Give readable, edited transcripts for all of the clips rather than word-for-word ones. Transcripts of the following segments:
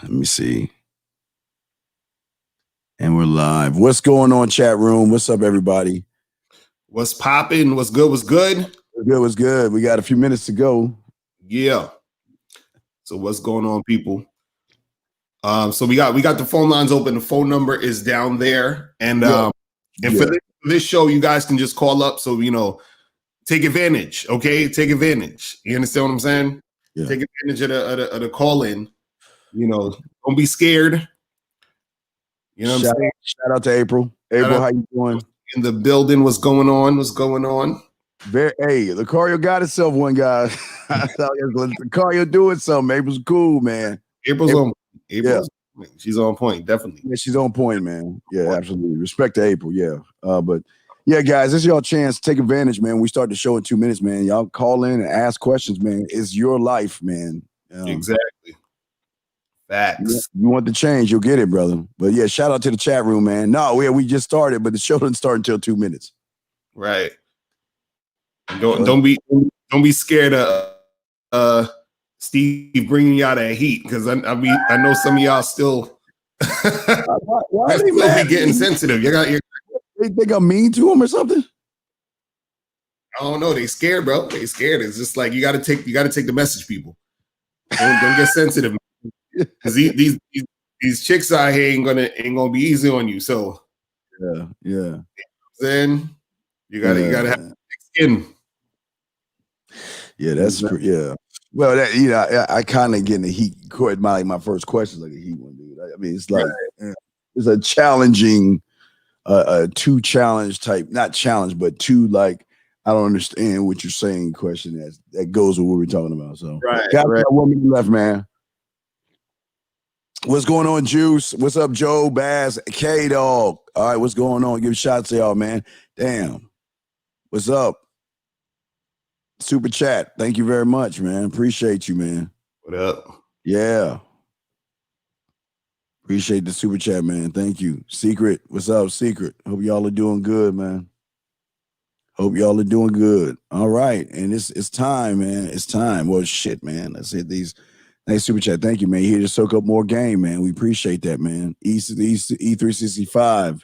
Let me see. And we're live. What's going on, chat room? What's up, everybody? What's popping? What's good? What's good? What's good? What's good? We got a few minutes to go. Yeah. So what's going on, people? So we got the phone lines open. The phone number is down there, and for this show, you guys can just call up. So take advantage. Okay, take advantage. You understand what I'm saying? Yeah. Take advantage of the call in. Don't be scared. You know what I'm saying? Shout out to April. April, how you doing? In the building, what's going on? What's going on? Hey, Locario got itself one, guy. Locario doing something. April's cool, man. April's on. She's on point, definitely. Yeah, she's on point, man. Yeah, absolutely. Respect to April, yeah. But yeah, guys, this is y'all chance. Take advantage, man. We start the show in 2 minutes, man. Y'all call in and ask questions, man. It's your life, man. Exactly. Facts. You want the change, you'll get it, brother. But yeah, shout out to the chat room, man. No, we just started, but the show doesn't start until 2 minutes. Right. Don't be scared of Steve bringing y'all that heat, because I know some of y'all still why still be getting sensitive. They think I'm mean to them or something? I don't know. They scared, bro. They scared. It's just like you gotta take the message, people. Don't get sensitive. Because these chicks out here ain't gonna be easy on you. So yeah. Then you gotta have thick skin. Yeah, that's Well, I kind of get in the heat. My first question is like a heat one, dude. I mean, it's like it's a challenging, two challenge type, not challenge, but two like I don't understand what you're saying question that goes with what we're talking about. So got 1 minute left, man. What's going on, Juice? What's up, Joe, Bass, K-Dog? All right, what's going on? Give shots to y'all, man. Damn. What's up? Super chat. Thank you very much, man. Appreciate you, man. What up? Yeah. Appreciate the super chat, man. Thank you. Secret. What's up, Secret? Hope y'all are doing good, man. Hope y'all are doing good. All right. And it's time, man. It's time. Well, shit, man. Let's hit these. Thanks, super chat. Thank you, man. Here to soak up more game, man. We appreciate that, man. E365.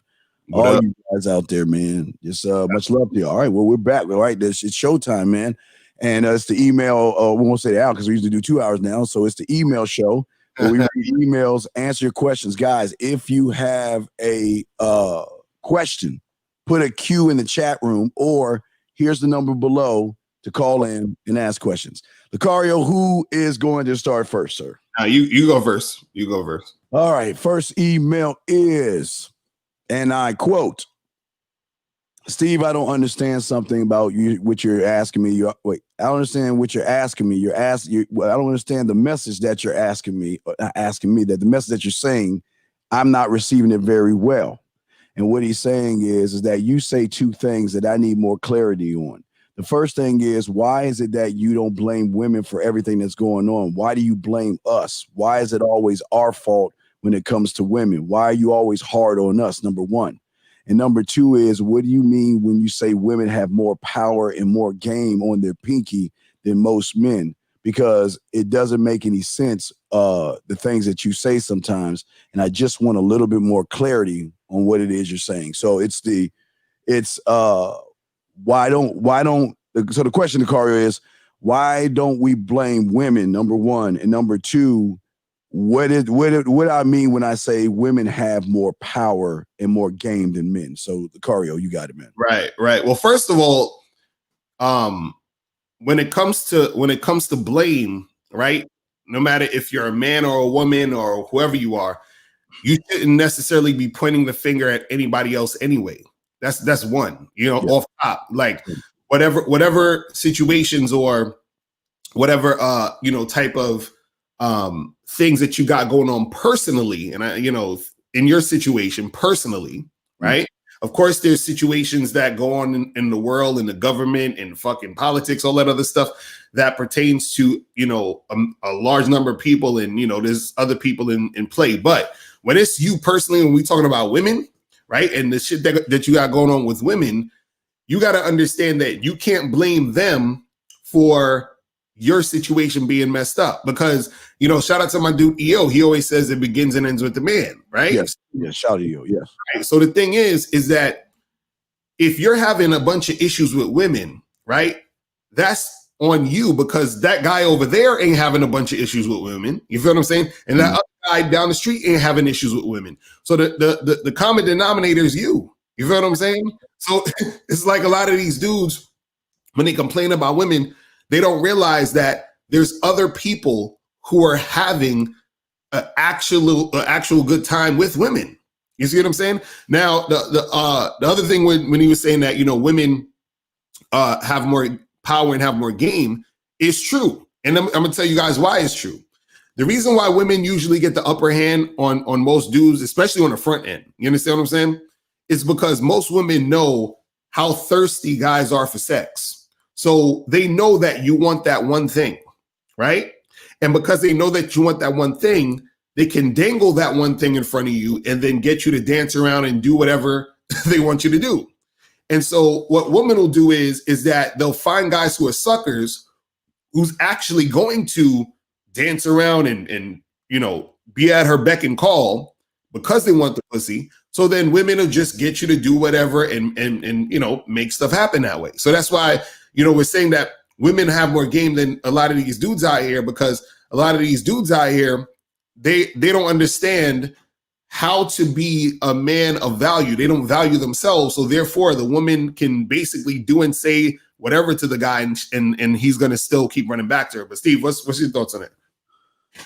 All you guys out there, man. Just much love to you. All right, well, we're back. All right, it's showtime, man. And it's the email. We won't say it out because we usually do 2 hours now. So it's the email show where we read emails, answer your questions. Guys, if you have a question, put a Q in the chat room, or here's the number below to call in and ask questions. Locario, who is going to start first, sir? You go first. You go first. All right, first email is, and I quote, Steve, I don't understand something about you, what you're asking me. I don't understand what you're asking me. I don't understand the message that you're asking me, that the message that you're saying, I'm not receiving it very well. And what he's saying is that you say two things that I need more clarity on. The first thing is, why is it that you don't blame women for everything that's going on? Why do you blame us? Why is it always our fault when it comes to women? Why are you always hard on us? Number one. And number two is, what do you mean when you say women have more power and more game on their pinky than most men? Because it doesn't make any sense, the things that you say sometimes. And I just want a little bit more clarity on what it is you're saying. So so the question, Locario, is why don't we blame women, number one? And number two, what I mean when I say women have more power and more game than men? So Locario, you got it, man. Right. Well, first of all, when it comes to blame, right? No matter if you're a man or a woman or whoever you are, you shouldn't necessarily be pointing the finger at anybody else anyway. That's one, off top, like whatever situations or whatever, type of things that you got going on personally. And in your situation personally, right? Of course, there's situations that go on in the world, in the government, in fucking politics, all that other stuff that pertains to, a large number of people, and, there's other people in play. But when it's you personally, when we talking about women, right, and the shit that you got going on with women, you got to understand that you can't blame them for your situation being messed up. Because, you know, shout out to my dude EO. He always says it begins and ends with the man, right? Yes, yes, shout out to you. Yes. Right? So the thing is that if you're having a bunch of issues with women, right, that's on you, because that guy over there ain't having a bunch of issues with women. You feel what I'm saying? And that other guy down the street ain't having issues with women. So the common denominator is you. You feel what I'm saying? So it's like a lot of these dudes, when they complain about women, they don't realize that there's other people who are having an actual good time with women. You see what I'm saying? Now, the other thing when he was saying that, you know, women have more power and have more game is true. And I'm gonna tell you guys why it's true. The reason why women usually get the upper hand on most dudes, especially on the front end, you understand what I'm saying? It's because most women know how thirsty guys are for sex. So they know that you want that one thing, right? And because they know that you want that one thing, they can dangle that one thing in front of you and then get you to dance around and do whatever they want you to do. And so what women will do is that they'll find guys who are suckers who's actually going to dance around and you know, be at her beck and call because they want the pussy. So then women will just get you to do whatever and you know, make stuff happen that way. So that's why, you know, we're saying that women have more game than a lot of these dudes out here, because a lot of these dudes out here, they don't understand how to be a man of value. They don't value themselves. So therefore the woman can basically do and say whatever to the guy and he's going to still keep running back to her. But Steve, what's your thoughts on it?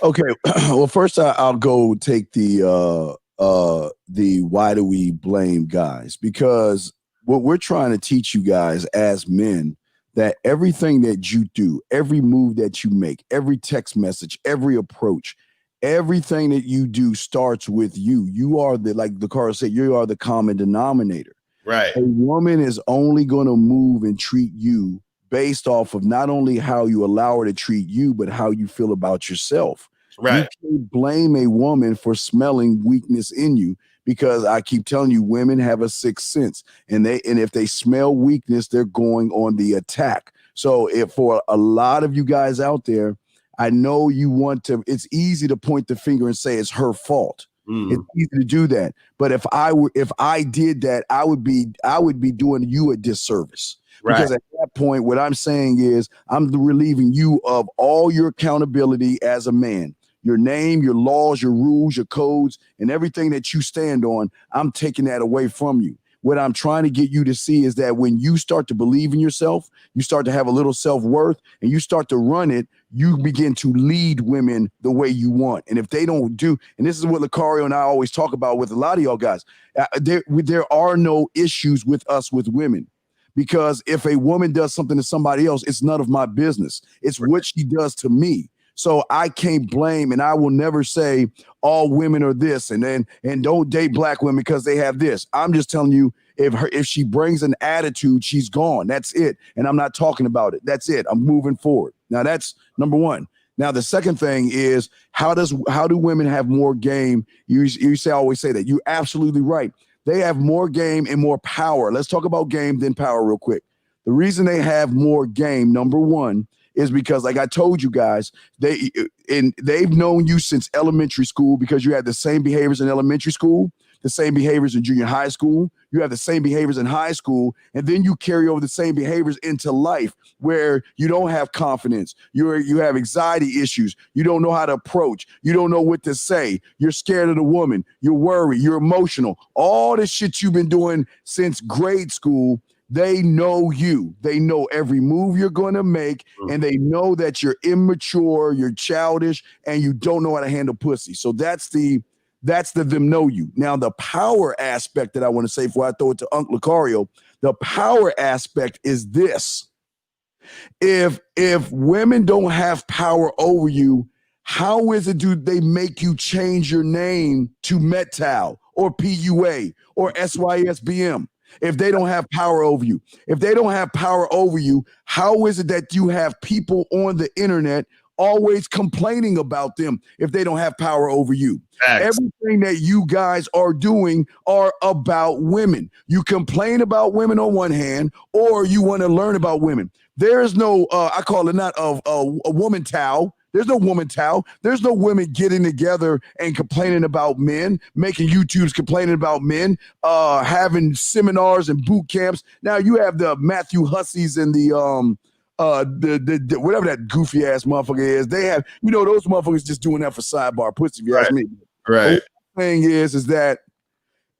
Okay. Well, first I'll go take the why do we blame guys? Because what we're trying to teach you guys as men, that everything that you do, every move that you make, every text message, every approach, everything that you do starts with you. You are like Locario said, you are the common denominator. Right. A woman is only going to move and treat you based off of not only how you allow her to treat you, but how you feel about yourself. Right. You can't blame a woman for smelling weakness in you, because I keep telling you, women have a sixth sense, and if they smell weakness, they're going on the attack. So if for a lot of you guys out there, I know you want to, it's easy to point the finger and say it's her fault. It's easy to do that. But if I did that, I would be doing you a disservice. Right. Because at that point, what I'm saying is I'm relieving you of all your accountability as a man. Your name, your laws, your rules, your codes, and everything that you stand on, I'm taking that away from you. What I'm trying to get you to see is that when you start to believe in yourself, you start to have a little self-worth, and you start to run it, you begin to lead women the way you want. And if they don't do, and this is what Locario and I always talk about with a lot of y'all guys, there are no issues with us with women. Because if a woman does something to somebody else, it's none of my business. It's what she does to me. So I can't blame, and I will never say all women are this and don't date black women because they have this. I'm just telling you, if she brings an attitude, she's gone. That's it. And I'm not talking about it. That's it. I'm moving forward. Now that's number one. Now the second thing is how do women have more game? You always say that. You're absolutely right. They have more game and more power. Let's talk about game then power real quick. The reason they have more game, number one, is because, like I told you guys, they've known you since elementary school, because you had the same behaviors in elementary school, the same behaviors in junior high school, you have the same behaviors in high school, and then you carry over the same behaviors into life, where you don't have confidence, you have anxiety issues, you don't know how to approach, you don't know what to say, you're scared of the woman, you're worried, you're emotional, all the shit you've been doing since grade school. They know you. They know every move you're going to make, and they know that you're immature, you're childish, and you don't know how to handle pussy. So that's the them know you. Now, the power aspect that I want to say before I throw it to Uncle Locario, the power aspect is this. If women don't have power over you, how is it do they make you change your name to Metal or PUA or SYSBM? If they don't have power over you, how is it that you have people on the internet always complaining about them if they don't have power over you? Thanks. Everything that you guys are doing are about women. You complain about women on one hand, or you want to learn about women. There is no, I call it not a woman towel. There's no woman towel. There's no women getting together and complaining about men, making YouTubes complaining about men, having seminars and boot camps. Now you have the Matthew Hussies and the whatever that goofy ass motherfucker is. They have, those motherfuckers just doing that for sidebar pussy, if you ask me. Right. The thing is that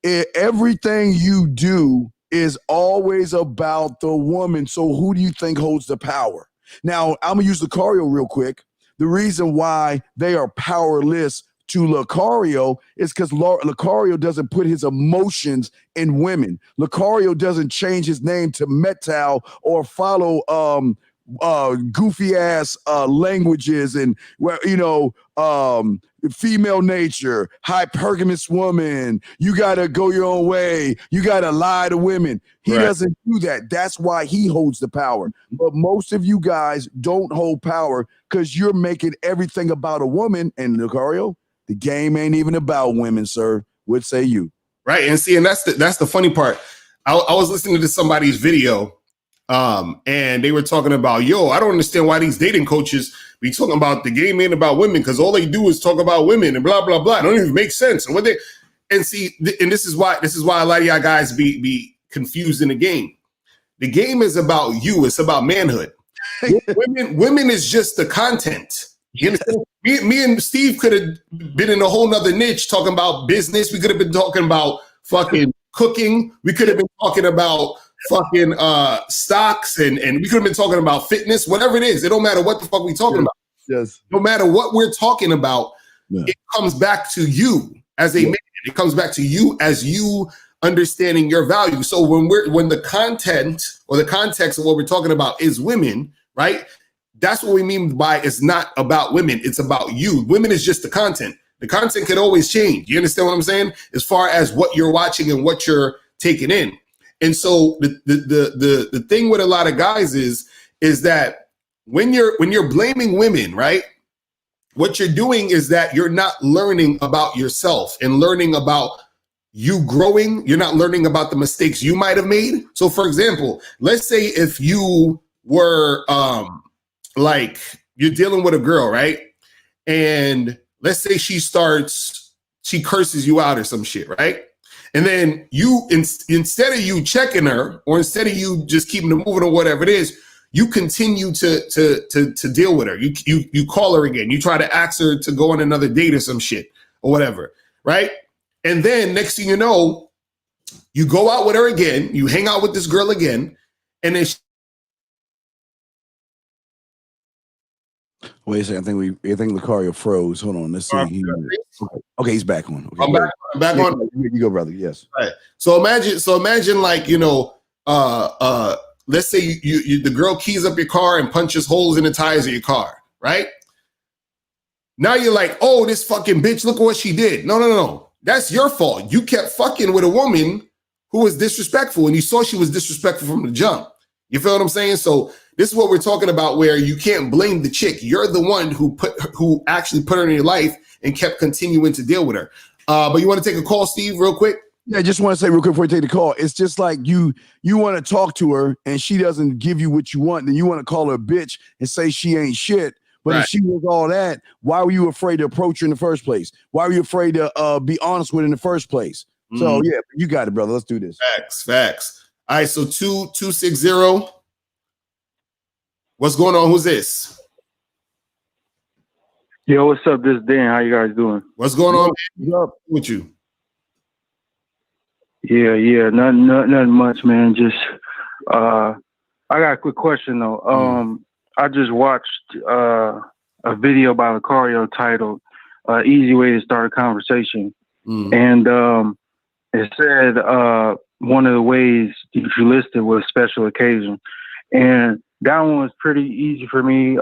everything you do is always about the woman. So who do you think holds the power? Now, I'm going to use Locario real quick. The reason why they are powerless to Locario is because Locario doesn't put his emotions in women. Locario doesn't change his name to metal or follow goofy ass languages and female nature, hypergamous woman, you gotta go your own way, you gotta lie to women. He doesn't do that. That's why he holds the power. But most of you guys don't hold power because you're making everything about a woman. And Locario, the game ain't even about women, sir. What say you? Right. And see, and that's the funny part. I was listening to somebody's video, and they were talking about, I don't understand why these dating coaches be talking about the game ain't about women, because all they do is talk about women and blah blah blah. It don't even make sense. And this is why a lot of y'all guys be confused in the game. The game is about you. It's about manhood. women is just the content. You understand? Me and Steve could have been in a whole nother niche talking about business. We could have been talking about fucking cooking. We could have been talking about fucking stocks and we could have been talking about fitness, whatever it is. It don't matter what the fuck we talking about. Yes. No matter what we're talking about, it comes back to you as a man. It comes back to you as you understanding your value. So when the content or the context of what we're talking about is women, right? That's what we mean by it's not about women. It's about you. Women is just the content. The content can always change. You understand what I'm saying? As far as what you're watching and what you're taking in. And so the thing with a lot of guys is that when you're blaming women, right? What you're doing is that you're not learning about yourself and learning about you growing. You're not learning about the mistakes you might have made. So for example, let's say if you were like you're dealing with a girl, right? And let's say she curses you out or some shit, right? And then you, instead of you checking her, or instead of you just keeping it moving or whatever it is, you continue to deal with her. You call her again. You try to ask her to go on another date or some shit or whatever, right? And then next thing you know, you go out with her again. You hang out with this girl again, and then wait a second. I think Locario froze. Hold on. Let's see. Okay, he's back on. Okay, I'm back on. You go, brother. Yes. Right. So imagine like, let's say you the girl keys up your car and punches holes in the tires of your car, right? Now you're like, oh, this fucking bitch, look at what she did. No. That's your fault. You kept fucking with a woman who was disrespectful, and you saw she was disrespectful from the jump. You feel what I'm saying? So this is what we're talking about, where you can't blame the chick. You're the one who actually put her in your life and kept continuing to deal with her. But you want to take a call, Steve, real quick? Yeah, I just want to say real quick before you take the call. It's just like you want to talk to her and she doesn't give you what you want. Then you want to call her a bitch and say she ain't shit. But if she was all that, why were you afraid to approach her in the first place? Why were you afraid to be honest with her in the first place? So yeah, you got it, brother. Let's do this. Facts. All right, so 2260. What's going on? Who's this? Yo, what's up? This is Dan. How you guys doing? What's going on? What's up with you? Yeah. Nothing much, man. Just I got a quick question though. I just watched a video by Locario titled "Easy Way to Start a Conversation," and it said one of the ways you listed was special occasion, and that one was pretty easy for me.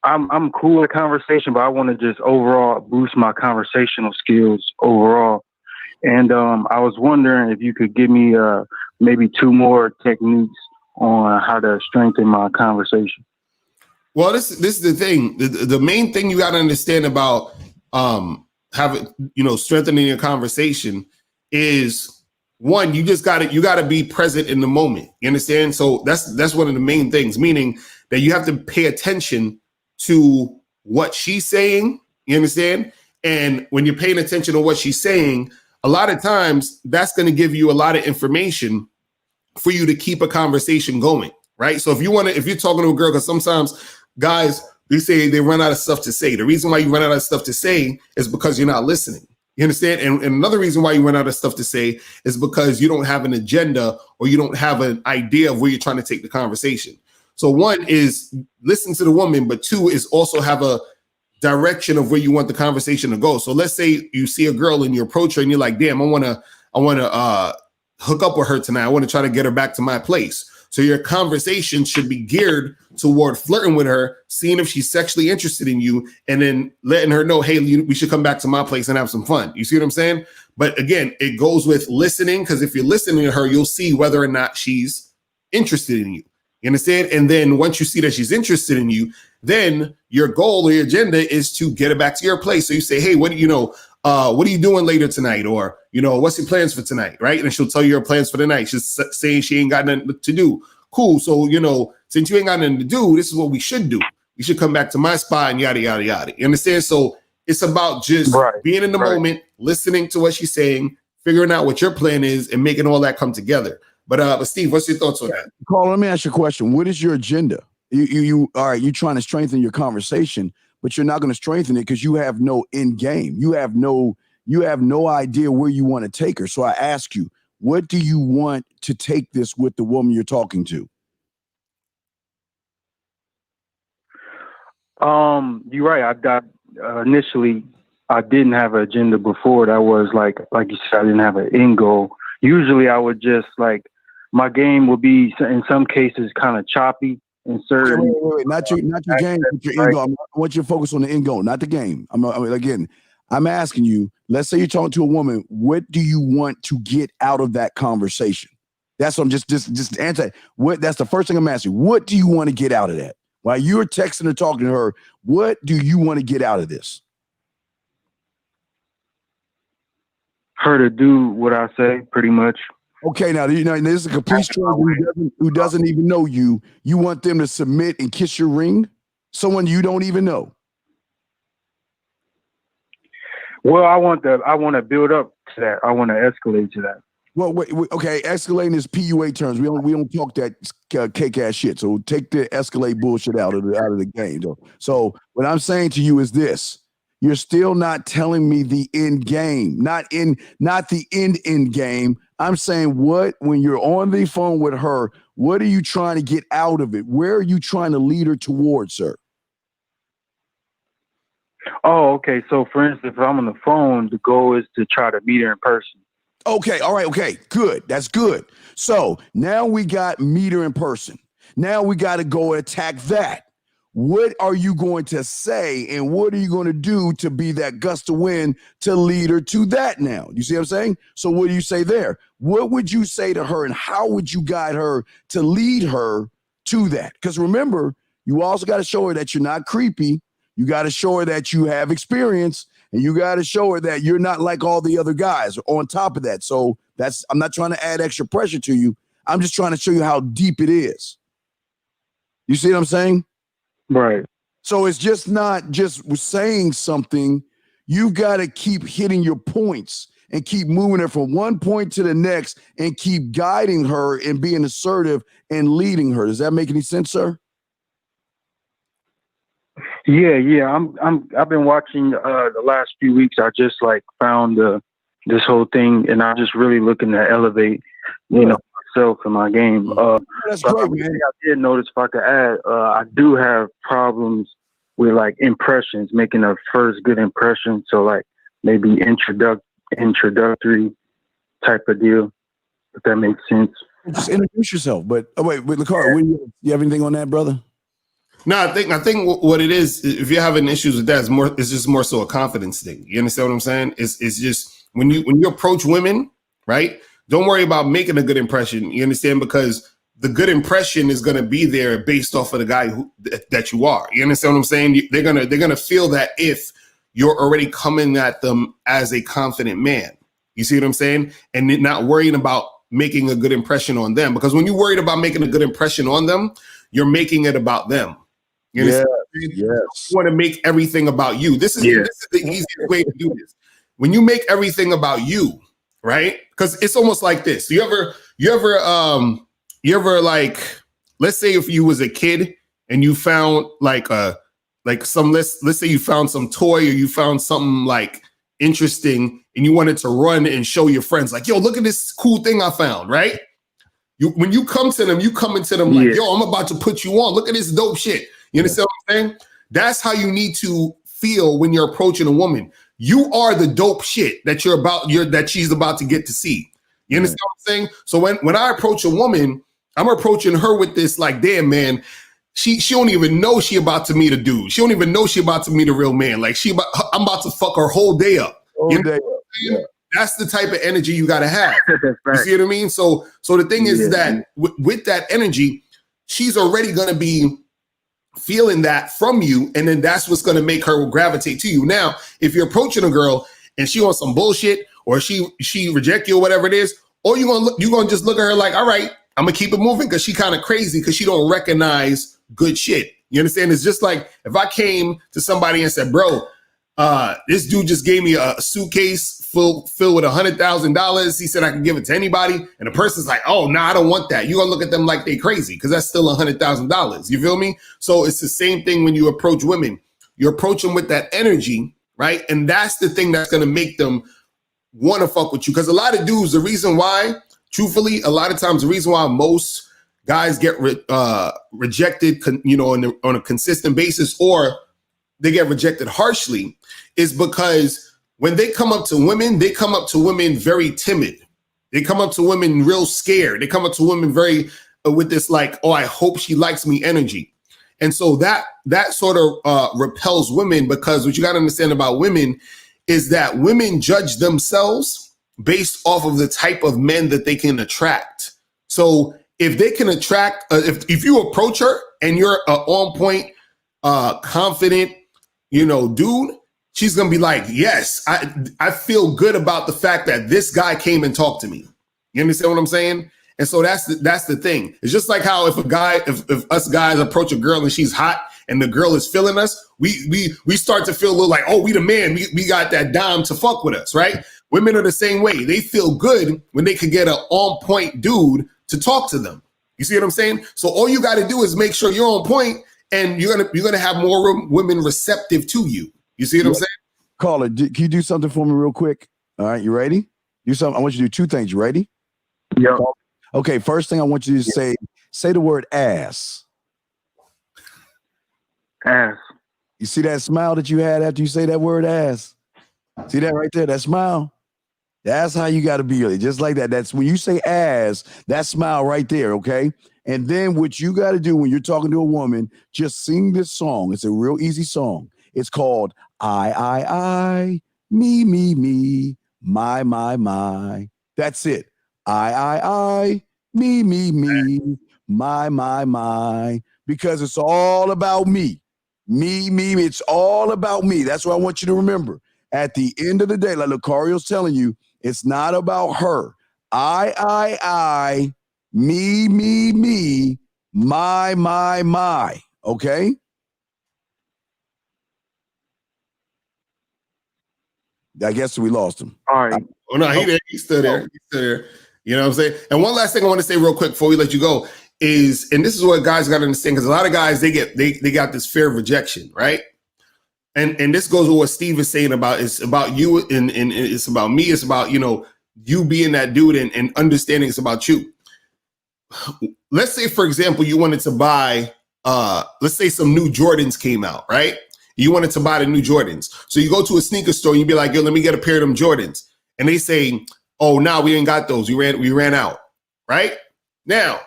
I'm cool with conversation, but I want to just overall boost my conversational skills overall. And I was wondering if you could give me maybe 2 more techniques on how to strengthen my conversation. Well, this is the thing. The main thing you got to understand about having, strengthening your conversation is one, you gotta be present in the moment. You understand? So that's one of the main things, meaning that you have to pay attention to what she's saying. You understand? And when you're paying attention to what she's saying, a lot of times that's going to give you a lot of information for you to keep a conversation going, right? So if you're talking to a girl, because sometimes guys, they say they run out of stuff to say. The reason why you run out of stuff to say is because you're not listening. You understand? And another reason why you run out of stuff to say is because you don't have an agenda or you don't have an idea of where you're trying to take the conversation. So one is listen to the woman, but two is also have a direction of where you want the conversation to go. So let's say you see a girl and you approach her and you're like, damn, I want to hook up with her tonight. I want to try to get her back to my place. So your conversation should be geared toward flirting with her, seeing if she's sexually interested in you, and then letting her know, hey, we should come back to my place and have some fun. You see what I'm saying? But again, it goes with listening, because if you're listening to her, you'll see whether or not she's interested in you. You understand? And then once you see that she's interested in you, then your goal or your agenda is to get her back to your place. So you say, hey, what are you doing later tonight? Or, what's your plans for tonight? Right. And she'll tell you her plans for the night. She's saying she ain't got nothing to do. Cool. So, since you ain't got nothing to do, this is what we should do. We should come back to my spot and yada, yada, yada. You understand? So it's about just being in the moment, listening to what she's saying, figuring out what your plan is, and making all that come together. But Steve, what's your thoughts on that? Carl, let me ask you a question. What is your agenda? You all right, you're trying to strengthen your conversation, but you're not going to strengthen it because you have no end game. You have no idea where you want to take her. So I ask you, what do you want to take this with the woman you're talking to? You're right. I got initially I didn't have an agenda before. That was like you said, I didn't have an end goal. Usually I would just my game would be in some cases kind of choppy and certain. Wait. Not your game, but your end goal. I want you to focus on the end goal, not the game. I'm asking you, let's say you're talking to a woman, what do you want to get out of that conversation? That's what I'm just answer. That's the first thing I'm asking. What do you want to get out of that? While you're texting or talking to her, what do you want to get out of this? Her to do what I say, pretty much. Okay, now this is a complete stranger who doesn't even know you. You want them to submit and kiss your ring? Someone you don't even know. Well, I want to build up to that. I want to escalate to that. Well, wait, okay, escalating is PUA terms. We don't talk that cake ass shit. So take the escalate bullshit out of the game, though. So what I'm saying to you is this: you're still not telling me the end game, not the end game. I'm saying when you're on the phone with her, what are you trying to get out of it? Where are you trying to lead her towards, sir? Oh, okay. So, for instance, if I'm on the phone, the goal is to try to meet her in person. Okay. All right. Okay. Good. That's good. So now we got meet her in person. Now we got to go attack that. What are you going to say and what are you going to do to be that gust of wind to lead her to that now? You see what I'm saying? So what do you say there? What would you say to her and how would you guide her to lead her to that? Because remember, you also got to show her that you're not creepy. You got to show her that you have experience and you got to show her that you're not like all the other guys on top of that. So I'm not trying to add extra pressure to you. I'm just trying to show you how deep it is. You see what I'm saying? Right. So it's just not just saying something. You've got to keep hitting your points and keep moving her from one point to the next and keep guiding her and being assertive and leading her. Does that make any sense, sir? Yeah. I've been watching the last few weeks. I just found this whole thing, and I'm just really looking to elevate, myself in my game. That's great, man. I did notice, if I could add, I do have problems with impressions, making a first good impression. So maybe introductory type of deal, if that makes sense. Just introduce yourself. But Locario, you have anything on that, brother? No, I think what it is, if you're having issues with that, it's just more so a confidence thing. You understand what I'm saying? It's just when you approach women, right? Don't worry about making a good impression. You understand? Because the good impression is going to be there based off of the guy that you are. You understand what I'm saying? They're gonna feel that if you're already coming at them as a confident man. You see what I'm saying? And not worrying about making a good impression on them. Because when you're worried about making a good impression on them, you're making it about them. You understand? Yes. You want to make everything about you. This is the easiest way to do this. When you make everything about you, right? Because it's almost like this. You ever like, let's say if you was a kid and you found let's say you found some toy or you found something like interesting and you wanted to run and show your friends like, yo, look at this cool thing I found, right? When you come to them, you come into them like, yo, I'm about to put you on. Look at this dope shit. You understand what I'm saying? That's how you need to feel when you're approaching a woman. You are the dope shit that that she's about to get to see. You understand what I'm saying? So when I approach a woman, I'm approaching her with this like, damn, man, she don't even know she about to meet a dude. She don't even know she about to meet a real man. Like I'm about to fuck her whole day up. That's the type of energy you got to have. You see what I mean? So the thing is that with that energy, she's already going to be feeling that from you. And then that's what's going to make her gravitate to you. Now, if you're approaching a girl and she wants some bullshit or she reject you or whatever it is, or you're going to just look at her like, all right, I'm going to keep it moving because she kind of crazy because she don't recognize good shit. You understand? It's just like if I came to somebody and said, bro, this dude just gave me a suitcase filled with $100,000. He said I can give it to anybody. And the person's like, oh, no, I don't want that. You're going to look at them like they crazy because that's still $100,000. You feel me? So it's the same thing when you approach women. You approach them with that energy, right? And that's the thing that's going to make them want to fuck with you. Because a lot of dudes, the reason why, truthfully, a lot of times the reason why most guys get rejected, on a consistent basis, or they get rejected harshly, is because when they come up to women, they come up to women very timid. They come up to women real scared. They come up to women very with this like, oh, I hope she likes me energy. And so that sort of repels women, because what you got to understand about women is that women judge themselves based off of the type of men that they can attract. So if they can attract, if you approach her and you're on point, confident, dude, she's going to be like, yes, I feel good about the fact that this guy came and talked to me. You understand what I'm saying? And so that's the thing. It's just like how if us guys approach a girl and she's hot and the girl is feeling us, we start to feel a little like, oh, we the man. We got that dime to fuck with us, right? Women are the same way. They feel good when they can get an on point dude to talk to them. You see what I'm saying? So all you got to do is make sure you're on point, and you're gonna have more women receptive to you. You see what I'm saying? Caller, can you do something for me real quick? All right, you ready? Do something. I want you to do two things. You ready? Yeah. Okay, first thing I want you to say the word ass. Ass. You see that smile that you had after you say that word ass? See that right there, that smile? That's how you got to be, just like that. That's when you say ass, that smile right there, okay? And then what you got to do when you're talking to a woman, just sing this song. It's a real easy song. It's called I, me, me, my. That's it. I, me, my. Because it's all about me. Me, it's all about me. That's what I want you to remember. At the end of the day, like Locario's telling you, it's not about her. I, me, my. Okay? I guess we lost him. All right. Oh, no, he's still there. He's still there. You know what I'm saying? And one last thing I want to say real quick before we let you go is, and this is what guys got to understand, because a lot of guys, they got this fear of rejection, right? And this goes with what Steve is saying about, it's about you and it's about me. It's about, you being that dude and understanding it's about you. Let's say, for example, you wanted to buy, let's say some new Jordans came out, right? You wanted to buy the new Jordans. So you go to a sneaker store and you be like, yo, let me get a pair of them Jordans. And they say, oh, no, we ain't got those. We ran out, right? Now,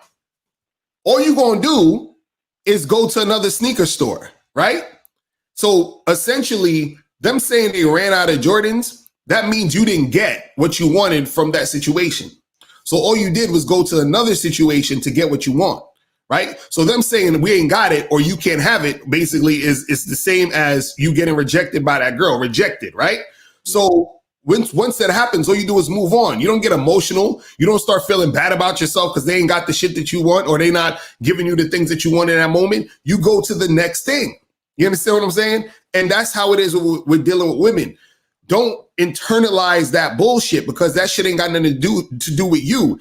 all you gonna do is go to another sneaker store, right? So essentially, them saying they ran out of Jordans, that means you didn't get what you wanted from that situation. So all you did was go to another situation to get what you want, right? So them saying we ain't got it or you can't have it basically is the same as you getting rejected by that girl, rejected, right? So once that happens, all you do is move on. You don't get emotional. You don't start feeling bad about yourself because they ain't got the shit that you want or they not giving you the things that you want in that moment. You go to the next thing. You understand what I'm saying? And that's how it is with dealing with women. Don't internalize that bullshit because that shit ain't got nothing to do with you.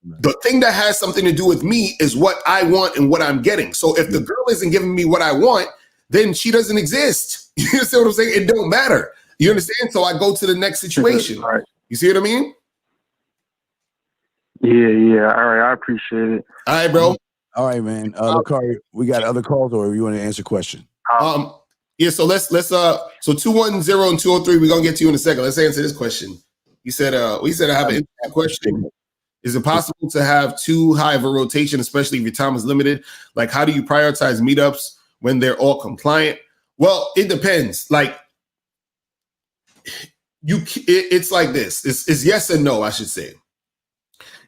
The thing that has something to do with me is what I want and what I'm getting. So if the girl isn't giving me what I want, then she doesn't exist. You understand what I'm saying? It don't matter. You understand? So I go to the next situation. Right. You see what I mean? Yeah. All right, I appreciate it. All right, bro. All right, man. Locario, we got other calls, or you want to answer a question? Yeah. So let's so 210 and 203. We're gonna get to you in a second. Let's answer this question. You said I have an interesting question. Is it possible to have too high of a rotation, especially if your time is limited? Like, how do you prioritize meetups when they're all compliant? Well, it depends. Like, it's like this. It's yes and no, I should say.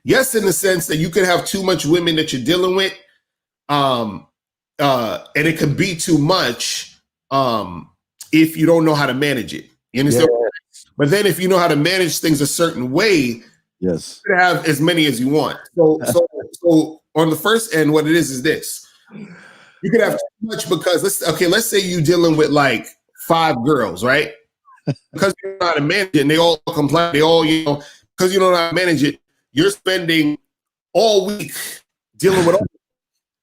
Yes, in the sense that you could have too much women that you're dealing with, and it could be too much if you don't know how to manage it. You understand? Yes. But then if you know how to manage things a certain way, yes, you can have as many as you want. So on the first end, what it is this. You could have too much because let's say you're dealing with like 5 girls, right? Because you don't know how to manage it and they all complain, they all, because you don't know how to manage it, you're spending all week dealing with all.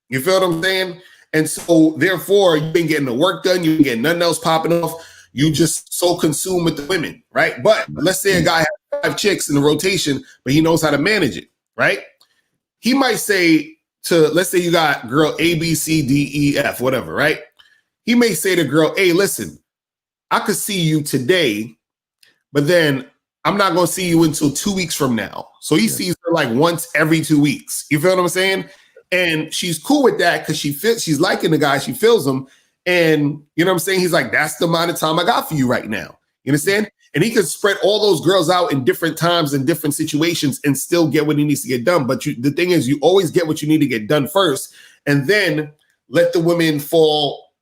You feel what I'm saying? And so therefore you've been getting the work done, you ain't getting nothing else popping off. You just so consumed with the women, right? But let's say a guy has 5 chicks in the rotation, but he knows how to manage it, right? He might say let's say you got girl A, B, C, D, E, F, whatever, right? He may say to girl A, listen, I could see you today, but then I'm not going to see you until 2 weeks from now. So he sees her like once every 2 weeks. You feel what I'm saying? And she's cool with that because she's liking the guy. She feels him. And you know what I'm saying? He's like, that's the amount of time I got for you right now. You understand? And he could spread all those girls out in different times and different situations and still get what he needs to get done. But the thing is, you always get what you need to get done first and then let the women fall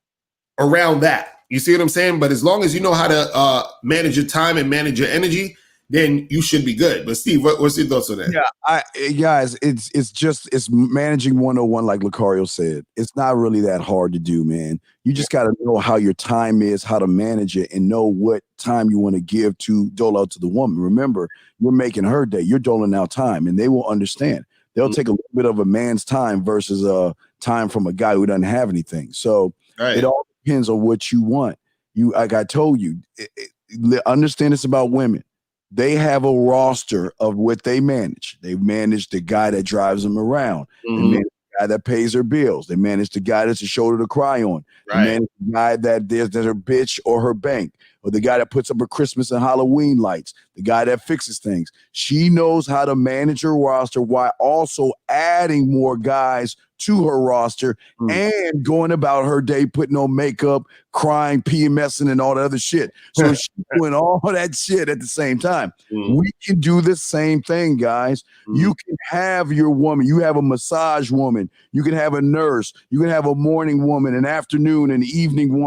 around that. You see what I'm saying? But as long as you know how to manage your time and manage your energy, then you should be good. But Steve, what's your thoughts on that? Yeah, guys, it's managing 101, like Locario said. It's not really that hard to do, man. You just got to know how your time is, how to manage it, and know what time you want to give to dole out to the woman. Remember, you're making her day. You're doling out time, and they will understand. They'll take a little bit of a man's time versus time from a guy who doesn't have anything. So it all depends on what you want. Like I told you, understand this about women. They have a roster of what they manage. They manage the guy that drives them around. They manage the guy that pays their bills. They manage the guy that's a shoulder to cry on. They manage the guy that's her bitch or her bank, or the guy that puts up her Christmas and Halloween lights, the guy that fixes things. She knows how to manage her roster while also adding more guys to her roster and going about her day, putting on makeup, crying, PMSing, and all the other shit. So she's doing all that shit at the same time. We can do the same thing, guys. You can have your woman. You have a massage woman. You can have a nurse. You can have a morning woman, an afternoon, an evening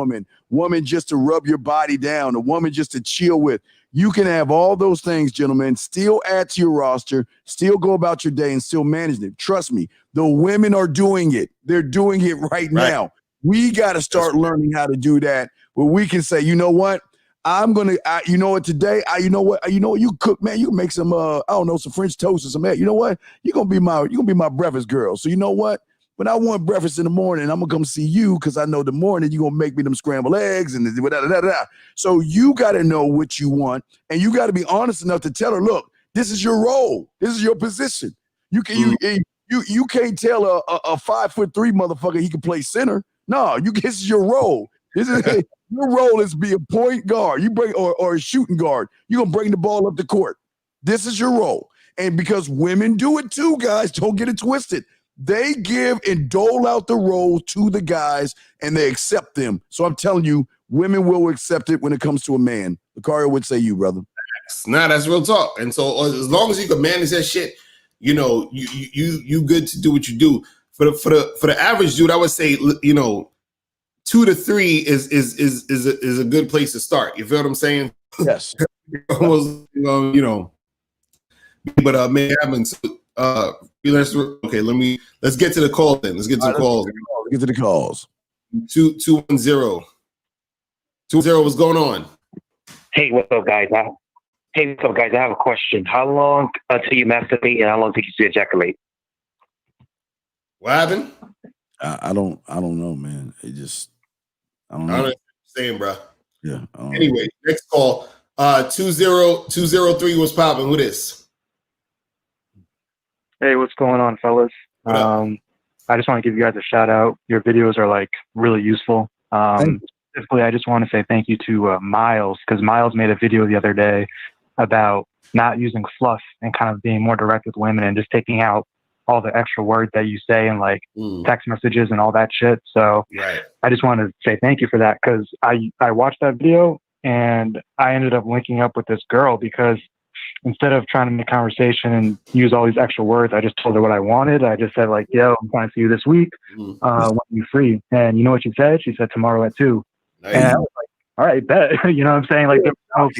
woman just to rub your body down, a woman just to chill with. You can have all those things, gentlemen, still add to your roster, still go about your day and still manage it. Trust me, the women are doing it. They're doing it right now. We got to start learning how to do that where we can say, you know what? I'm going to, you know what, today, you know what, you cook, man, you can make some, I don't know, some French toast or some egg. You know what? You're going to be my breakfast girl. So you know what? When I want breakfast in the morning, I'm going to come see you because I know the morning you're going to make me them scrambled eggs and da-da-da-da. So you got to know what you want, and you got to be honest enough to tell her, look, this is your role. This is your position. You can't tell a 5'3" motherfucker he can play center. No, this is your role. This is your role is be a point guard. You bring or a shooting guard. You're going to bring the ball up the court. This is your role. And because women do it too, guys, don't get it twisted. They give and dole out the role to the guys, and they accept them. So I'm telling you, women will accept it when it comes to a man. Locario would say you, brother. Nah, that's real talk. And so as long as you can manage that shit, you know, you good to do what you do. For the average dude, I would say, you know, 2 to 3 is a good place to start. You feel what I'm saying? Yes. Almost, you know. But man, let's get to the call then. Let's get to the calls. Let's get to the calls. 210. 210, what's going on? Hey, what's up, guys? I have a question. How long until you masturbate, and how long takes you to ejaculate? What happened? I don't know, man. I don't know. I don't know what you're saying, bro. Yeah. Anyway, next call. 20203 was popping. Who this? Hey, what's going on, fellas? I just want to give you guys a shout out. Your videos are like really useful. Specifically, I just want to say thank you to Miles, because Miles made a video the other day about not using fluff and kind of being more direct with women and just taking out all the extra words that you say and like text messages and all that shit. So I just want to say thank you for that, because I watched that video and I ended up linking up with this girl because instead of trying to make conversation and use all these extra words, I just told her what I wanted. I just said like, yo, I'm trying to see you this week. When are you free? And you know what she said? She said tomorrow at 2. Nice. And I was like, all right, bet. You know what I'm saying? Like, you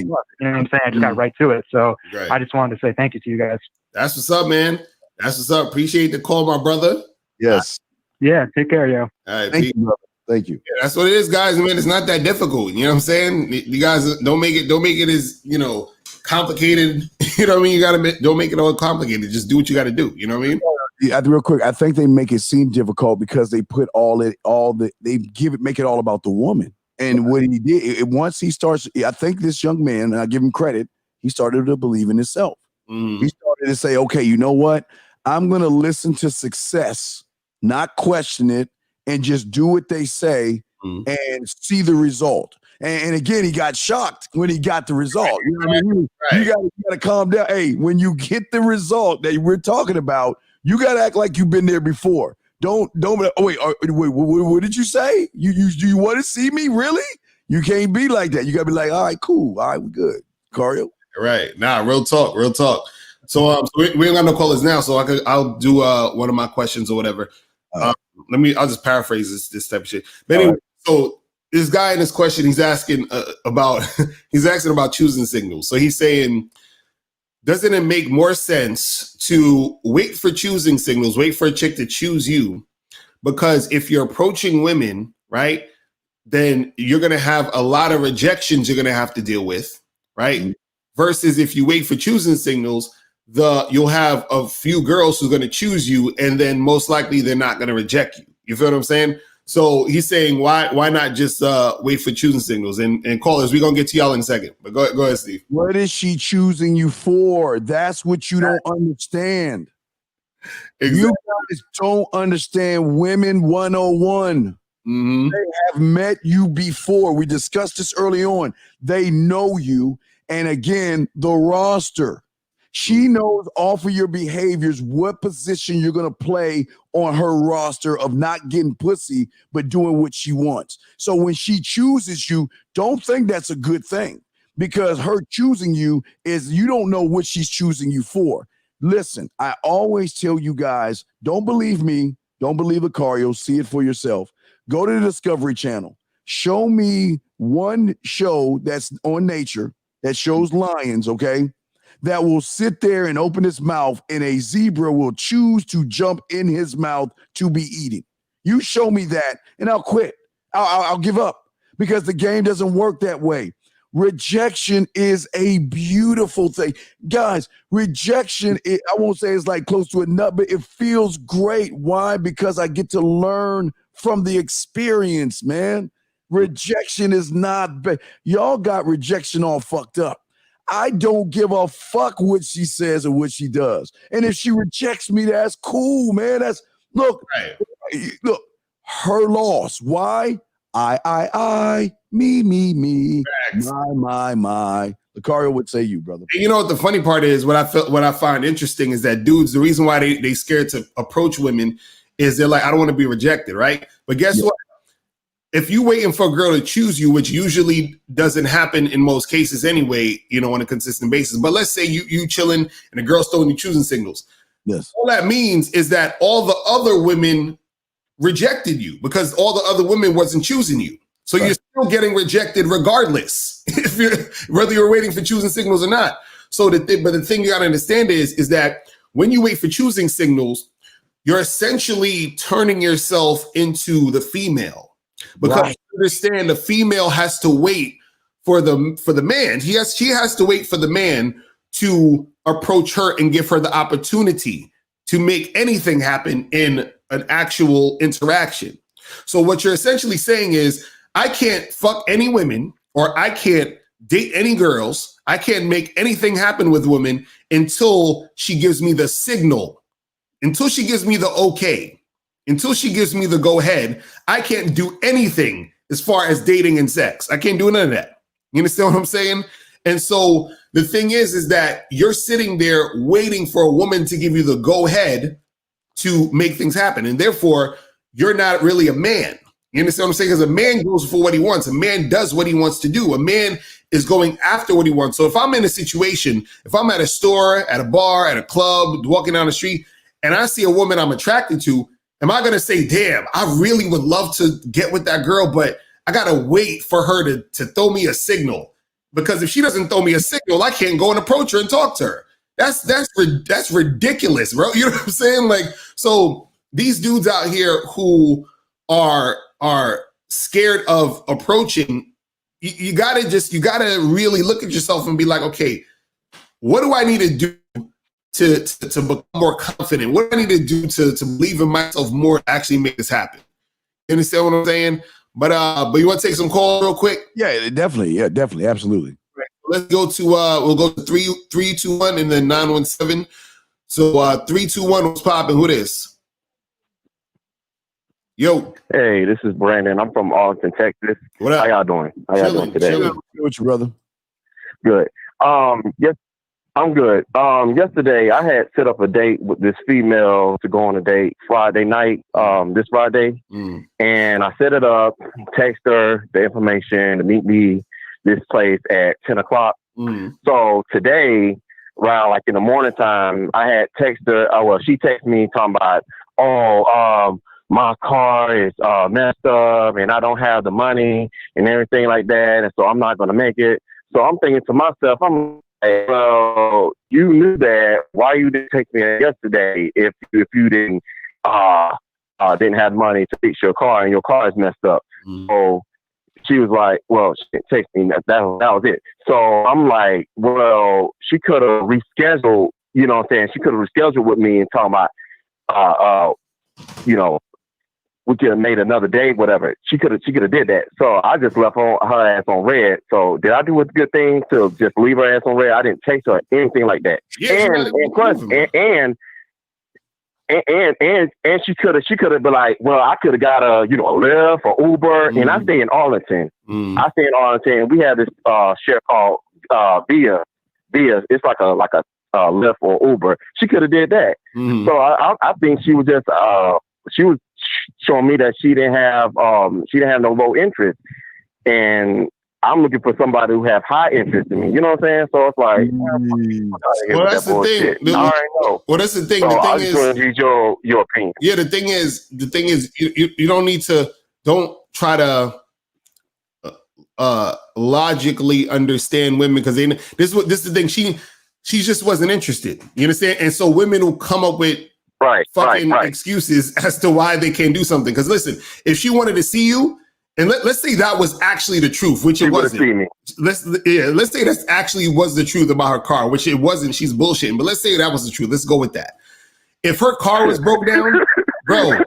know what I'm saying? I just got right to it. So I just wanted to say thank you to you guys. That's what's up, man. That's what's up. Appreciate the call, my brother. Yes. Yeah. Take care, yo. All right. Thank you, brother. Thank you. Yeah, that's what it is, guys. Man, it's not that difficult. You know what I'm saying? You guys don't make it as, complicated. You know what I mean? Don't make it all complicated. Just do what you got to do. You know what I mean? Yeah, real quick, I think they make it seem difficult because they put make it all about the woman. And what he did, once he starts, I think this young man, and I give him credit, he started to believe in himself. He started to say, okay, you know what? I'm going to listen to success, not question it, and just do what they say and see the result. And again, he got shocked when he got the result. You know what I mean? You got to calm down. Hey, when you get the result that we're talking about, you got to act like you've been there before. Don't. Oh, wait, what did you say? You want to see me? Really? You can't be like that. You got to be like, all right, cool. All right, we good. Cario? Right. Nah, real talk. So we ain't got no callers now, so I'll do one of my questions or whatever. I'll just paraphrase this type of shit. But anyway, so this guy in this question, he's asking about choosing signals. So he's saying, doesn't it make more sense to wait for choosing signals, wait for a chick to choose you? Because if you're approaching women, right, then you're going to have a lot of rejections you're going to have to deal with, right? Versus if you wait for choosing signals, you'll have a few girls who's going to choose you, and then most likely they're not going to reject you. You feel what I'm saying? So he's saying, why not just wait for choosing signals? And callers, we're going to get to y'all in a second. But go ahead, Steve. What is she choosing you for? That's what you don't understand. Exactly. You guys don't understand women 101. They have met you before. We discussed this early on. They know you. And again, the roster. She knows off of your behaviors what position you're going to play on her roster of not getting pussy, but doing what she wants. So when she chooses you, don't think that's a good thing, because her choosing you is, you don't know what she's choosing you for. Listen, I always tell you guys, don't believe me. Don't believe Locario. See it for yourself. Go to the Discovery Channel. Show me one show that's on nature that shows lions, okay, that will sit there and open his mouth and a zebra will choose to jump in his mouth to be eating. You show me that and I'll quit. I'll give up, because the game doesn't work that way. Rejection is a beautiful thing. Guys, rejection, I won't say it's like close to a nut, but it feels great. Why? Because I get to learn from the experience, man. Rejection is not bad. Y'all got rejection all fucked up. I don't give a fuck what she says or what she does. And if she rejects me, that's cool, man. Look, her loss. Why? I, me. Facts. My. Locario would say you, brother. And you know what the funny part is? What I find interesting is that dudes, the reason why they scared to approach women is they're like, I don't want to be rejected, right? But guess what? If you're waiting for a girl to choose you, which usually doesn't happen in most cases anyway, on a consistent basis. But let's say you chilling and a girl's throwing you choosing signals. Yes. All that means is that all the other women rejected you because all the other women wasn't choosing you. So you're still getting rejected regardless, whether you're waiting for choosing signals or not. So but the thing you got to understand is that when you wait for choosing signals, you're essentially turning yourself into the female, because you understand the female has to wait for the man. She has to wait for the man to approach her and give her the opportunity to make anything happen in an actual interaction. So what you're essentially saying is, I can't fuck any women, or I can't date any girls. I can't make anything happen with women until she gives me the signal, until she gives me the okay, until she gives me the go ahead. I can't do anything as far as dating and sex. I can't do none of that. You understand what I'm saying? And so the thing is that you're sitting there waiting for a woman to give you the go ahead to make things happen. And therefore, you're not really a man. You understand what I'm saying? Because a man goes for what he wants. A man does what he wants to do. A man is going after what he wants. So if I'm in a situation, if I'm at a store, at a bar, at a club, walking down the street, and I see a woman I'm attracted to, am I going to say, damn, I really would love to get with that girl, but I got to wait for her to throw me a signal? Because if she doesn't throw me a signal, I can't go and approach her and talk to her. That's ridiculous, bro. You know what I'm saying? Like, so these dudes out here who are scared of approaching, you gotta really look at yourself and be like, okay, what do I need to do to become more confident? What do I need to do to believe in myself more to actually make this happen? You understand what I'm saying? But you want to take some calls real quick? Yeah, definitely. Yeah, definitely. Absolutely. Right. Let's go to we'll go to 321 and then 917. So 321 was popping. Who this? Yo. Hey, this is Brandon. I'm from Arlington, Texas. What up? How y'all doing? How y'all doing today? Good with you, brother. Good. Yes, I'm good. Yesterday I had set up a date with this female to go on a date Friday night, this Friday. And I set it up, text her the information to meet me this place at 10 o'clock. So today, around like in the morning time, I had texted her. She texted me talking about, my car is messed up and I don't have the money and everything like that. And so I'm not going to make it. So I'm thinking to myself, I'm like, well, you knew that. Why you didn't take me yesterday if you didn't have money to fix your car and your car is messed up? So she was like, well, she didn't text me. That was it. So I'm like, well, she could have rescheduled, you know what I'm saying? She could have rescheduled with me and talking about, we could have made another day, whatever. She could have did that. So I just left her ass on red. So did I do a good thing to just leave her ass on red? I didn't text her anything like that. Yeah, and she could have been like, well, I could have got a Lyft or Uber, and I stay in Arlington. I stay in Arlington. We have this share called Via. It's like a Lyft or Uber. She could have did that. So I think she was just she was showing me that she didn't have no low interest, and I'm looking for somebody who have high interest in me. You know what I'm saying? So it's like, well, that's the thing. I already know. Well, that's the thing. So the thing I just want to read your opinion. Yeah, the thing is, you don't try to logically understand women, because this is the thing. She just wasn't interested. You understand? And so women will come up with fucking excuses as to why they can't do something. Because listen, if she wanted to see you, and let's say that was actually the truth, which it wasn't. Let's say that actually was the truth about her car, which it wasn't. She's bullshitting. But let's say that was the truth. Let's go with that. If her car was broke down, bro,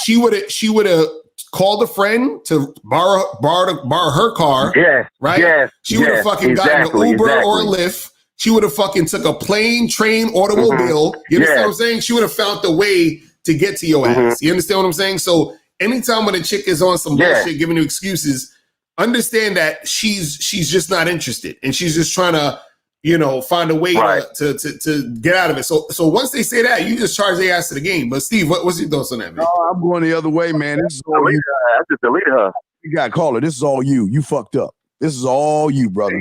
she would have called a friend to borrow her car. Yes, right. Yes, she would have fucking gotten an Uber or a Lyft. She would have fucking took a plane, train, automobile. You understand what I'm saying? She would have found the way to get to your ass. You understand what I'm saying? So anytime when a chick is on some bullshit, giving you excuses, understand that she's just not interested, and she's just trying to, find a way to get out of it. So once they say that, you just charge their ass to the game. But Steve, what's your thoughts on that, man? No, I'm going the other way, man. This is all you. I just deleted her. You got to call her. This is all you. You fucked up. This is all you, brother.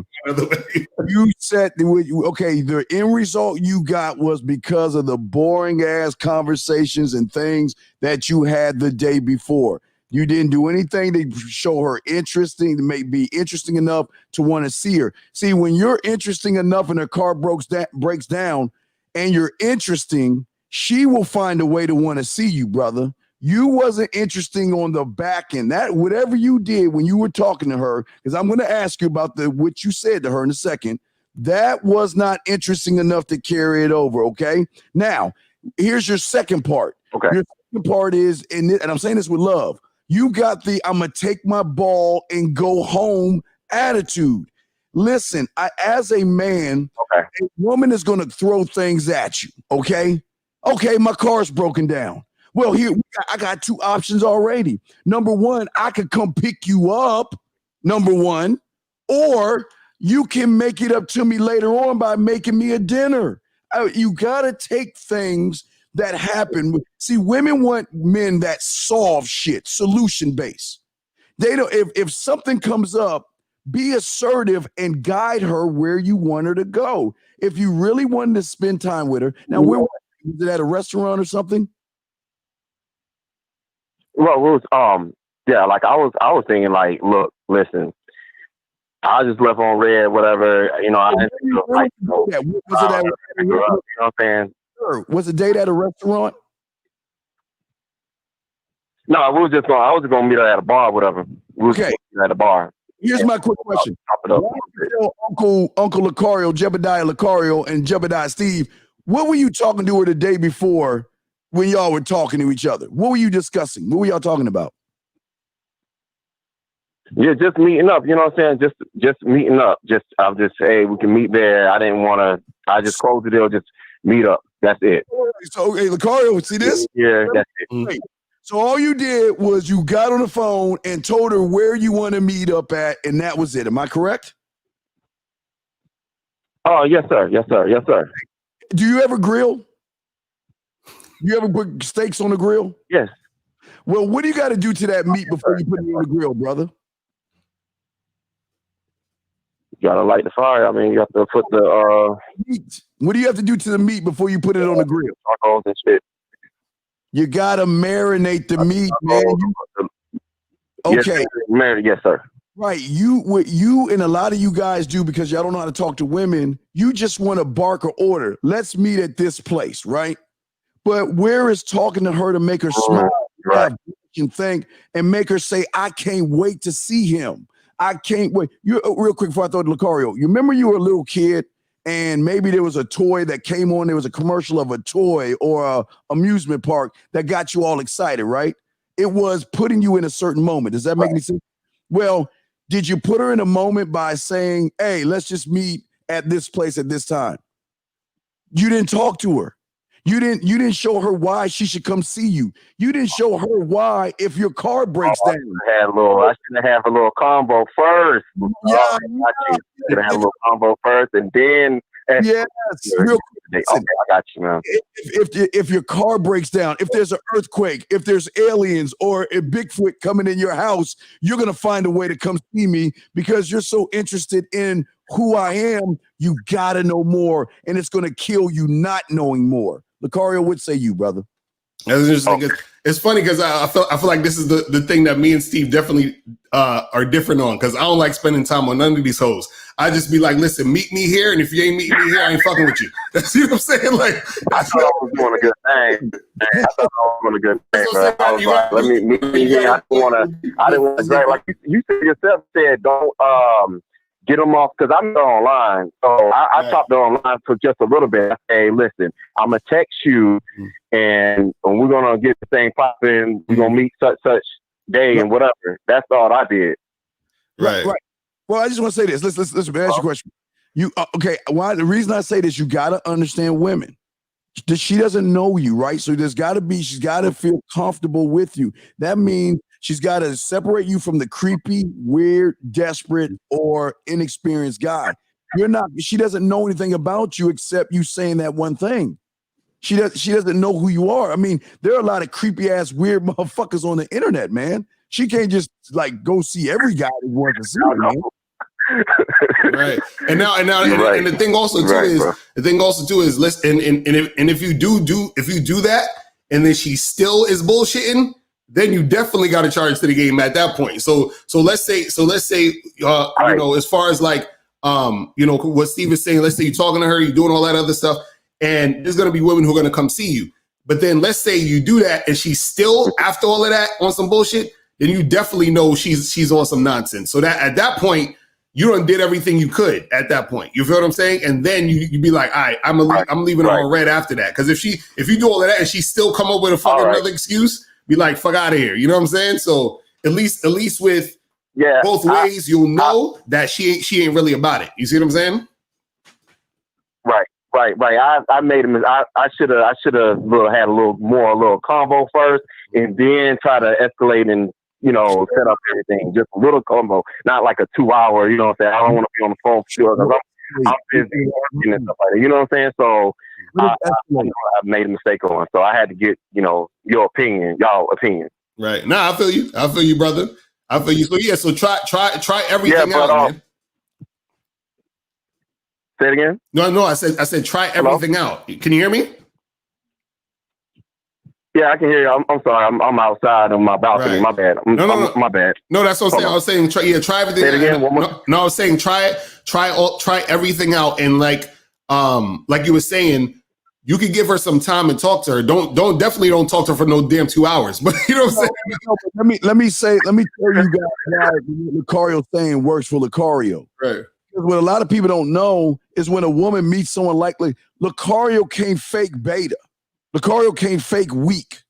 You said, okay, the end result you got was because of the boring ass conversations and things that you had the day before. You didn't do anything to show her interesting, to be interesting enough to want to see her. See, when you're interesting enough and her car breaks down and you're interesting, she will find a way to want to see you, brother. You wasn't interesting on the back end. That whatever you did when you were talking to her, because I'm going to ask you about what you said to her in a second, that was not interesting enough to carry it over, okay? Now, here's your second part. Okay. Your second part is, and I'm saying this with love, you got the I'm going to take my ball and go home attitude. Listen, as a man, okay, a woman is going to throw things at you, okay? Okay, my car's broken down. Well, here, I got two options already. Number one, I could come pick you up, number one, or you can make it up to me later on by making me a dinner. You got to take things that happen. See, women want men that solve shit, solution-based. They don't. If something comes up, be assertive and guide her where you want her to go. If you really wanted to spend time with her, now where was it, at a restaurant or something? Well, it was yeah, like I was thinking, like, look, listen, I just left on red, whatever, you know. I didn't feel like, was it at, you know what I'm saying? Sure. Was the date at a restaurant? No, I was just gonna meet her at a bar, whatever. We was Okay. at a bar. Here's my quick question. Top it up. Uncle Locario, 𝐓𝐻𝐿 Locario, and 𝐓𝐻𝐿 Steve, what were you talking to her the day before when y'all were talking to each other? What were you discussing? What were y'all talking about? Yeah, just meeting up, you know what I'm saying? Just meeting up. I'll just say, hey, we can meet there. I just closed the deal, just meet up. That's it. So, hey, Locario, see this? Yeah, that's it. So all you did was you got on the phone and told her where you want to meet up at, and that was it. Am I correct? Oh, yes, sir. Yes, sir. Yes, sir. Do you ever grill? You ever put steaks on the grill? Yes. Well, what do you got to do to that meat before you put it on the grill, brother? You gotta light the fire. I mean, you have to put the meat. What do you have to do to the meat before you put it on the grill? Tacos and shit. You gotta marinate the meat, man. Okay. Yes, sir. Right. What you and a lot of you guys do, because y'all don't know how to talk to women, you just want to bark or order. Let's meet at this place, right? But where is talking to her to make her smile, right, and think, and make her say, I can't wait to see him. I can't wait. You real quick before I throw to Locario. You remember you were a little kid and maybe there was a toy that came on. There was a commercial of a toy or a amusement park that got you all excited, right? It was putting you in a certain moment. Does that make any sense? Well, did you put her in a moment by saying, hey, let's just meet at this place at this time? You didn't talk to her. You didn't show her why she should come see you. You didn't show her why if your car breaks down. I should have a little combo first. Yeah, I should have a little combo first, and then yes. Okay, I got you, man. If your car breaks down, if there's an earthquake, if there's aliens or a Bigfoot coming in your house, you're gonna find a way to come see me because you're so interested in who I am. You gotta know more, and it's gonna kill you not knowing more. Locario, would say you, brother. That's interesting. It's funny because I feel like this is the thing that me and Steve definitely are different on, because I don't like spending time on none of these hoes. I just be like, listen, meet me here, and if you ain't meeting me here, I ain't fucking with you. That's what I'm saying. Like, I thought I was doing a good thing. I thought I was doing a good thing, bro. I was like, let me meet me here. I didn't want to drag, like you yourself said, don't get them off, because I'm online. So I talked online for just a little bit. I say, hey, listen, I'm going to text you, and we're going to get the thing popping. We're going to meet such day and whatever. That's all I did. Right. Well, I just want to say this. Let's ask you a question. Okay, why? The reason I say this, you got to understand women. She doesn't know you, right? So she's got to feel comfortable with you. That means she's got to separate you from the creepy, weird, desperate, or inexperienced guy. She doesn't know anything about you except you saying that one thing. She doesn't know who you are. I mean, there are a lot of creepy ass, weird motherfuckers on the internet, man. She can't just like go see every guy that wants to see her, man. Right. And the thing also too is listen, and if you do that and then she still is bullshitting, then you definitely got to charge to the game at that point. So let's say you know, as far as like you know what Steve is saying, let's say you're talking to her, you're doing all that other stuff, and there's gonna be women who are gonna come see you. But then let's say you do that and she's still after all of that on some bullshit, then you definitely know she's on some nonsense. So that at that point, you done did everything you could at that point. You feel what I'm saying? And then you be like, all right, I'm leaving her on red after that. Because if you do all of that and she still come up with a fucking another excuse, be like, fuck out of here. You know what I'm saying? So at least with both ways, you'll know that she ain't really about it. You see what I'm saying? Right. I made him. I should have had a little combo first, and then try to escalate and set up everything. Just a little combo, not like a 2 hour. You know what I'm saying? I don't want to be on the phone for sure because I'm busy working and stuff like that. You know what I'm saying? So I made a mistake on, so I had to get y'all opinion. Right. Nah, I feel you, brother. I feel you. So yeah. So try everything out, man. Say it again? No. I said try everything out. Can you hear me? Yeah, I can hear you. I'm sorry. I'm outside on my balcony. Right. My bad. No. My bad. No, that's what I'm saying. I was saying try everything. Say it again. No, I was saying try everything out, and like you were saying, you could give her some time and talk to her. Definitely don't talk to her for no damn 2 hours. But you know what I'm saying? Let me tell you guys why Locario saying works for Locario. Right. What a lot of people don't know is when a woman meets someone like Locario can't fake beta. Locario can't fake weak.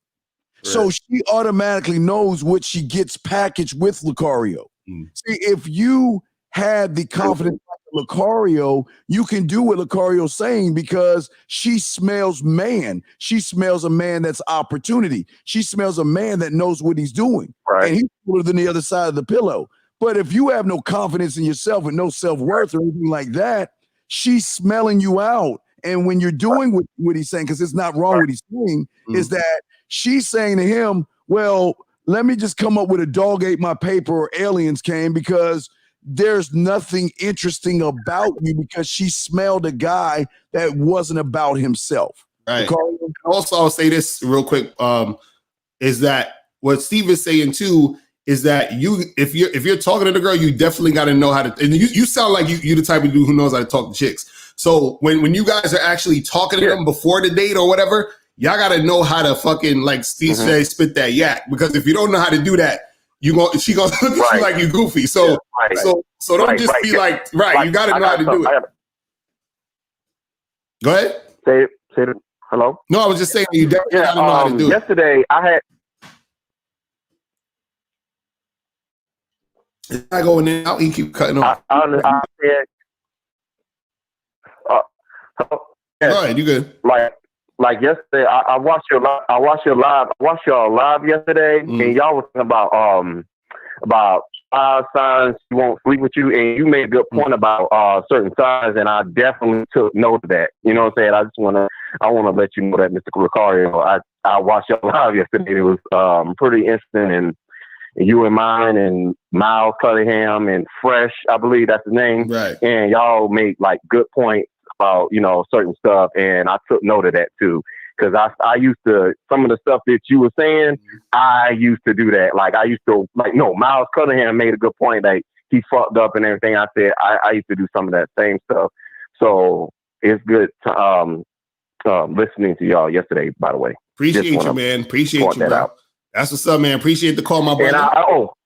Right. So she automatically knows what she gets packaged with Locario. See, if you had the confidence like Locario, you can do what Locario's saying because she smells man. She smells a man that's opportunity. She smells a man that knows what he's doing. Right. And he's cooler than the other side of the pillow. But if you have no confidence in yourself and no self-worth or anything like that, she's smelling you out. And when you're doing what he's saying, because it's not wrong what he's saying, is that she's saying to him, well, let me just come up with a dog ate my paper or aliens came because there's nothing interesting about you because she smelled a guy that wasn't about himself. Right. Also, I'll say this real quick, is that what Steve is saying too, is that if you're talking to the girl, you definitely got to know how to. And you sound like you the type of dude who knows how to talk to chicks. So when you guys are actually talking to them before the date or whatever, y'all got to know how to fucking, like Steve said, spit that yak. Because if you don't know how to do that, she gonna look at you like you goofy. So so don't just be like you got to know how to do it. Go ahead. Say it. Hello. No, I was just saying you definitely got to know how to do it. Yesterday I had. It's not going in out. He keep cutting off. I said, all right, you good? Like yesterday, I watched your live. I watched y'all live yesterday, and y'all was talking about signs you won't sleep with you, and you made a good point about certain signs, and I definitely took note of that. You know what I'm saying? I want to let you know that, Mr. Locario. I watched y'all live yesterday. It was pretty instant and. You and mine and Miles Cunningham and Fresh, I believe that's his name. Right. And y'all make like good points about, certain stuff. And I took note of that too. Cause I used to, some of the stuff that you were saying, I used to do that. Like Miles Cunningham made a good point. Like he fucked up and everything. I said, I used to do some of that same stuff. So it's good to, listening to y'all yesterday, by the way. Appreciate you, man. Appreciate you, bro. Out. That's what's up, man. Appreciate the call, my brother.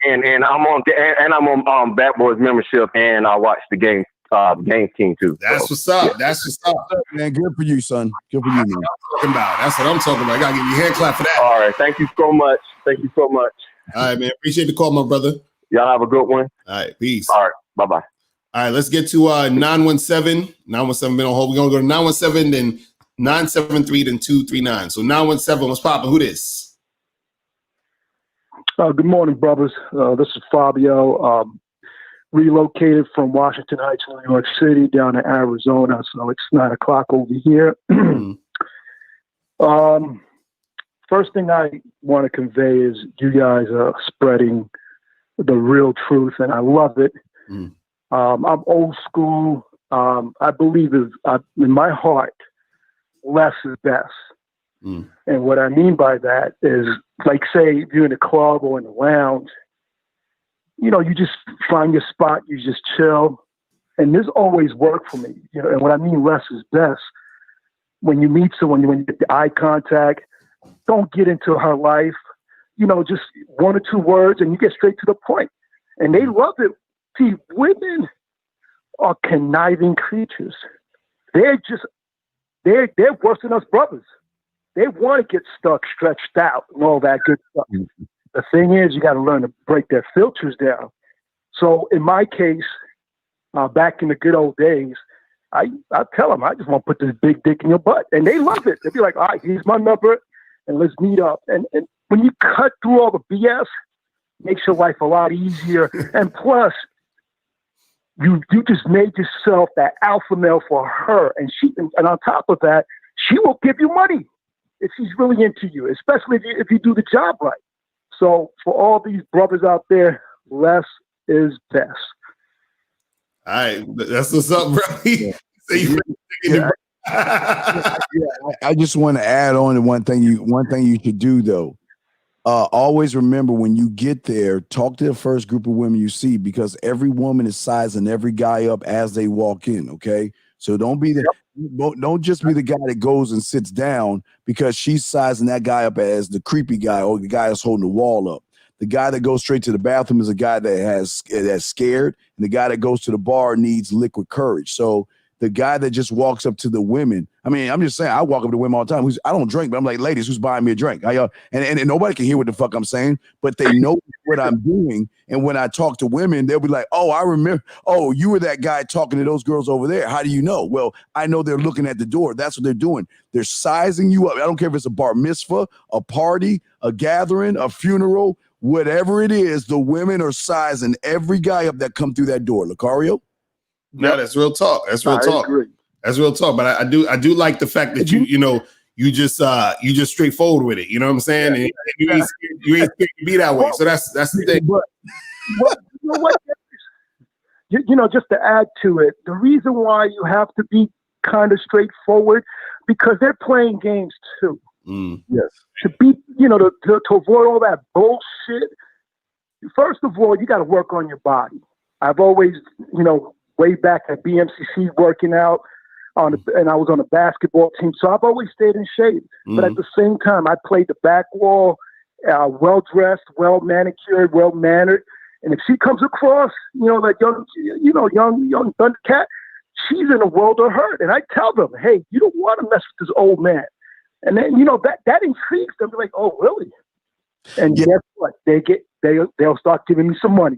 And I'm on Bad Boys membership, and I watch the game King too. That's what's up. That's what's up, man. Good for you, son. Good for you, man. That's what I'm talking about. I gotta give you a hand clap for that. All right, thank you so much. All right, man. Appreciate the call, my brother. Y'all have a good one. All right, peace. All right, bye. All right, let's get to 917. 917 been on hold. We're gonna go to 917, then 973, then 239. So 917, what's poppin'? Who this? Good morning, brothers. This is Fabio. Relocated from Washington Heights, New York City, down to Arizona. So it's 9 o'clock over here. First thing I want to convey is you guys are spreading the real truth, and I love it. I'm old school. I believe in my heart, less is best. And what I mean by that is, like, say, if you're in a club or in a lounge, you just find your spot, you just chill. And this always worked for me. And what I mean less is best. When you meet someone, when you get the eye contact, don't get into her life. Just one or two words, and you get straight to the point. And they love it. See, women are conniving creatures. They're worse than us brothers. They want to get stuck, stretched out, and all that good stuff. The thing is, you got to learn to break their filters down. So in my case, back in the good old days, I tell them, I just want to put this big dick in your butt. And they love it. They'll be like, all right, here's my number, and let's meet up. And when you cut through all the BS, it makes your life a lot easier. And plus, you just made yourself that alpha male for her. And on top of that, she will give you money if she's really into you, especially if you do the job right. So for all these brothers out there, less is best. All right, that's what's up, bro. I just want to add on to one thing you should do though. Always remember when you get there, talk to the first group of women you see, because every woman is sizing every guy up as they walk in. Okay, so don't just be the guy that goes and sits down because she's sizing that guy up as the creepy guy or the guy that's holding the wall up. The guy that goes straight to the bathroom is a guy that's scared, and the guy that goes to the bar needs liquid courage. So the guy that just walks up to the women, I mean, I'm just saying, I walk up to women all the time. I don't drink, but I'm like, ladies, who's buying me a drink? And nobody can hear what the fuck I'm saying, but they know what I'm doing. And when I talk to women, they'll be like, oh, I remember. Oh, you were that guy talking to those girls over there. How do you know? Well, I know they're looking at the door. That's what they're doing. They're sizing you up. I don't care if it's a bar mitzvah, a party, a gathering, a funeral, whatever it is, the women are sizing every guy up that come through that door. Locario? No, that's real talk. That's real talk. Agree. That's real talk. But I do like the fact that you just straightforward with it. You know what I'm saying? And you ain't scared to be that way. So that's the thing. But you know what? Just to add to it, the reason why you have to be kind of straightforward, because they're playing games too. Yes. To be, to avoid all that bullshit. First of all, you got to work on your body. I've always, way back at BMCC working out and I was on a basketball team. So I've always stayed in shape, but at the same time, I played the back wall, well-dressed, well-manicured, well-mannered. And if she comes across, that young Thundercat, she's in a world of hurt. And I tell them, hey, you don't want to mess with this old man. And then, that intrigues them. They're like, oh, really? And guess what? They'll start giving me some money.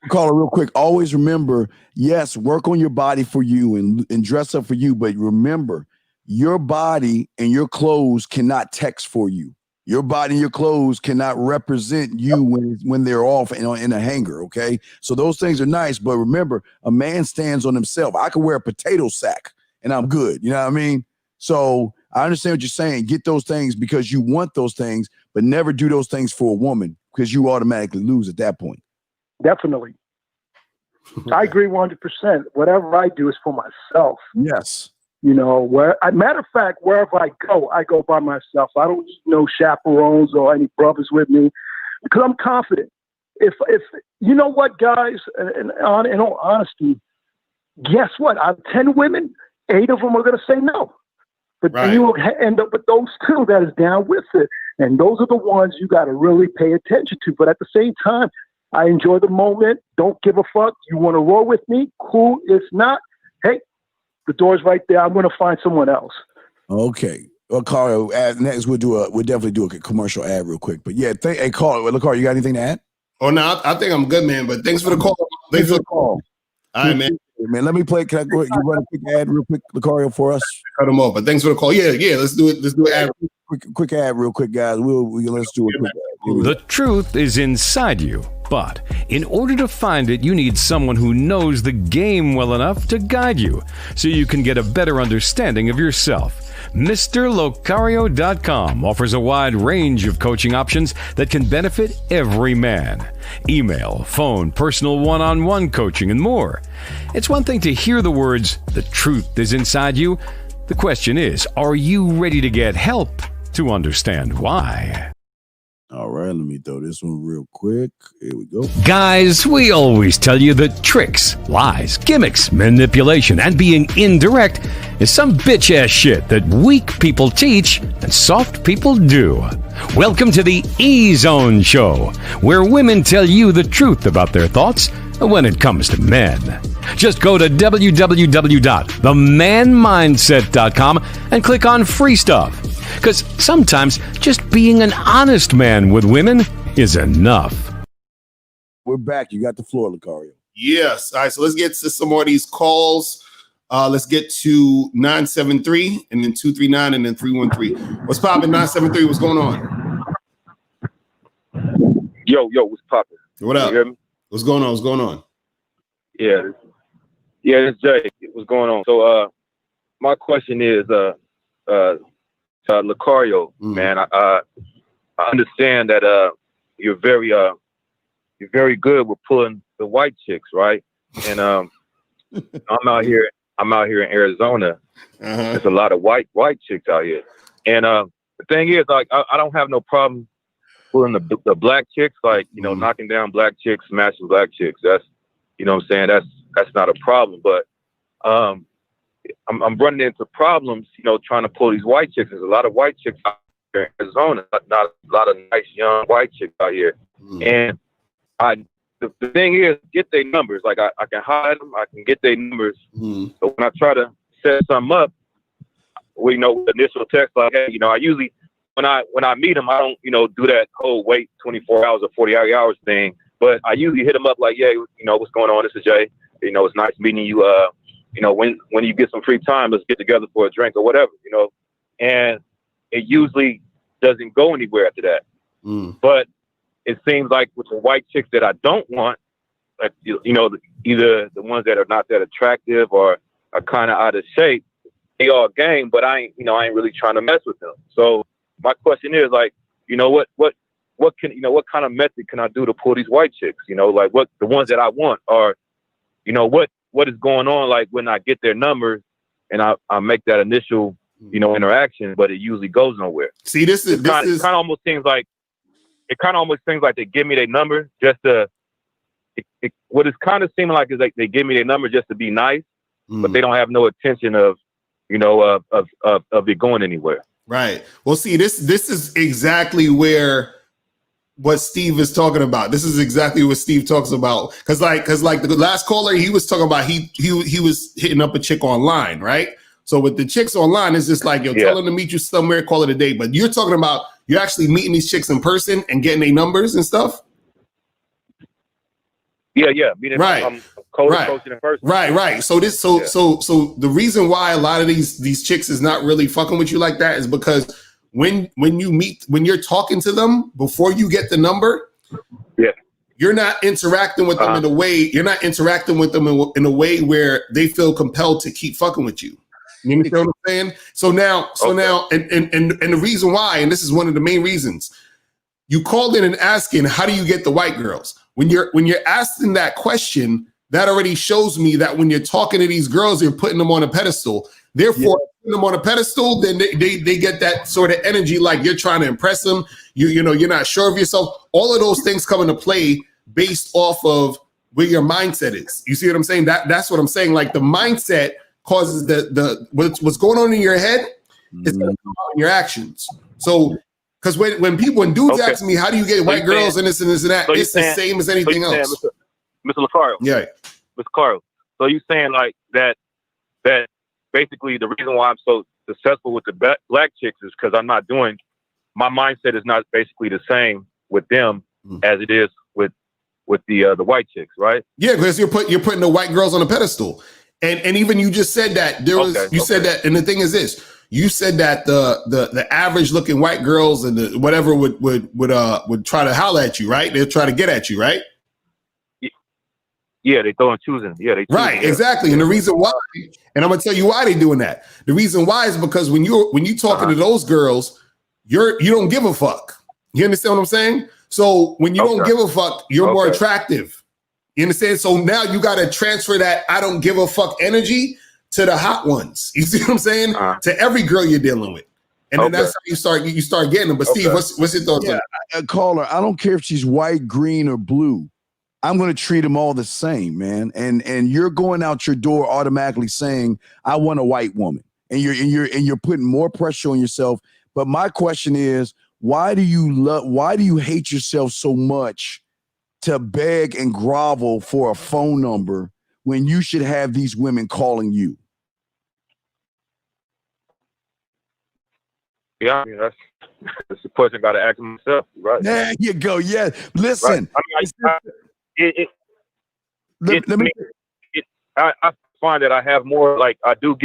Call it real quick. Always remember, yes, work on your body for you and dress up for you. But remember, your body and your clothes cannot text for you. Your body and your clothes cannot represent you when they're off in a hanger. Okay. So those things are nice. But remember, a man stands on himself. I can wear a potato sack and I'm good. You know what I mean? So I understand what you're saying. Get those things because you want those things, but never do those things for a woman because you automatically lose at that point. Definitely. I agree 100%. Whatever I do is for myself. Yes. Matter of fact, wherever I go by myself. I don't need no chaperones or any brothers with me because I'm confident. If you know what, guys, in all honesty, guess what? Out of 10 women, 8 of them are going to say no. But then you will end up with those 2 that is down with it. And those are the ones you got to really pay attention to. But at the same time, I enjoy the moment. Don't give a fuck. You want to roll with me? Cool. If not, hey, the door's right there. I'm going to find someone else. Okay. Well, Carl, next we'll definitely do a commercial ad real quick. But yeah, hey, Carl, you got anything to add? Oh no, I think I'm good, man. But thanks for the call. Thanks for the call. All right, man. Man, let me play. Can I go? You run a quick ad real quick, Locario, for us? Cut them off. But thanks for the call. Yeah. Let's do it. Let's do an ad. Quick ad, real quick, guys. Let's do a quick ad. The truth is inside you, but in order to find it, you need someone who knows the game well enough to guide you, so you can get a better understanding of yourself. MrLocario.com offers a wide range of coaching options that can benefit every man. Email, phone, personal one-on-one coaching, and more. It's one thing to hear the words, "the truth is inside you," The question is, are you ready to get help to understand why? All right, let me throw this one real quick. Here we go. Guys, we always tell you that tricks, lies, gimmicks, manipulation, and being indirect is some bitch-ass shit that weak people teach and soft people do. Welcome to the E-Zone Show, where women tell you the truth about their thoughts when it comes to men. Just go to www.themanmindset.com and click on free stuff. Because sometimes just being an honest man with women is enough. We're back. You got the floor, Locario. Yes. All right. So let's get to some more of these calls. Let's get to 973 and then 239 and then 313. What's popping? 973. What's going on? Yo, what's popping? What up? You hear me? What's going on? What's going on? Yeah, it's Jay. What's going on? So, my question is, Locario, man, I understand that you're very good with pulling the white chicks, right? And I'm out here in Arizona. There's a lot of white chicks out here, and the thing is, like, I don't have no problem pulling the black chicks, like, you know, knocking down black chicks, smashing black chicks. That's, you know what I'm saying? That's not a problem, but I'm running into problems, you know, trying to pull these white chicks. There's a lot of white chicks out here in Arizona, not a lot of nice young white chicks out here. And the thing is, get their numbers. Like, I can hide them, I can get their numbers. But when I try to set something up, we know initial text, like, hey, you know, I usually when I meet them, I don't, you know, do that whole wait 24 hours or 48 hours thing. But I usually hit them up like, yeah, you know, what's going on? This is Jay. You know, it's nice meeting you. You know, when you get some free time, let's get together for a drink or whatever, you know. And it usually doesn't go anywhere after that. But it seems like with the white chicks that I don't want, like, you know, either the ones that are not that attractive or are kind of out of shape, they all game, but I ain't really trying to mess with them. So my question is, like, you know, what kind of method can I do to pull these white chicks? You know, like, what the ones that I want are, you know, what is going on, like, when I get their numbers and I make that initial, you know, interaction, but it usually goes nowhere. See, this kind of almost seems like they give me their number just to. What it's kind of seeming like is like they give me their number just to be nice, but they don't have no intention of, you know, of it going anywhere. Right. Well, see, this is exactly what Steve is talking about. This is exactly what Steve talks about. Cause like the last caller, he was talking about he was hitting up a chick online, right? So with the chicks online, it's just like, tell them to meet you somewhere, call it a day. But you're talking about you're actually meeting these chicks in person and getting their numbers and stuff. Yeah. Meeting, right. Coaching in person. Right. So so the reason why a lot of these chicks is not really fucking with you like that is because when you're talking to them before you get the number, you're not interacting with them in a way. You're not interacting with them in a way where they feel compelled to keep fucking with you. You understand what I'm saying? So now, and the reason why, and this is one of the main reasons, you called in and asking, how do you get the white girls? When you're asking that question, that already shows me that when you're talking to these girls, you're putting them on a pedestal. Therefore, putting them on a pedestal, then they get that sort of energy, like you're trying to impress them. You know, you're not sure of yourself. All of those things come into play based off of where your mindset is. You see what I'm saying? That's what I'm saying. Like, the mindset causes the what's going on in your head is going to come out in your actions. So, because when dudes ask me, how do you get white girls and this and that, so it's the same as anything else. Mr. Locario. Yeah. Mr. Locario. So you saying like that basically the reason why I'm so successful with the black chicks is because I'm not doing, my mindset is not basically the same with them as it is with the white chicks, right? Yeah, because you're putting the white girls on a pedestal. And even you just said that said that, and the thing is this, you said that the average looking white girls and the whatever would try to holler at you, right? They'll try to get at you, right? Yeah, they throwing choosing. Yeah, they right, exactly. And the reason why, and I'm gonna tell you why they're doing that. The reason why is because when you talking to those girls, you don't give a fuck. You understand what I'm saying? So when you don't give a fuck, you're more attractive. You understand? So now you got to transfer that I don't give a fuck energy to the hot ones. You see what I'm saying? To every girl you're dealing with. And then that's how you start getting them. But Steve, what's your thoughts on that? Caller, I don't care if she's white, green, or blue. I'm going to treat them all the same, man. And you're going out your door automatically saying, I want a white woman. And you're putting more pressure on yourself. But my question is, why do you hate yourself so much to beg and grovel for a phone number when you should have these women calling you? Yeah, I mean, that's the question I got to ask myself, right? There you go. Yeah, listen. Right. I find that I have more. Like I do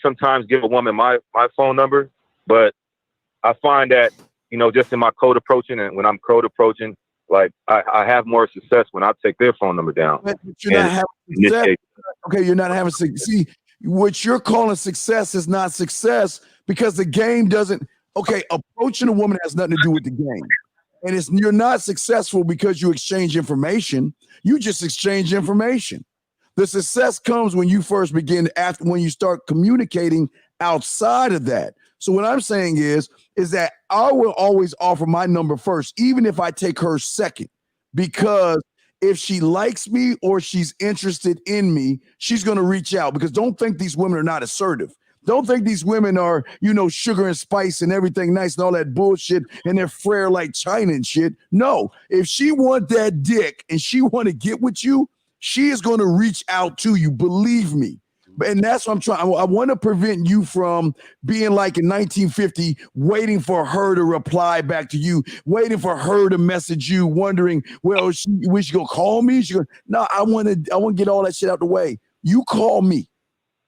sometimes give a woman my phone number, but I find that just in my code approaching, and when I'm code approaching, like I have more success when I take their phone number down. But you're not having success. Okay, you're not having success. See, what you're calling success is not success because the game doesn't. Okay, approaching a woman has nothing to do with the game. And you're not successful because you exchange information. You just exchange information. The success comes when you first begin, when you start communicating outside of that. So what I'm saying is that I will always offer my number first, even if I take her second, because if she likes me or she's interested in me, she's going to reach out. Because don't think these women are not assertive. Don't think these women are, sugar and spice and everything nice and all that bullshit and they're frail like China and shit. No, if she want that dick and she want to get with you, she is going to reach out to you. Believe me. And that's what I'm trying. I want to prevent you from being like in 1950, waiting for her to reply back to you, waiting for her to message you, wondering, well, she gonna call me? No, I want to get all that shit out the way. You call me.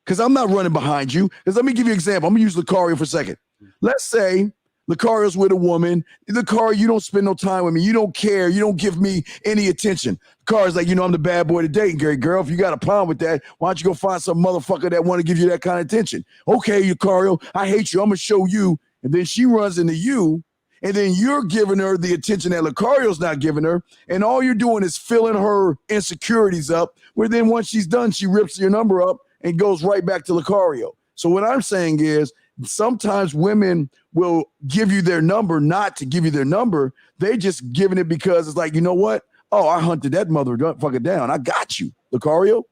Because I'm not running behind you. Because let me give you an example. I'm going to use Locario for a second. Let's say Locario's with a woman. Locario, you don't spend no time with me. You don't care. You don't give me any attention. Locario's like, I'm the bad boy today, girl. If you got a problem with that, why don't you go find some motherfucker that want to give you that kind of attention? Okay, Locario, I hate you. I'm going to show you. And then she runs into you. And then you're giving her the attention that Locario's not giving her. And all you're doing is filling her insecurities up. Where then once she's done, she rips your number up and goes right back to Locario. So what I'm saying is sometimes women will give you their number, not to give you their number. They just giving it because it's like, you know what? Oh, I hunted that motherfucker down. I got you, Locario.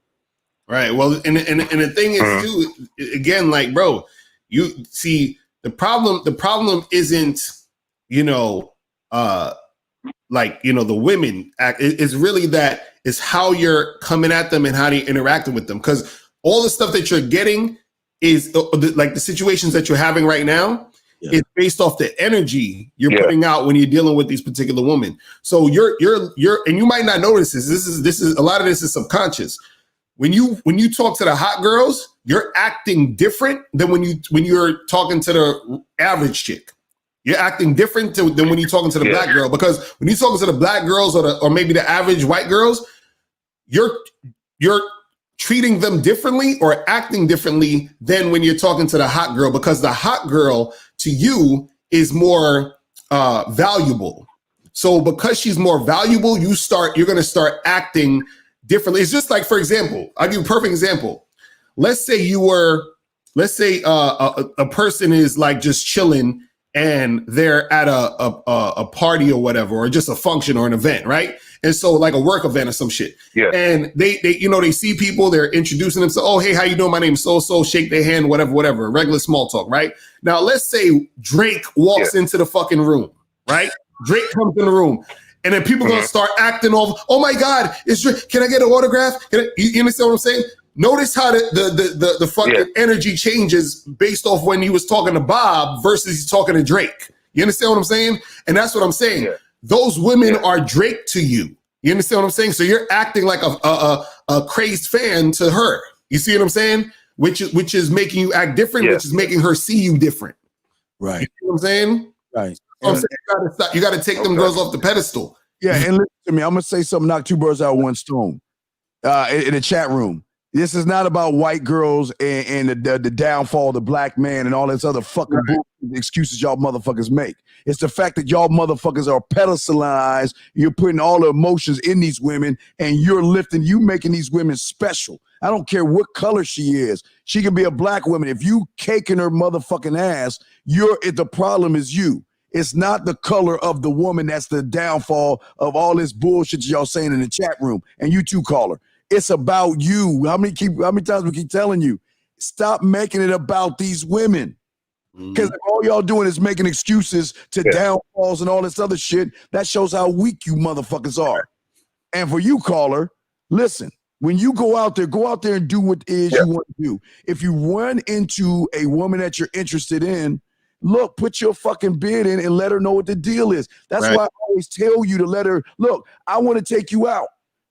Right. Well, and the thing is too, again, like, bro, you see the problem isn't, the women act. It's really that is how you're coming at them and how you're interacting with them. Because all the stuff that you're getting is like the situations that you're having right now is based off the energy you're putting out when you're dealing with these particular women. So you're and you might not notice this. This is a lot of this is subconscious. When you talk to the hot girls, you're acting different than when you're talking to the average chick. You're acting different than when you're talking to the black girl, because when you're talking to the black girls or maybe the average white girls, you're treating them differently or acting differently than when you're talking to the hot girl, because the hot girl to you is more valuable. So because she's more valuable, you're going to start acting differently. It's just like, for example, I'll give you a perfect example. Let's say a person is like just chilling and they're at a party or whatever, or just a function or an event, right? And so like a work event or some shit. Yeah. And they see people, they're introducing themselves. Oh, hey, how you doing? My name's so-so, shake their hand, whatever, regular small talk, right? Now, let's say Drake walks into the fucking room, right? Drake comes in the room. And then people gonna start acting off. Oh my God, it's Drake. Can I get an autograph? You understand what I'm saying? Notice how the fucking energy changes based off when he was talking to Bob versus he's talking to Drake. You understand what I'm saying? And that's what I'm saying. Yeah. Those women are Drake to you. You understand what I'm saying? So you're acting like a crazed fan to her. You see what I'm saying? Which is making you act different, which is making her see you different. Right. You know what I'm saying? Right. I'm saying you got to take them girls off the pedestal. Yeah, and listen to me. I'm gonna say something. Knock two birds out with one stone. In the chat room. This is not about white girls and the downfall of the black man and all this other fucking bullshit excuses y'all motherfuckers make. It's the fact that y'all motherfuckers are pedestalized. You're putting all the emotions in these women and you're making these women special. I don't care what color she is. She could be a black woman. If you caking her motherfucking ass, the problem is you. It's not the color of the woman that's the downfall of all this bullshit y'all saying in the chat room. And you too, caller. It's about you. How many times we keep telling you? Stop making it about these women. Because if all y'all doing is making excuses to downfalls and all this other shit, that shows how weak you motherfuckers are. And for you, caller, listen, when you go out there and do what it is you want to do. If you run into a woman that you're interested in, look, put your fucking bid in and let her know what the deal is. That's why I always tell you to let her, look, I want to take you out.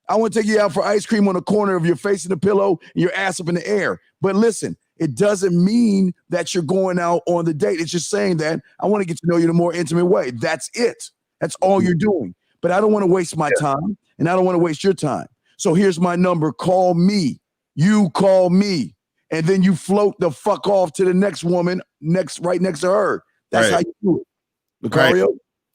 I want to take you out for ice cream on the corner of your face in the pillow and your ass up in the air. But listen, it doesn't mean that you're going out on the date. It's just saying that I want to get to know you in a more intimate way. That's it. That's all you're doing. But I don't want to waste my time, and I don't want to waste your time. So here's my number. Call me. You call me. And then you float the fuck off to the next woman right next to her. That's how you do it. Locario?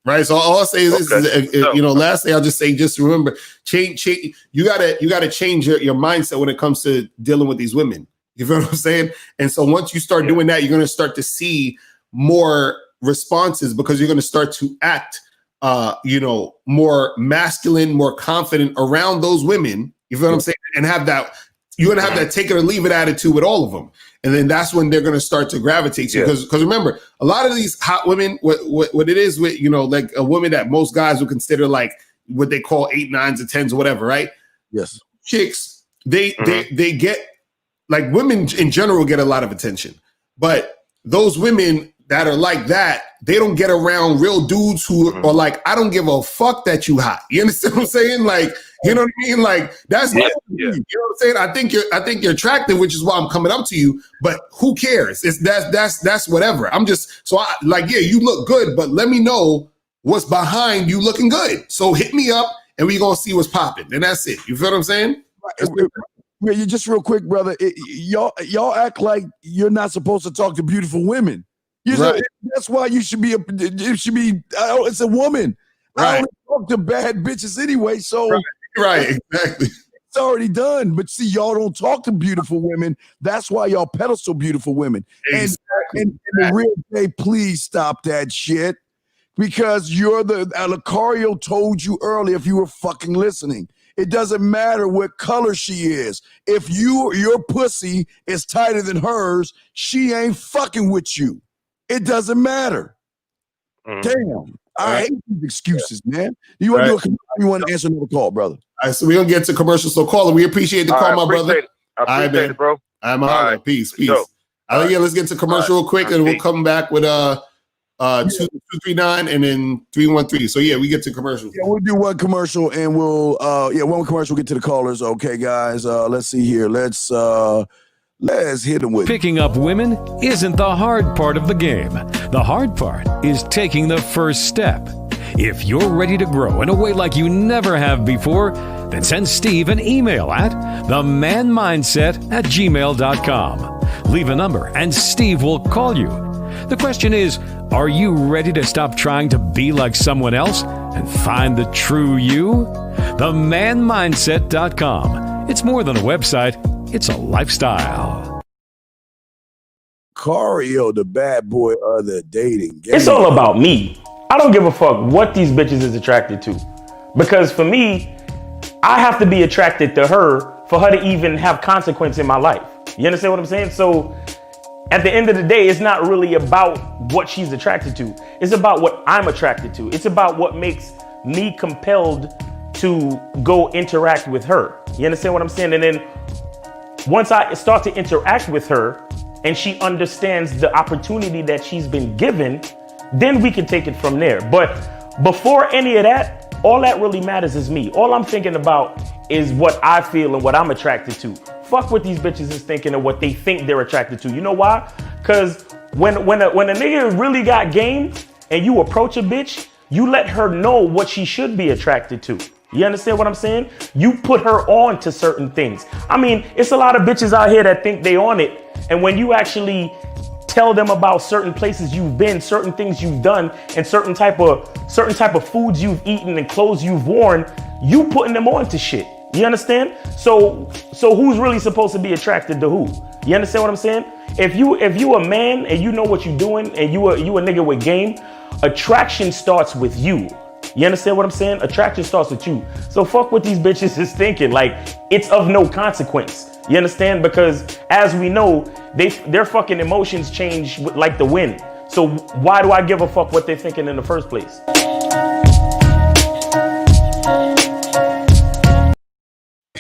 Right. So all I'll say is this is, lastly, I'll just say, just remember, change. You gotta change your mindset when it comes to dealing with these women. You feel what I'm saying? And so once you start doing that, you're going to start to see more responses because you're going to start to act, more masculine, more confident around those women. You feel what I'm saying? And you're going to have that take it or leave it attitude with all of them. And then that's when they're going to start to gravitate to you. Because remember, a lot of these hot women, what it is with, like a woman that most guys would consider like what they call 8, 9s, or 10s or whatever, right? Yes. Chicks, they get, like women in general get a lot of attention, but those women that are like that, they don't get around real dudes who are like, I don't give a fuck that you hot. You understand what I'm saying? Like, you know what I mean? Like that's, you know what I'm saying? I think you're attractive, which is why I'm coming up to you, but who cares? That's whatever. I'm just, you look good, but let me know what's behind you looking good. So hit me up and we gonna see what's popping. And that's it. You feel what I'm saying? Yeah, you just real quick, brother. Y'all act like you're not supposed to talk to beautiful women. That's why you should be. It's a woman. I don't talk to bad bitches anyway. So exactly. It's already done. But see, y'all don't talk to beautiful women. That's why y'all pedestal beautiful women. Exactly. And the real day, please stop that shit. Because you're Locario told you earlier, if you were fucking listening. It doesn't matter what color she is. If your pussy is tighter than hers, she ain't fucking with you. It doesn't matter. Damn. I hate these excuses, man. You want to answer another call, brother? All right, so we're going to get to commercial. So caller, we appreciate the call, my brother. I appreciate it, bro. I'm all right. Peace. Let's get to commercial real quick, and we'll come back with 239 and then 313. So we get to commercials. Yeah, we'll do one commercial and we'll one commercial, we'll get to the callers. Okay, guys. Let's see here. Let's hit them with picking up women isn't the hard part of the game. The hard part is taking the first step. If you're ready to grow in a way like you never have before, then send Steve an email at themanmindset@gmail.com. Leave a number and Steve will call you. The question is, are you ready to stop trying to be like someone else and find the true you? themanmindset.com. It's more than a website, it's a lifestyle. Locario, the bad boy of the dating game. It's all about me. I don't give a fuck what these bitches is attracted to. Because for me, I have to be attracted to her for her to even have consequence in my life. You understand what I'm saying? So at the end of the day, it's not really about what she's attracted to. It's about what I'm attracted to. It's about what makes me compelled to go interact with her. You understand what I'm saying? And then once I start to interact with her and she understands the opportunity that she's been given, then we can take it from there. But before any of that, all that really matters is me. All I'm thinking about is what I feel and what I'm attracted to. Fuck what these bitches is thinking of what they think they're attracted to. You know why? Because when a nigga really got game and you approach a bitch, you let her know what she should be attracted to. You understand what I'm saying? You put her on to certain things. I mean, it's a lot of bitches out here that think they on it. And when you actually tell them about certain places you've been, certain things you've done, and certain type of foods you've eaten and clothes you've worn, you putting them on to shit. You understand? So who's really supposed to be attracted to who? You understand what I'm saying? If you a man and you know what you're doing and you a nigga with game, attraction starts with you. You understand what I'm saying? Attraction starts with you. So fuck what these bitches is thinking. Like, it's of no consequence. You understand? Because as we know, their fucking emotions change like the wind. So why do I give a fuck what they're thinking in the first place?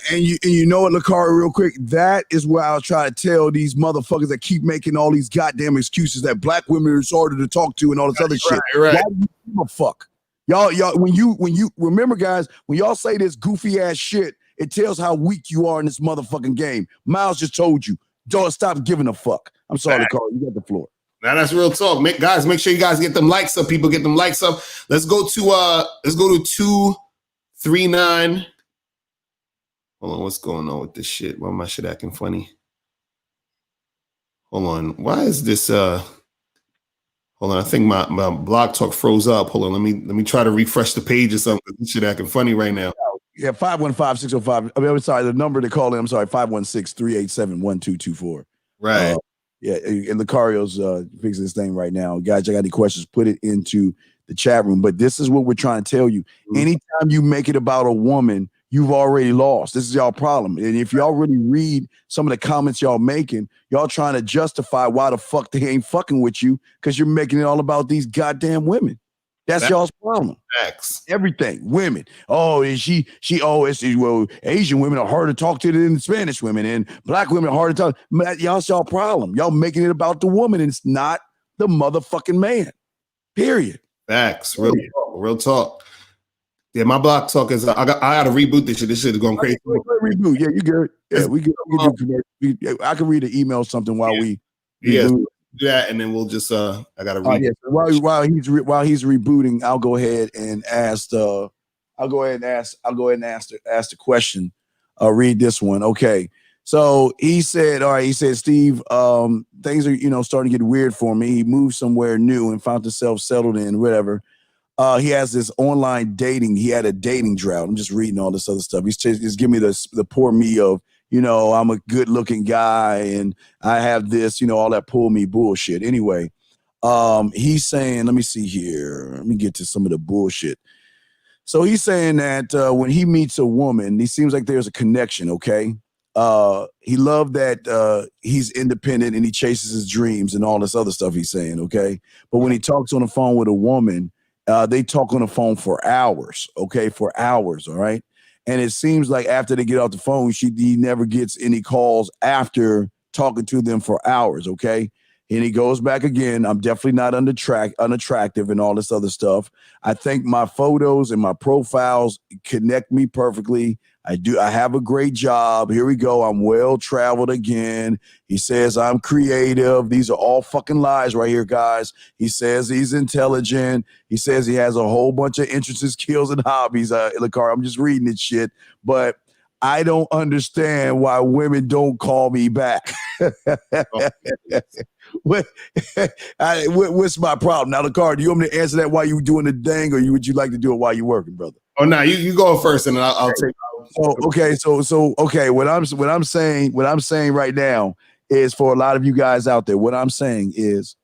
And you know what, Locario, real quick, that is where I'll try to tell these motherfuckers that keep making all these goddamn excuses that black women are harder to talk to and all this other shit. Right. Why do you give a fuck? Y'all, when you remember, guys, when y'all say this goofy ass shit, it tells how weak you are in this motherfucking game. Miles just told you, don't stop giving a fuck. I'm sorry, Locario, you got the floor. Now that's real talk. Guys, make sure you guys get them likes up. People get them likes up. Let's go to 239. Hold on, what's going on with this shit? Why my shit acting funny? Hold on. Why is this hold on, I think my blog talk froze up. Hold on, let me try to refresh the page or something. This shit acting funny right now. Yeah, 515-605. I'm sorry, the number to call in, I'm sorry, 516-387-1224. Right. Yeah, and Locario's fixing this thing right now. Guys, I got any questions, put it into the chat room. But this is what we're trying to tell you. Anytime you make it about a woman, you've already lost. This is y'all problem. And if y'all really read some of the comments y'all making, y'all trying to justify why the fuck they ain't fucking with you because you're making it all about these goddamn women. That's y'all's problem. Facts. Everything. Women. Oh, and well, Asian women are harder to talk to than Spanish women, and black women are harder to talk. Y'all's y'all problem. Y'all making it about the woman, and it's not the motherfucking man. Period. Facts. Real talk. Yeah, my block talk is I got to reboot this shit. This shit is going crazy. Reboot. Yeah, you good. Yeah, we can I can read an email or something while we do that, and then we'll just I gotta read. Yeah. While he's rebooting, I'll go ahead and ask the question. I'll read this one. Okay. So he said, Steve, things are starting to get weird for me. He moved somewhere new and found himself settled in, whatever. He has this online dating. He had a dating drought. I'm just reading all this other stuff. He's giving me the poor me of, I'm a good looking guy and I have this, all that poor me bullshit. Anyway, he's saying, let me see here. Let me get to some of the bullshit. So he's saying that when he meets a woman, he seems like there's a connection. Okay. He loved that he's independent and he chases his dreams and all this other stuff he's saying. Okay. But when he talks on the phone with a woman, they talk on the phone for hours, okay, for hours, all right? And it seems like after they get off the phone, he never gets any calls after talking to them for hours, okay? And he goes back again. I'm definitely not unattractive and all this other stuff. I think my photos and my profiles connect me perfectly. I have a great job. Here we go. I'm well traveled again. He says I'm creative. These are all fucking lies right here, guys. He says he's intelligent. He says he has a whole bunch of interests, skills, and hobbies. Locario, I'm just reading this shit, but I don't understand why women don't call me back. What's my problem? Now, Locario, do you want me to answer that while you doing the dang, or would you like to do it while you're working, brother? Oh no, you go first, and then I'll take. Okay. What I'm saying right now is for a lot of you guys out there. What I'm saying is,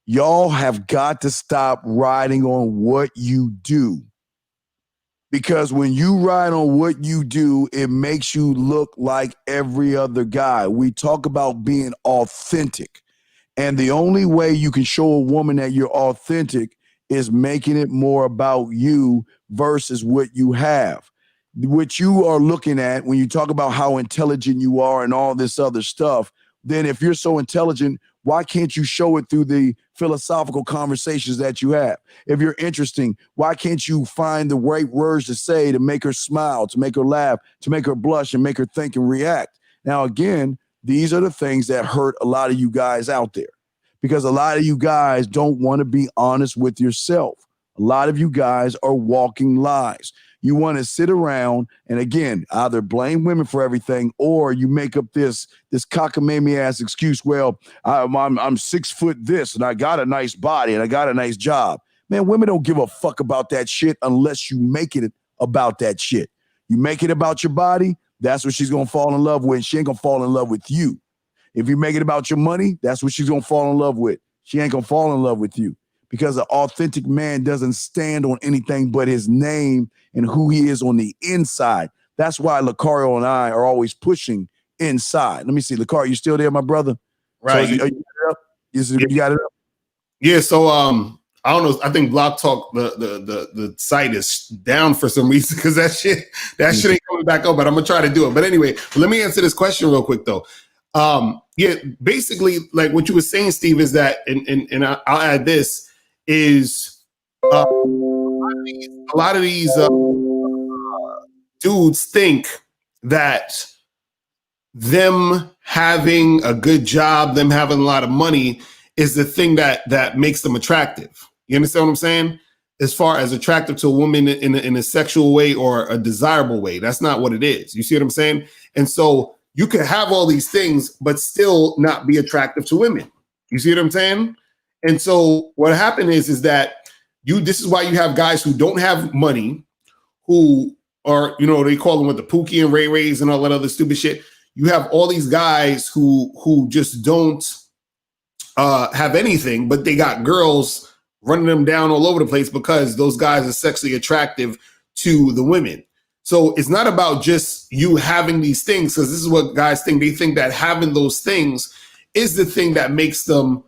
y'all have got to stop riding on what you do. Because when you ride on what you do, it makes you look like every other guy. We talk about being authentic. And the only way you can show a woman that you're authentic is making it more about you versus what you have. What you are looking at when you talk about how intelligent you are and all this other stuff, then if you're so intelligent, why can't you show it through the philosophical conversations that you have? If you're interesting, why can't you find the right words to say to make her smile, to make her laugh, to make her blush, and make her think and react? Now, again, these are the things that hurt a lot of you guys out there, because a lot of you guys don't want to be honest with yourself. A lot of you guys are walking lies. You want to sit around and, again, either blame women for everything, or you make up this cockamamie ass excuse. Well, I'm 6 foot this and I got a nice body and I got a nice job. Man, women don't give a fuck about that shit unless you make it about that shit. You make it about your body, that's what she's gonna fall in love with. She ain't gonna fall in love with you. If you make it about your money, that's what she's gonna fall in love with. She ain't gonna fall in love with you, because an authentic man doesn't stand on anything but his name and who he is on the inside. That's why Locario and I are always pushing inside. Let me see, Locario, you still there, my brother? Right. So you got it up? You got it up? Yeah. So I don't know. I think Block Talk, the site is down for some reason, because that shit ain't coming back up. But I'm gonna try to do it. But anyway, let me answer this question real quick though. Yeah, basically, like what you were saying, Steve, is that, and I'll add this, is a lot of these dudes think that them having a good job, them having a lot of money, is the thing that makes them attractive. You understand what I'm saying? As far as attractive to a woman in a sexual way or a desirable way, that's not what it is. You see what I'm saying? And so you can have all these things, but still not be attractive to women. You see what I'm saying? And so what happened is that this is why you have guys who don't have money, who are, they call them with the Pookie and Ray Rays and all that other stupid shit. You have all these guys who just don't have anything, but they got girls running them down all over the place because those guys are sexually attractive to the women. So it's not about just you having these things, because this is what guys think. They think that having those things is the thing that makes them,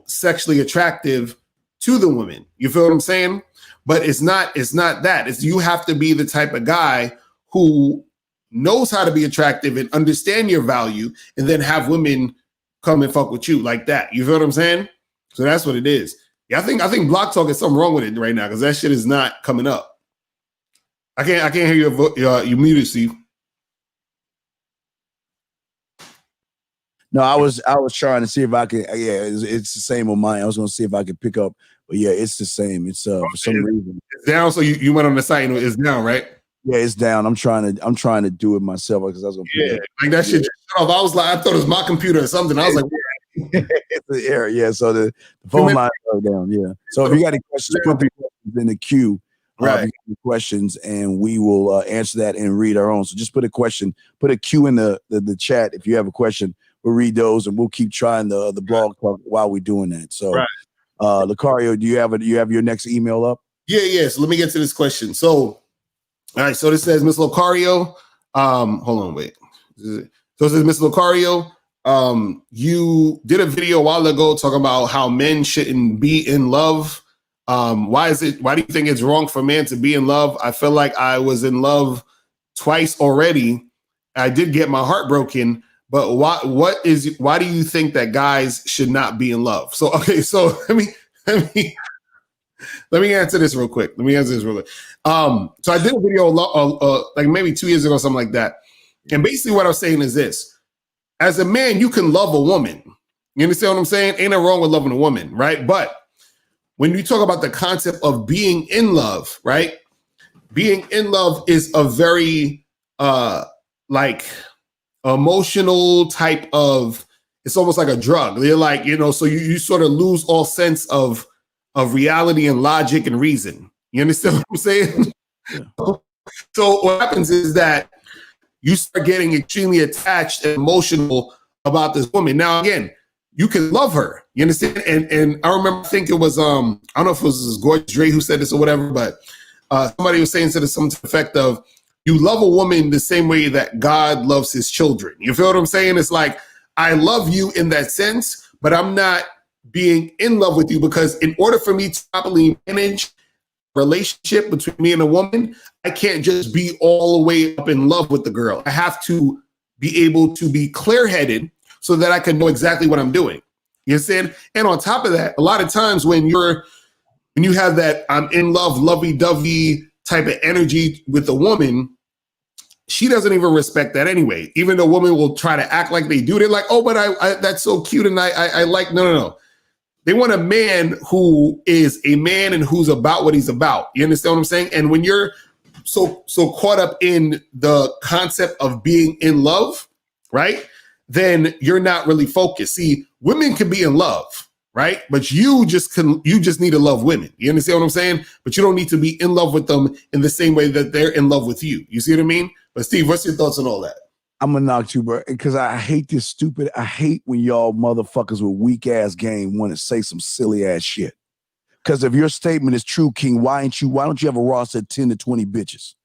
sexually attractive to the women. You feel what I'm saying? But it's not that. It's you have to be the type of guy who knows how to be attractive and understand your value, and then have women come and fuck with you like that. You feel what I'm saying? So that's what it is. Yeah, I think Block Talk is something wrong with it right now, because that shit is not coming up. I can't hear you muted, Steve. No, I was trying to see if I could. Yeah, it's the same on mine. I was going to see if I could pick up, but yeah, it's the same. It's for some reason it's down. So you went on the site and it's down, right? Yeah, it's down. I'm trying to do it myself, because I was going to. Yeah, like that shit just shut off. I was like, I thought it was my computer or something. I was like, it's the error. Yeah, so the phone line is down. Yeah. So if you got any questions, put the questions in the queue. Right. If you got any questions, and we will answer that and read our own. So just put a question, put a Q in the chat. If you have a question, we'll read those, and we'll keep trying the blog talk while we're doing that. So, Locario, do you have your next email up? Yeah. So let me get to this question. So, all right. So this says, Miss Locario. Hold on, wait. So it says, Miss Locario, you did a video a while ago talking about how men shouldn't be in love. Why do you think it's wrong for a man to be in love? I feel like I was in love twice already. I did get my heart broken, but why do you think that guys should not be in love? So, okay, so let me answer this real quick. So I did a video like maybe 2 years ago, something like that. And basically what I was saying is this: as a man, you can love a woman. You understand what I'm saying? Ain't nothing wrong with loving a woman, right? But when you talk about the concept of being in love, right? Being in love is a very emotional type of, it's almost like a drug. They're like, so you sort of lose all sense of reality and logic and reason. You understand what I'm saying? Yeah. So what happens is that you start getting extremely attached and emotional about this woman. Now, again, you can love her. You understand? And I remember, I think it was, I don't know if it was Gorgeous Dre who said this or whatever, but somebody was saying something to the effect of, you love a woman the same way that God loves his children. You feel what I'm saying? It's like, I love you in that sense, but I'm not being in love with you, because in order for me to properly manage relationship between me and a woman, I can't just be all the way up in love with the girl. I have to be able to be clear-headed so that I can know exactly what I'm doing. You understand? And on top of that, a lot of times when you have that I'm in love, lovey-dovey type of energy with a woman, she doesn't even respect that anyway. Even though women will try to act like they do. They're like, oh, but I that's so cute, and I like, no. They want a man who is a man and who's about what he's about. You understand what I'm saying? And when you're so caught up in the concept of being in love, right? Then you're not really focused. See, women can be in love, right? But you just need to love women. You understand what I'm saying? But you don't need to be in love with them in the same way that they're in love with you. You see what I mean? But Steve, what's your thoughts on all that? I'm gonna knock you, bro, because I hate this stupid. I hate when y'all motherfuckers with weak ass game want to say some silly ass shit. Because if your statement is true, King, why don't you have a roster of 10 to 20 bitches?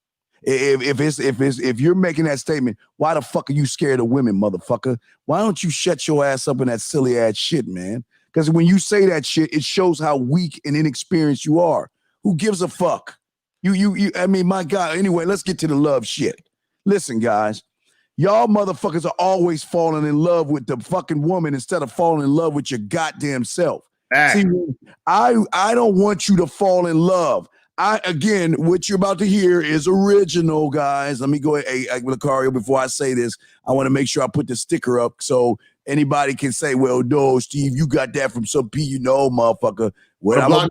If you're making that statement, why the fuck are you scared of women, motherfucker? Why don't you shut your ass up in that silly ass shit, man? Because when you say that shit, it shows how weak and inexperienced you are. Who gives a fuck? I mean, my God. Anyway, let's get to the love shit. Listen, guys. Y'all motherfuckers are always falling in love with the fucking woman instead of falling in love with your goddamn self. See, I don't want you to fall in love. Again, what you're about to hear is original, guys. Let me go ahead. Hey, Locario, before I say this, I want to make sure I put the sticker up so anybody can say, well, no, Steve, you got that from some P, motherfucker. What I'm good.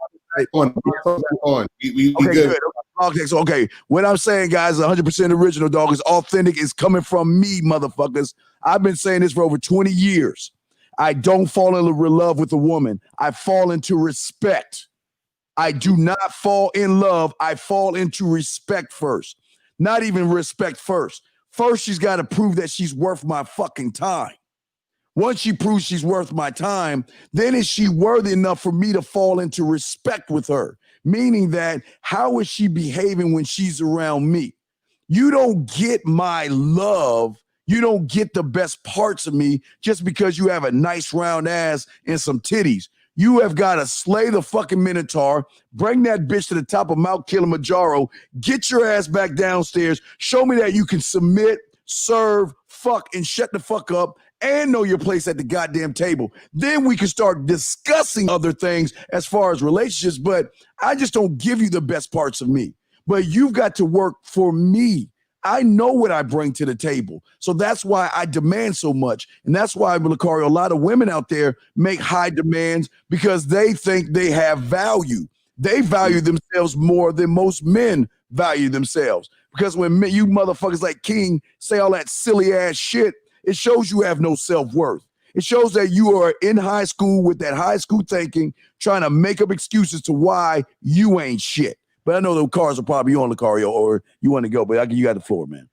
Okay, so what I'm saying, guys, 100% original, dog, is authentic, is coming from me, motherfuckers. I've been saying this for over 20 years. I don't fall in love with a woman. I fall into respect. I do not fall in love. I fall into respect first. Not even respect first. First, she's got to prove that she's worth my fucking time. Once she proves she's worth my time, then is she worthy enough for me to fall into respect with her? Meaning that, how is she behaving when she's around me? You don't get my love. You don't get the best parts of me just because you have a nice round ass and some titties. You have got to slay the fucking Minotaur, bring that bitch to the top of Mount Kilimanjaro, get your ass back downstairs, show me that you can submit, serve, fuck, and shut the fuck up, and know your place at the goddamn table. Then we can start discussing other things as far as relationships, but I just don't give you the best parts of me. But you've got to work for me. I know what I bring to the table. So that's why I demand so much. And that's why, Locario, a lot of women out there make high demands because they think they have value. They value themselves more than most men value themselves. Because when you motherfuckers like King say all that silly ass shit, it shows you have no self-worth. It shows that you are in high school with that high school thinking, trying to make up excuses to why you ain't shit. But I know the cars are probably on, Locario, or you want to go, but you got the floor, man.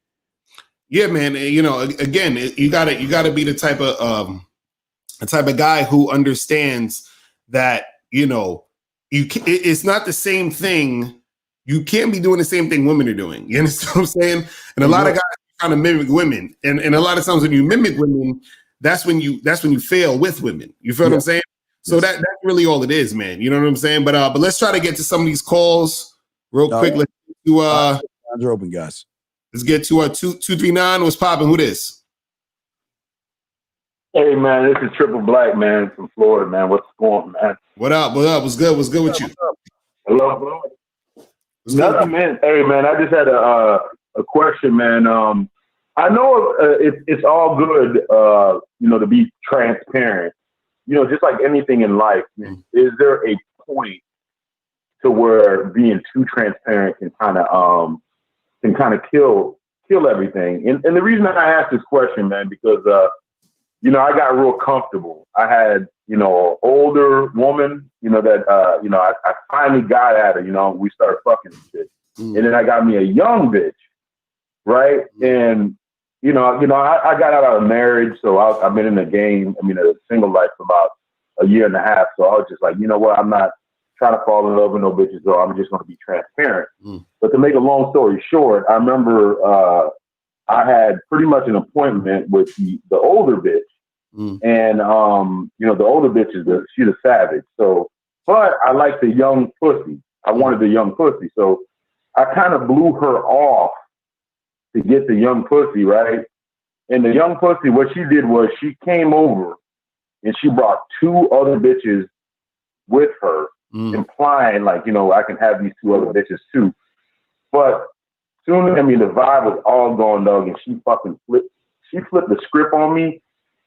Yeah, man. Again, you gotta be the type of guy who understands that, it's not the same thing. You can't be doing the same thing women are doing. You understand what I'm saying? And a lot of guys are trying to mimic women. And a lot of times when you mimic women, that's when you fail with women. You feel what I'm saying? So that's really all it is, man. You know what I'm saying? But let's try to get to some of these calls real quick. Let's get to lines are open, guys. Let's get to 239. What's popping? Who this? Hey man, this is Triple Black, man, from Florida, man. What's going on, man? What up? What's good? What's good with you? Hello. Nothing, man. Hey man, I just had a question, man. I know it's all good, to be transparent. Just like anything in life, is there a point to where being too transparent can kind of kill everything? And the reason I asked this question, man, because I got real comfortable. I had an older woman, that I finally got at her. We started fucking and shit, and then I got me a young bitch, right? And I got out of marriage, so I've been in the game. A single life for about a year and a half. So I was just like, you know what? I'm not trying to fall in love with no bitches, so I'm just going to be transparent. But to make a long story short, I remember I had pretty much an appointment with the older bitch, and the older bitch she's a savage. So, but I like the young pussy. I wanted the young pussy, so I kind of blew her off to get the young pussy, right? And the young pussy, what she did was she came over and she brought two other bitches with her, implying like, I can have these two other bitches too. But soon, the vibe was all gone, dog, and she fucking flipped the script on me.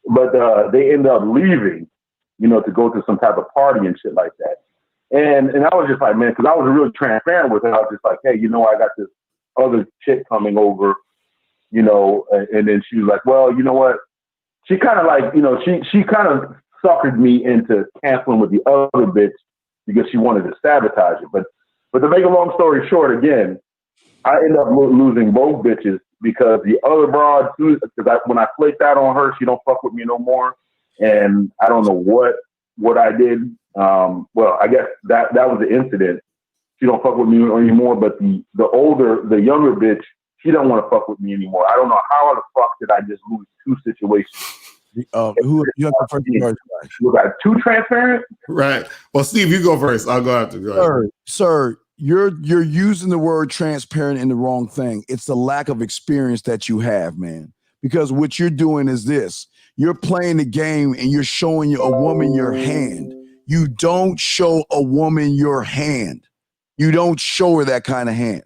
But they ended up leaving, to go to some type of party and shit like that. And I was just like, man, because I was really transparent with her. I was just like, hey, I got this other chick coming over, and then she was like, well, you know what? She kind of like, she kind of suckered me into canceling with the other bitch because she wanted to sabotage it. But to make a long story short, again, I ended up losing both bitches because the other broad, because when I flaked out on her, she don't fuck with me no more. And I don't know what I did. Well, I guess that was the incident. She don't fuck with me anymore. But the younger bitch, she don't want to fuck with me anymore. I don't know how the fuck did I just lose two situations. Who you have to first? You got too transparent, right? Well, Steve, you go first. I'll go after. Go Sir, you're using the word transparent in the wrong thing. It's the lack of experience that you have, man. Because what you're doing is this: you're playing the game and you're showing a woman your hand. You don't show a woman your hand. You don't show her that kind of hand.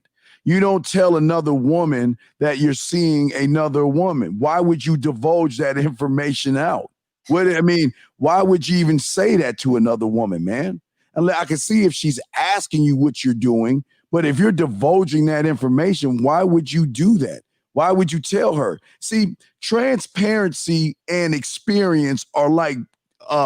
You don't tell another woman that you're seeing another woman. Why would you divulge that information out? Why would you even say that to another woman, man? And I can see if she's asking you what you're doing, but if you're divulging that information, why would you do that? Why would you tell her? See, transparency and experience are like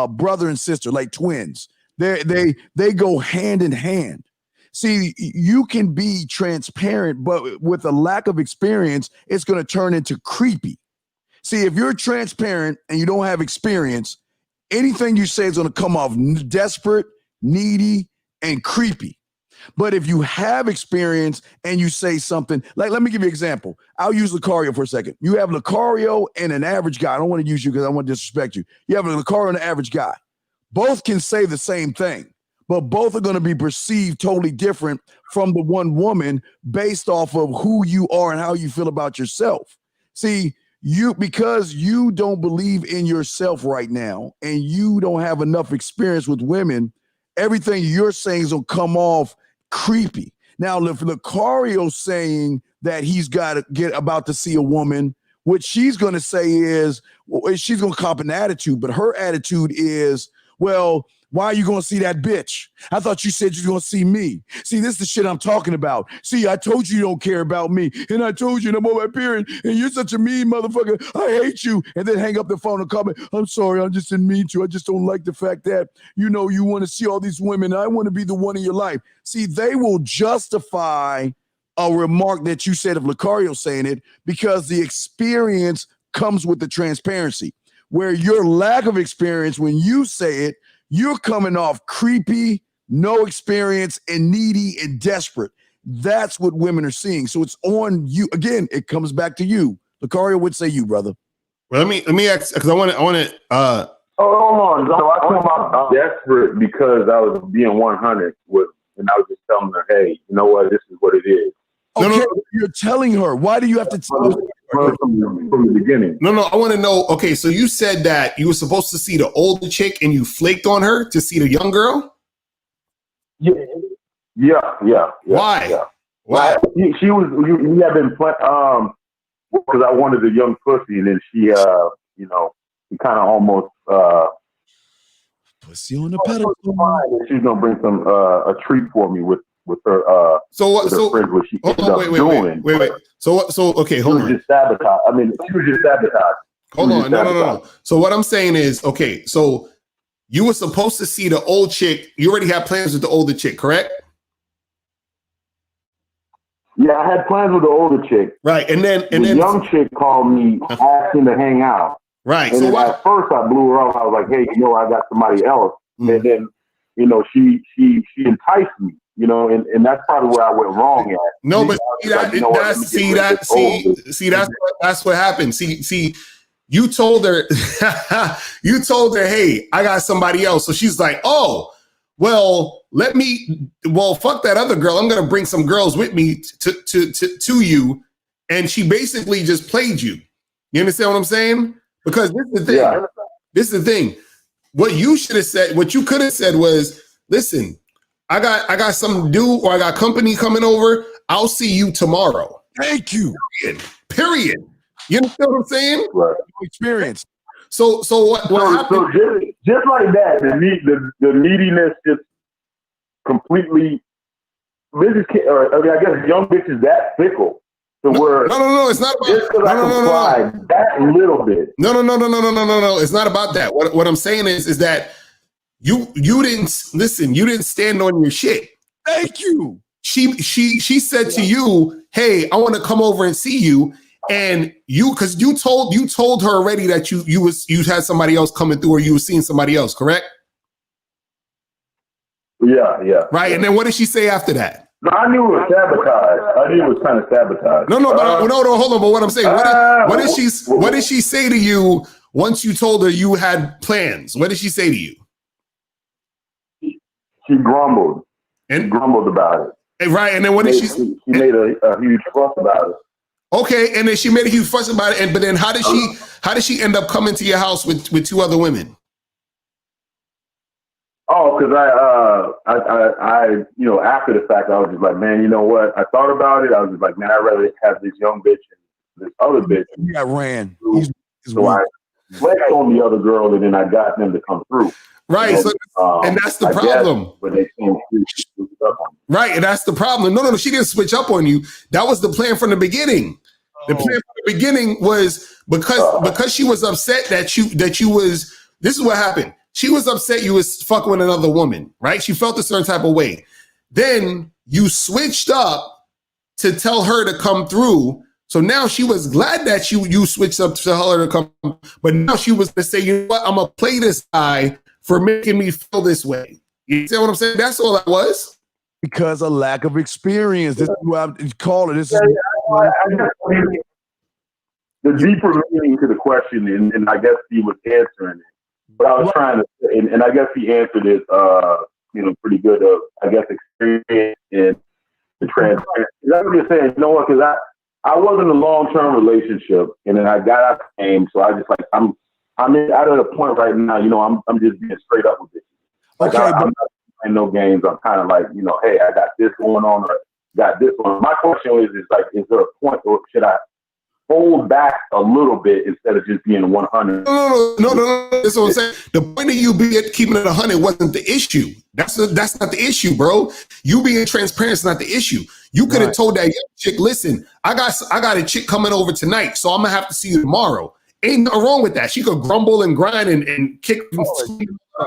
brother and sister, like twins. They go hand in hand. See, you can be transparent, but with a lack of experience, it's going to turn into creepy. See, if you're transparent and you don't have experience, anything you say is going to come off desperate, needy, and creepy. But if you have experience and you say something, like, let me give you an example. I'll use Locario for a second. You have Locario and an average guy. I don't want to use you because I want to disrespect you. You have a Locario and an average guy. Both can say the same thing, but both are going to be perceived totally different from the one woman based off of who you are and how you feel about yourself. See, because you don't believe in yourself right now and you don't have enough experience with women, everything you're saying is going to come off creepy. Now, if Locario's saying that he's about to see a woman, what she's going to say is, she's going to cop an attitude, but her attitude is, well, why are you going to see that bitch? I thought you said you're going to see me. See, this is the shit I'm talking about. See, I told you don't care about me. And I told you I'm on my period. And you're such a mean motherfucker. I hate you. And then hang up the phone and call me. I'm sorry. I just didn't mean to. I just don't like the fact that, you want to see all these women. I want to be the one in your life. See, they will justify a remark that you said of Locario saying it because the experience comes with the transparency. Where your lack of experience, when you say it, you're coming off creepy, no experience, and needy and desperate. That's what women are seeing. So it's on you. Again, it comes back to you. Locario would say you, brother. Well, let me ask, because I want to. Hold on. So I came off desperate because I was being 100 and I was just telling her, hey, you know what? This is what it is. Okay, no. You're telling her. Why do you have to tell her? From the beginning. No, I want to know. Okay, so you said that you were supposed to see the older chick and you flaked on her to see the young girl? Yeah. Why? Yeah. Why? She was. We had been because I wanted a young pussy, and then she, he kind of almost pussy on the pedal. She's gonna bring some a treat for me with her. Her friends, what she ended up doing. Wait. So okay, hold on. She was just sabotage. She was just sabotage. Hold on, no. So what I'm saying is, okay, so you were supposed to see the old chick. You already had plans with the older chick, correct? Yeah, I had plans with the older chick. Right, and then the young chick called me asking to hang out. Right. And so at first I blew her off. I was like, hey, I got somebody else. And then, she enticed me. And that's probably where I went wrong at. No, but that's what happened. See, you told her, hey, I got somebody else. So she's like, oh, well, fuck that other girl. I'm going to bring some girls with me to you. And she basically just played you. You understand what I'm saying? Because this is the thing. Yeah. This is the thing. What you should have said, what you could have said was, listen, I got something to do, or I got company coming over. I'll see you tomorrow. Thank you. Period. You understand what I'm saying? Right. Experience. So what happened? So just like that, the neediness just completely. I guess young bitches that fickle. So no, it's not about just because I complied that little bit. No. It's not about that. What I'm saying is that you didn't listen. You didn't stand on your shit. Thank you. She said to you, "Hey, I want to come over and see you." And because you told her already that you had somebody else coming through, or you were seeing somebody else, correct? Yeah. Right. And then what did she say after that? No, I knew it was sabotage. I knew it was kind of sabotage. No, hold on. But what I'm saying, what did she say to you once you told her you had plans? What did she say to you? She grumbled. And grumbled about it. Right. And then what did she? She made a huge fuss about it. Okay, and then she made a huge fuss about it. But then how did she end up coming to your house with two other women? Oh, because I, after the fact, I was just like, man, you know what? I thought about it. I was just like, man, I'd rather have this young bitch and this other bitch. He got ran. So I flexed on the other girl, and then I got them to come through. Right, and that's the problem. But they came through, up on me. Right, and that's the problem. No, she didn't switch up on you. That was the plan from the beginning. The plan from the beginning was because she was upset that you was. This is what happened. She was upset you was fucking with another woman, right? She felt a certain type of way. Then you switched up to tell her to come through. So now she was glad that you switched up to tell her to come. But now she was to say, you know what? I'm going to play this guy for making me feel this way. You see what I'm saying? That's all that was. Because of lack of experience. This is what I call it. This is the deeper meaning to the question, and I guess he was answering it. But I was trying to, and I guess he answered it, pretty good. I guess experience and the transparency. I'm just saying, you know what? Because I was in a long-term relationship, and then I got out of the game. So I just like I'm out of the point right now. I'm just being straight up with it. Like I'm not playing no games. I'm kind of like, hey, I got this going on, or got this going on. My question is like, is there a point, or should I hold back a little bit instead of just being 100? No. That's what I'm saying. The point of you keeping it 100 wasn't the issue. That's not the issue, bro. You being transparent is not the issue. You could have told that young chick, listen, I got a chick coming over tonight, so I'm gonna have to see you tomorrow. Ain't nothing wrong with that. She could grumble and grind and kick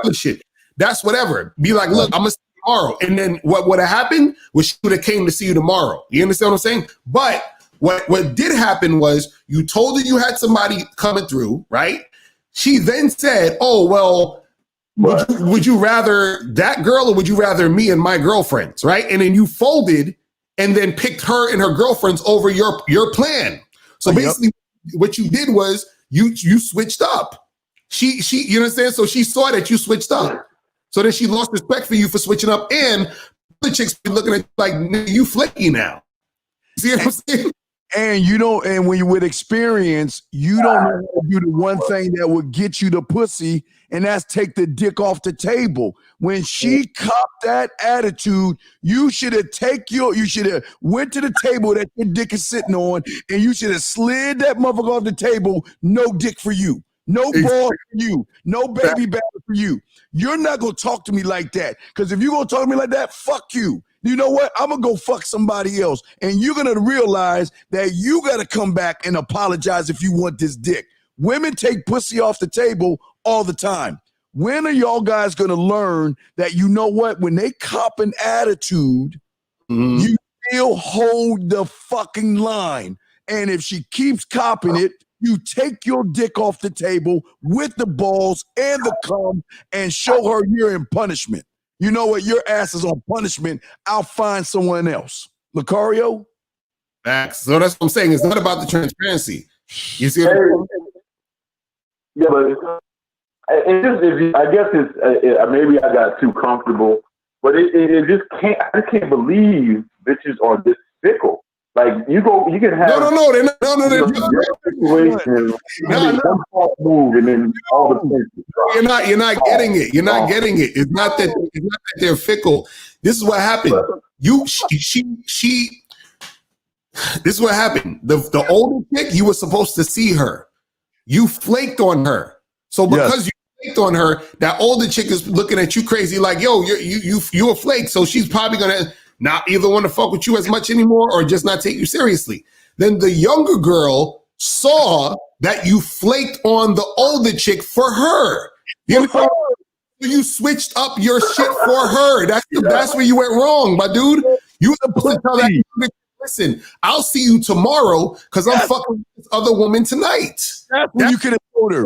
and shit. That's whatever. Be like, look, I'm gonna see you tomorrow. And then what would have happened was she would have came to see you tomorrow. You understand what I'm saying? But what did happen was you told her you had somebody coming through, right? She then said, oh, well, would you rather that girl or would you rather me and my girlfriends, right? And then you folded and then picked her and her girlfriends over your plan. So basically what you did was you switched up. She you understand? So she saw that you switched up. So then she lost respect for you for switching up, and the chicks be looking at you like, you flaky now. See what I'm saying? And when you with experience, you don't know how to do the one thing that would get you the pussy, and that's take the dick off the table. When she copped that attitude, you should have went to the table that your dick is sitting on, and you should have slid that motherfucker off the table. No dick for you. No ball for you. No baby batter for you. You're not gonna talk to me like that. Because if you're gonna talk to me like that, fuck you. You know what? I'm going to go fuck somebody else. And you're going to realize that you got to come back and apologize if you want this dick. Women take pussy off the table all the time. When are y'all guys going to learn that, you know what? When they cop an attitude, you still hold the fucking line. And if she keeps copping it, you take your dick off the table with the balls and the cum and show her you're in punishment. You know what? Your ass is on punishment. I'll find someone else. Locario? Facts. So that's what I'm saying. It's not about the transparency. You see what I'm saying? Yeah, but I guess it's maybe I got too comfortable, but it just can't. I can't believe bitches are this fickle. Like you can have they're not. One false move and then all the things. You're not getting it. You're not getting it. It's not that they're fickle. This is what happened. She. This is what happened. The older chick, you were supposed to see her. You flaked on her. So because you flaked on her, that older chick is looking at you crazy, like, yo, you a flake. So she's probably gonna not either want to fuck with you as much anymore or just not take you seriously. then the younger girl saw that you flaked on the older chick for her. You know, you switched up your shit for her. That's where you went wrong, my dude. You were supposed to tell that chick, listen, I'll see you tomorrow because I'm fucking this other woman tonight. That's what you could have told her.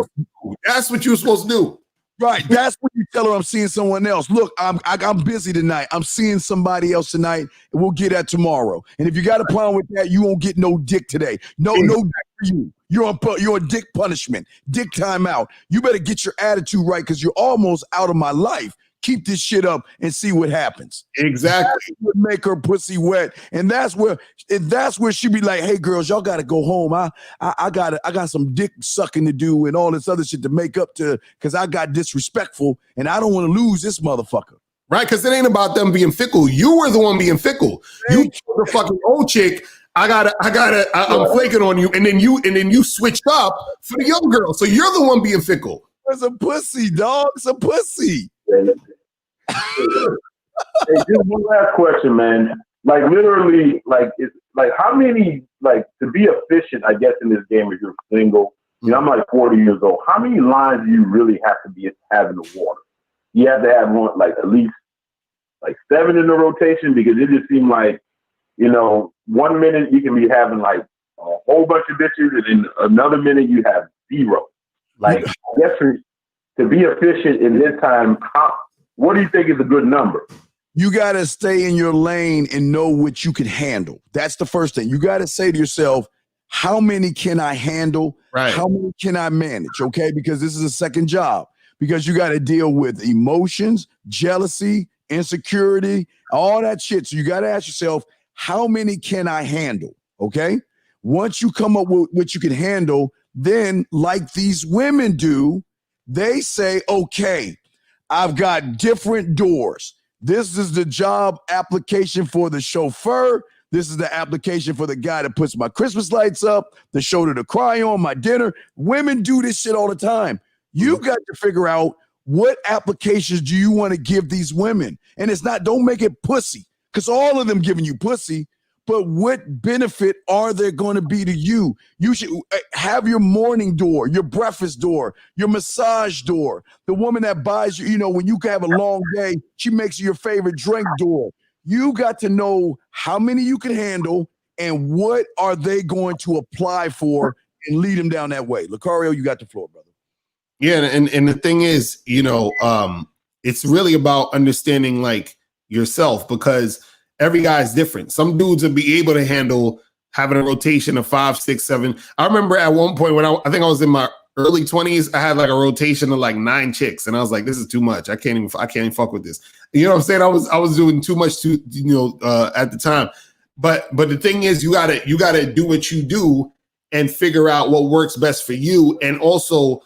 That's what you were supposed to do. Right. That's when you tell her I'm seeing someone else. Look, I'm busy tonight. I'm seeing somebody else tonight, and we'll get that tomorrow. And if you got a problem with that, you won't get no dick today. No dick for you. You're on dick punishment, dick timeout. You better get your attitude right because you're almost out of my life. Keep this shit up and see what happens. Exactly. That would make her pussy wet. And that's where she be like, hey girls, y'all gotta go home. I got some dick sucking to do and all this other shit to make up to because I got disrespectful and I don't want to lose this motherfucker. Right, because it ain't about them being fickle. You were the one being fickle. You told the fucking old chick, I'm flaking on you, and then you switched up for the young girl. So you're the one being fickle. It's a pussy, dog. It's a pussy. Hey, just one last question, man. Like literally, like it's like how many to be efficient, I guess, in this game if you're single. You know, I'm like 40 years old. How many lines do you really have to have in the water? You have to have one at least 7 in the rotation because it just seemed like, you know, 1 minute you can be having like a whole bunch of bitches, and then another minute you have 0. Like, I guess to be efficient in this time, what do you think is a good number? You got to stay in your lane and know what you can handle. That's the first thing. You got to say to yourself, how many can I handle? Right. How many can I manage? Okay, because this is a second job. Because you got to deal with emotions, jealousy, insecurity, all that shit. So you got to ask yourself, how many can I handle? Okay. Once you come up with what you can handle, then like these women do, they say, okay, I've got different doors. This is the job application for the chauffeur. This is the application for the guy that puts my Christmas lights up, the shoulder to cry on, my dinner. Women do this shit all the time. You got to figure out what applications do you want to give these women? And it's not, don't make it pussy, because all of them giving you pussy, but what benefit are there going to be to you? You should have your morning door, your breakfast door, your massage door, the woman that buys you, you know, when you have a long day, she makes you your favorite drink door. You got to know how many you can handle and what are they going to apply for and lead them down that way. Locario, you got the floor, brother. Yeah, and the thing is, you know, it's really about understanding like yourself, because every guy is different. Some dudes will be able to handle having a rotation of 5, 6, 7. I remember at one point when I think I was in my early 20s, I had like a rotation of like 9 chicks, and I was like, this is too much. I can't even fuck with this. You know what I'm saying? I was doing too much at the time. But the thing is, you gotta do what you do and figure out what works best for you, and also.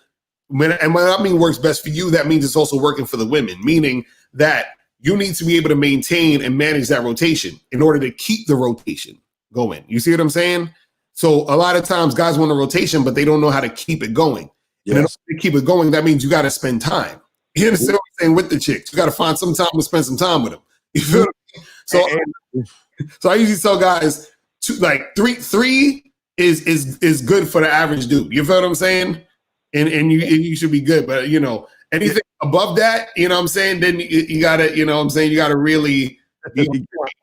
When I mean works best for you, that means it's also working for the women, meaning that you need to be able to maintain and manage that rotation in order to keep the rotation going. You see what I'm saying? So a lot of times guys want a rotation, but they don't know how to keep it going. Yes. And in order to keep it going, that means you got to spend time. You understand what I'm saying with the chicks? You got to find some time to spend some time with them. You feel me? So I usually tell guys three is good for the average dude. You feel what I'm saying? And you should be good, but you know, anything above that, you know what I'm saying, then you gotta, you know what I'm saying, you gotta really be,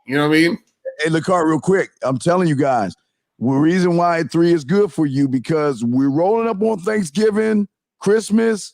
you know what I mean? Hey, Locario, real quick, I'm telling you guys, the reason why 3 is good for you, because we're rolling up on Thanksgiving, Christmas,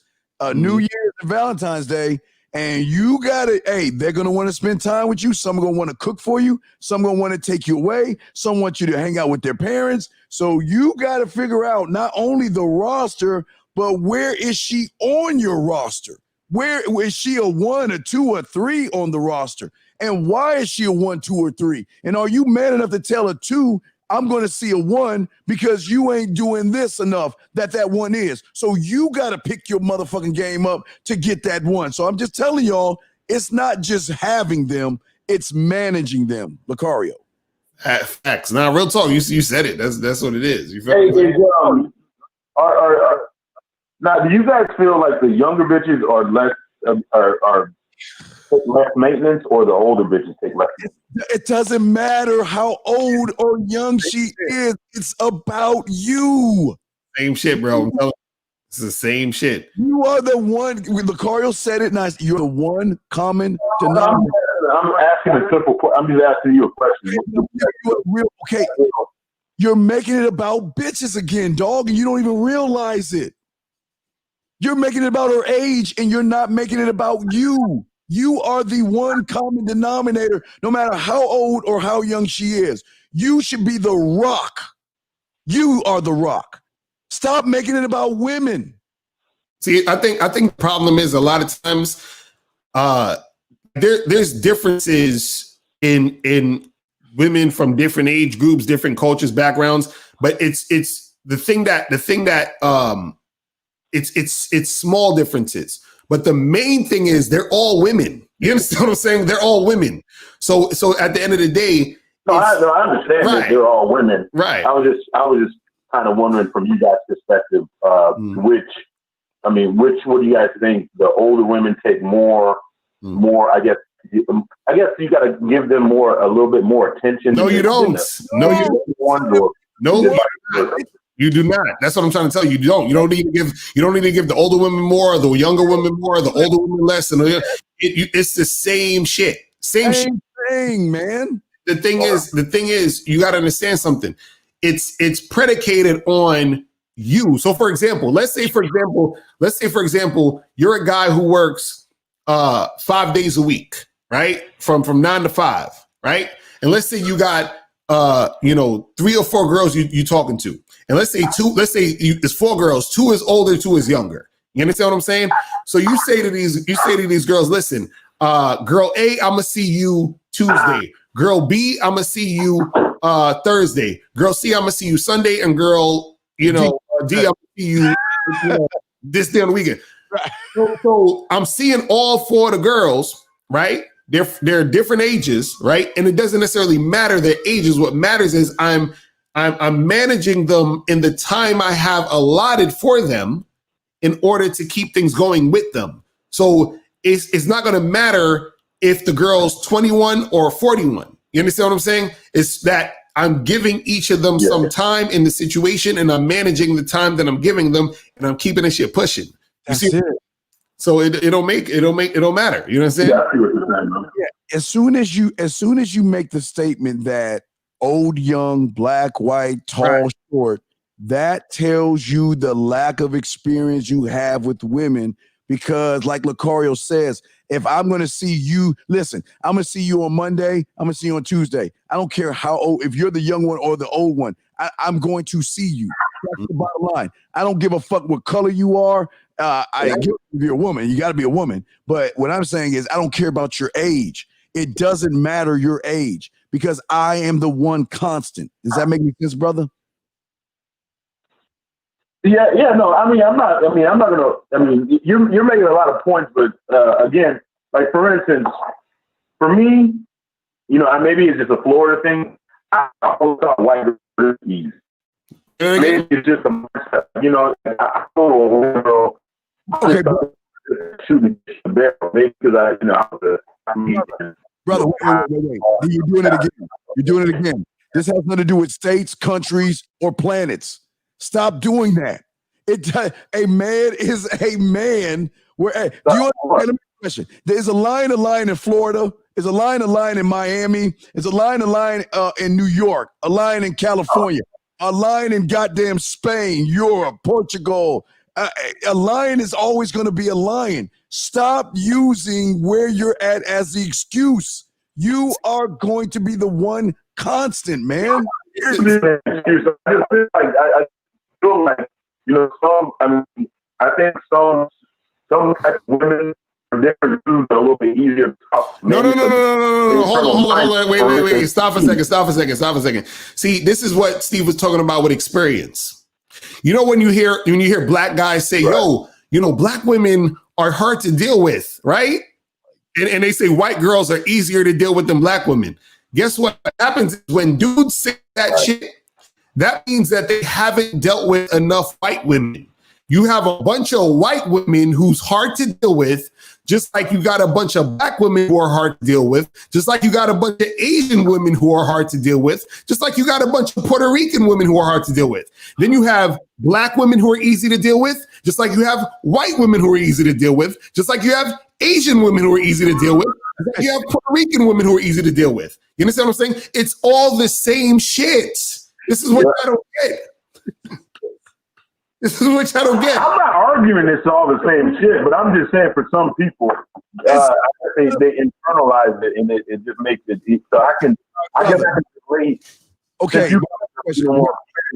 New Year's, and Valentine's Day, and you gotta, they're gonna want to spend time with you. Some are gonna want to cook for you. Some gonna want to take you away. Some want you to hang out with their parents. So you gotta figure out not only the roster, but where is she on your roster? Where is she a 1, a 2, or 3 on the roster? And why is she a 1, 2, or 3? And are you man enough to tell a 2, I'm going to see a 1 because you ain't doing this enough that 1 is. So you got to pick your motherfucking game up to get that 1. So I'm just telling y'all, it's not just having them, it's managing them. Locario. Facts. Now, real talk, you said it. That's what it is. You feel me? Now, do you guys feel like the younger bitches are less are take less maintenance, or the older bitches take less maintenance? It doesn't matter how old or young she is. It's about you. Same shit, bro. I'm telling you, it's the same shit. You are the one. Locario said it nice. You're the one common denominator. I'm asking a simple question. I'm just asking you a question. Okay. You're making it about bitches again, dog, and you don't even realize it. You're making it about her age, and you're not making it about you. You are the one common denominator, no matter how old or how young she is. You should be the rock. You are the rock. Stop making it about women. See, I think the problem is a lot of times there's differences in women from different age groups, different cultures, backgrounds, but it's small differences. But the main thing is they're all women. You understand what I'm saying? They're all women. So at the end of the day, I understand that they're all women. Right. I was just kind of wondering from you guys' perspective, which what do you guys think? The older women take more. I guess you got to give them a little bit more attention. No, you don't. You do not. That's what I'm trying to tell you. You don't. You don't need to give the older women more, or the younger women more, or the older women less. And it's the same shit. Same thing, man. The thing is, you got to understand something. It's predicated on you. So, for example, let's say for example, you're a guy who works 5 days a week, right? From 9 to 5, right? And let's say you got 3 or 4 girls you talking to, and let's say it's 4 girls, 2 is older, 2 is younger. You understand what I'm saying? So you say to these girls, listen, girl A, I'm gonna see you Tuesday. Girl B, I'm gonna see you Thursday. Girl C, I'm gonna see you Sunday, and girl D, I'm gonna see you this day on the weekend. So I'm seeing all 4 of the girls, right? They're different ages, right? And it doesn't necessarily matter their ages. What matters is I'm managing them in the time I have allotted for them in order to keep things going with them. So it's not going to matter if the girl's 21 or 41. You understand what I'm saying? It's that I'm giving each of them some time in the situation, and I'm managing the time that I'm giving them, and I'm keeping this shit pushing. You see? So it don't matter. You know what I'm saying? Yeah, I see what you're saying, man. Yeah. As soon as you make the statement that old, young, black, white, tall, short, that tells you the lack of experience you have with women. Because like Locario says, if I'm going to see you, listen, I'm going to see you on Monday, I'm going to see you on Tuesday. I don't care how old, if you're the young one or the old one, I'm going to see you. That's the bottom line. I don't give a fuck what color you are. If you're a woman, you got to be a woman. But what I'm saying is I don't care about your age. It doesn't matter your age because I am the one constant. Does that make sense, brother? Yeah, no, I'm not gonna, you're making a lot of points, but again, like for instance, for me, maybe it's just a Florida thing. I always thought white girls easy. Maybe it's just a mindset, I go to a girl, shooting the barrel, maybe because brother, wait. You're doing it again. You're doing it again. This has nothing to do with states, countries, or planets. Stop doing that. A man is a man. Do you understand the question? There's a line in Florida. There's a line in Miami. There's a line in New York. A line in California. A line in goddamn Spain, Europe, Portugal. A lion is always going to be a lion. Stop using where you're at as the excuse. You are going to be the one constant, man. I feel like, I think some type of women from different groups are a little bit easier to talk. No. Hold on. Wait. Stop a second. See, this is what Steve was talking about with experience. When you hear black guys say, black women are hard to deal with, right? And they say white girls are easier to deal with than black women. Guess what happens is when dudes say that shit, that means that they haven't dealt with enough white women. You have a bunch of white women who's hard to deal with, just like you got a bunch of black women who are hard to deal with, just like you got a bunch of Asian women who are hard to deal with, just like you got a bunch of Puerto Rican women who are hard to deal with. Then you have black women who are easy to deal with, just like you have white women who are easy to deal with, just like you have Asian women who are easy to deal with, just like you have Puerto Rican women who are easy to deal with. You understand what I'm saying? It's all the same shit. This is what I don't get. This is what I don't get. I'm not arguing it's all the same shit, but I'm just saying for some people, they internalize it and it just makes it deep. So I can relate. Okay.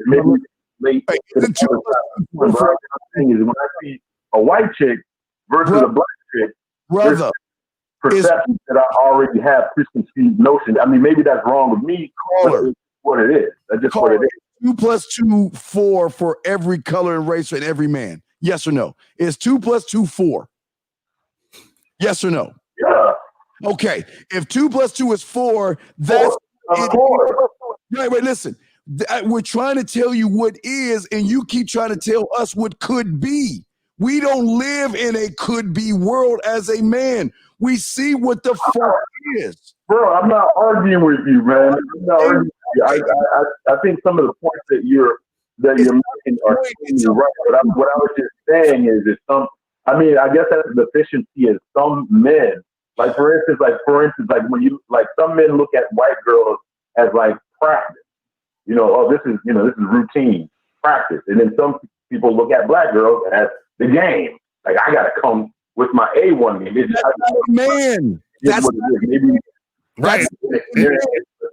Maybe late. When I see a white chick versus a black chick, brother, perception that I already have preconceived notions. I mean, maybe that's wrong with me, but it's what it is. That's just what it is. 2 + 2, 4 for every color and race and every man. Yes or no? Is 2 + 2 4? Yes or no? Yeah. Okay. If 2 + 2 is 4, that's of course. Right, listen. We're trying to tell you what is, and you keep trying to tell us what could be. We don't live in a could be world as a man. We see what the fuck is. Bro, I'm not arguing with you, man. I'm not arguing with you. I think some of the points that you're making are right. But what I was just saying is I guess that's the deficiency of some men. Like for instance, when you some men look at white girls as like practice. This is routine practice. And then some people look at black girls as the game. Like I gotta come with my A1 game. Man. That's what it is. Maybe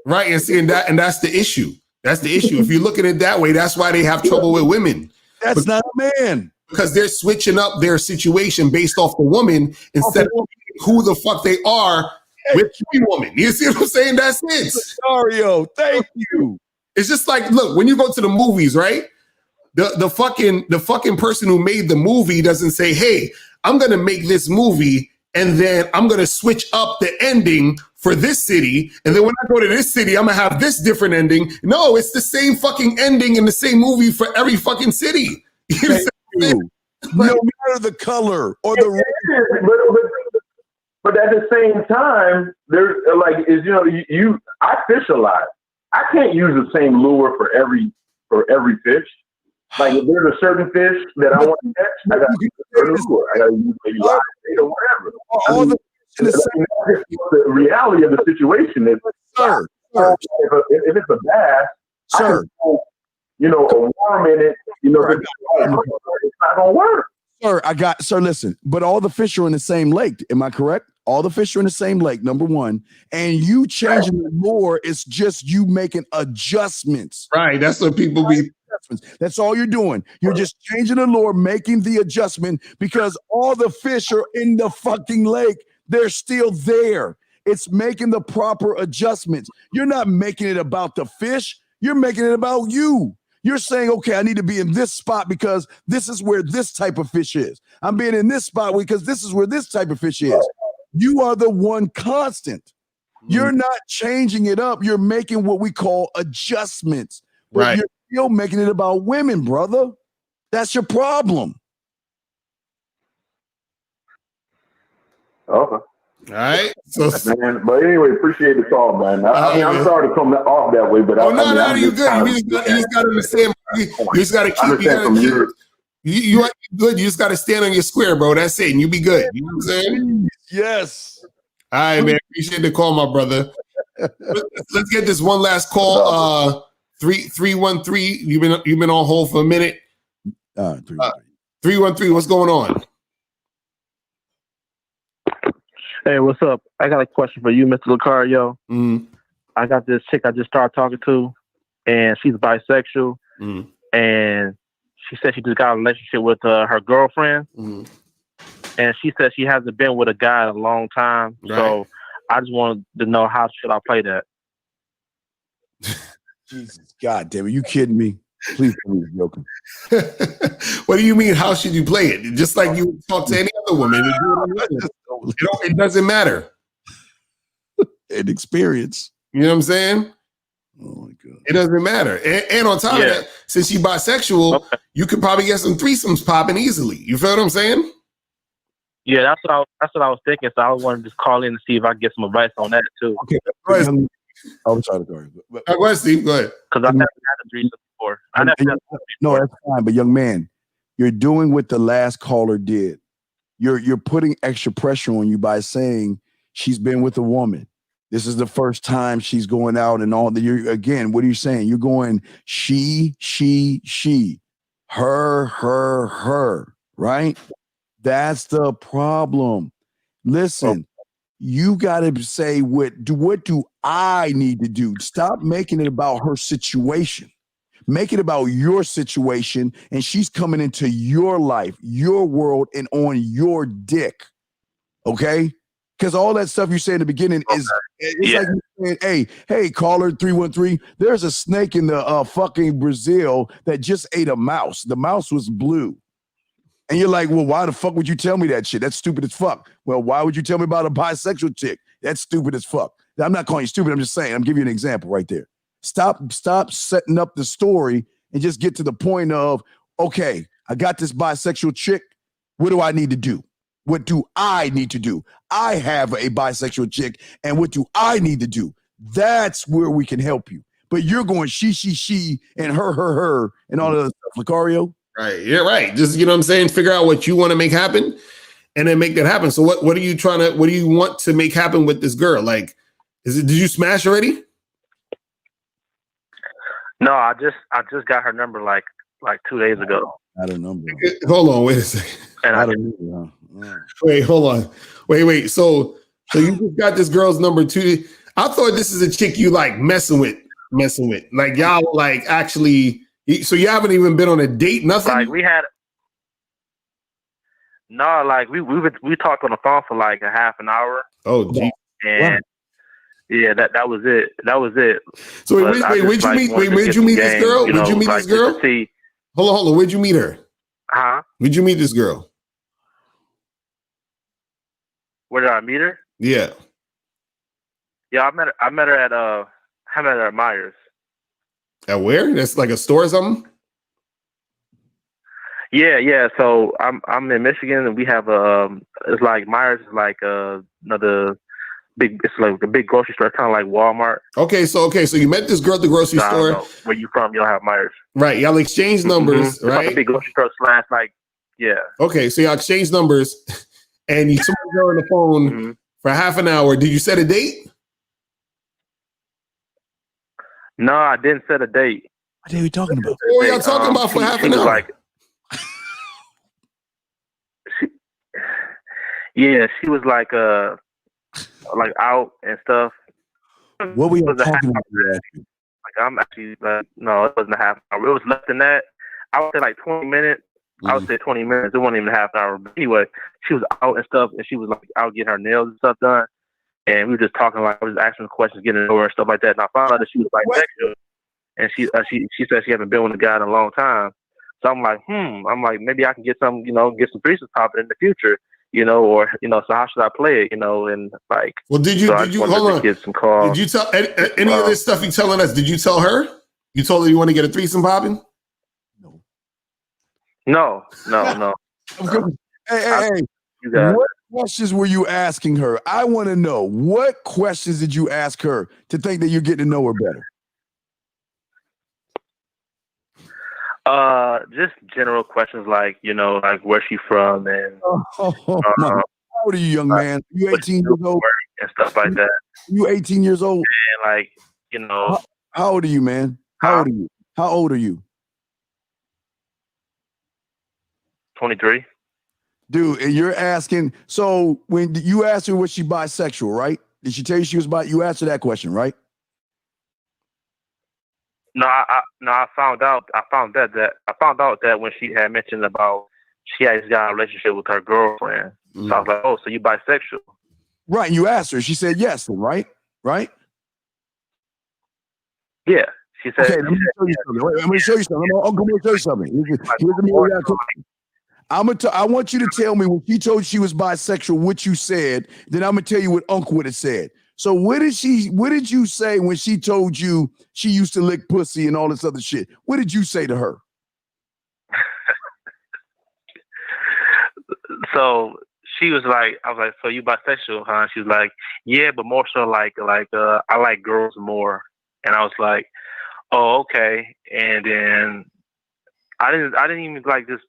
right. And see, and that's the issue. That's the issue. If you look at it that way, that's why they have trouble with women. That's not a man. Because they're switching up their situation based off the woman instead of who the fuck they are with the woman. You see what I'm saying? That's it. Locario, thank you. It's just like, look, when you go to the movies, right? The fucking person who made the movie doesn't say, hey, I'm gonna make this movie and then I'm gonna switch up the ending for this city, and then when I go to this city, I'm gonna have this different ending. No, it's the same fucking ending in the same movie for every fucking city. No matter the color or the but at the same time, there's I fish a lot. I can't use the same lure for every fish. Like if there's a certain fish that I want to catch, I got to use a certain lure. I got to use maybe live bait or whatever. The reality of the situation is, if it's a bass, I can throw, a worm in it. It's not gonna work. Sir, listen, but all the fish are in the same lake. Am I correct? All the fish are in the same lake, number one. And you changing the lure, it's just you making adjustments. Right. That's what people be. That's all you're doing. You're just changing the lure, making the adjustment because all the fish are in the fucking lake. They're still there. It's making the proper adjustments. You're not making it about the fish. You're making it about you. You're saying, okay, I need to be in this spot because this is where this type of fish is. I'm being in this spot because this is where this type of fish is. You are the one constant. You're not changing it up. You're making what we call adjustments. But right. You're still making it about women, brother. That's your problem. Okay. All right. So, man, but anyway, appreciate the call, man. I'm sorry to come off that way, but you good. You just got to understand. You just got to keep. You good. You just got to stand on your square, bro. That's it, and you be good. You know what I'm saying? Yes. All right, man. Appreciate the call, my brother. Let's get this one last call. 313. You've been on hold for a minute. 313. What's going on? Hey, what's up? I got a question for you, Mr. Locario. I got this chick I just started talking to, and she's bisexual, and she said she just got a relationship with her girlfriend, and she said she hasn't been with a guy in a long time. Right. So I just wanted to know, how should I play that? Jesus, God damn it, you kidding me? Please tell me you're joking. What do you mean? How should you play it? Just like you would talk to any other woman. It doesn't matter. An experience. You know what I'm saying? Oh my God. It doesn't matter. And on top of that, since she's bisexual, you could probably get some threesomes popping easily. You feel what I'm saying? Yeah, that's what I was thinking. So I wanted to just call in to see if I can get some advice on that too. Okay. I'm sorry to go ahead. Go ahead, Steve. Go ahead. Because I've never had a threesome before. No, that's fine. But young man, you're doing what the last caller did. You're putting extra pressure on you by saying she's been with a woman. This is the first time she's going out and all. Again, what are you saying? You're going she, her, right? That's the problem. Listen, you got to say what do I need to do? Stop making it about her situation. Make it about your situation, and she's coming into your life, your world, and on your dick. Okay? Because all that stuff you say in the beginning is like you saying, hey, caller 313, there's a snake in the fucking Brazil that just ate a mouse. The mouse was blue. And you're like, well, why the fuck would you tell me that shit? That's stupid as fuck. Well, why would you tell me about a bisexual chick? That's stupid as fuck. I'm not calling you stupid. I'm just saying, I'm giving you an example right there. Stop setting up the story and just get to the point of, okay, I got this bisexual chick. What do I need to do? What do I need to do? I have a bisexual chick, and what do I need to do? That's where we can help you. But you're going she, and her, and all that other stuff. Locario? Right. You're right. Just, you know what I'm saying? Figure out what you want to make happen and then make that happen. So what are you what do you want to make happen with this girl? Like, did you smash already? No, I just got her number like 2 days ago. I don't know. Hold on, wait a second. And I Wait, hold on. Wait. So you just got this girl's number 2. I thought this is a chick you like messing with. Like y'all like actually. So you haven't even been on a date, nothing? Like we had. No, like we talked on the phone for like a half an hour. Oh, gee. And yeah, that was it. So where'd you meet this girl? Where'd you meet this girl? Hold on. Where'd you meet her? Huh? Where'd you meet this girl? Where did I meet her? Yeah. Yeah, I met her at Myers. At where? That's like a store or something? Yeah. So I'm in Michigan, and we have it's like Myers is like another big. It's like a big grocery store, kind of like Walmart. Okay, so you met this girl at the grocery store. Where you from? You don't have Myers, right? Y'all exchange numbers, right? Like a big grocery store / like yeah. Okay, so y'all exchange numbers, and you took the girl on the phone for half an hour. Did you set a date? No, I didn't set a date. What are we talking about? What were y'all talking about for half an hour? She was like out and stuff. What were you talking about? Like I'm actually no, it wasn't a half hour. It was less than that. I would say like 20 minutes. I would say 20 minutes. It wasn't even a half hour. But anyway, she was out and stuff, and she was like out getting her nails and stuff done. And we were just talking, like I was asking questions, getting to know her and stuff like that. And I found out that she was bisexual, and she said she hadn't been with a guy in a long time. So I'm like, I'm like, maybe I can get some, get some threesomes popping in the future, or so how should I play it, and like. Well, did you hold on? Get some calls. Did you tell any of this stuff you telling us? Did you tell her? You told her you want to get a threesome popping? No. Hey. What questions were you asking her? I want to know. What questions did you ask her to think that you're getting to know her better? Just general questions like, like where's she from and how old are you, young man? You 18 years old? And stuff like that. You 18 years old? And like, How old are you, man? How old are you? 23. Dude, and you're asking, so when you asked her was she bisexual, right? Did she tell you she was you answered that question, right? No, I found out that when she had mentioned about she had got a relationship with her girlfriend. So I was like, oh, so you bisexual? Right, and you asked her. She said yes, then, right? Right? Yeah. She said, okay, let me show you something. Wait, I'm going to show you something. I'm going to tell you something. I want you to tell me when she told you she was bisexual, what you said. Then I'm going to tell you what Uncle would have said. So what did you say when she told you she used to lick pussy and all this other shit? What did you say to her? So she was like, I was like, so you bisexual, huh? She was like, yeah, but more so like I like girls more. And I was like, oh, okay. And then I didn't even like just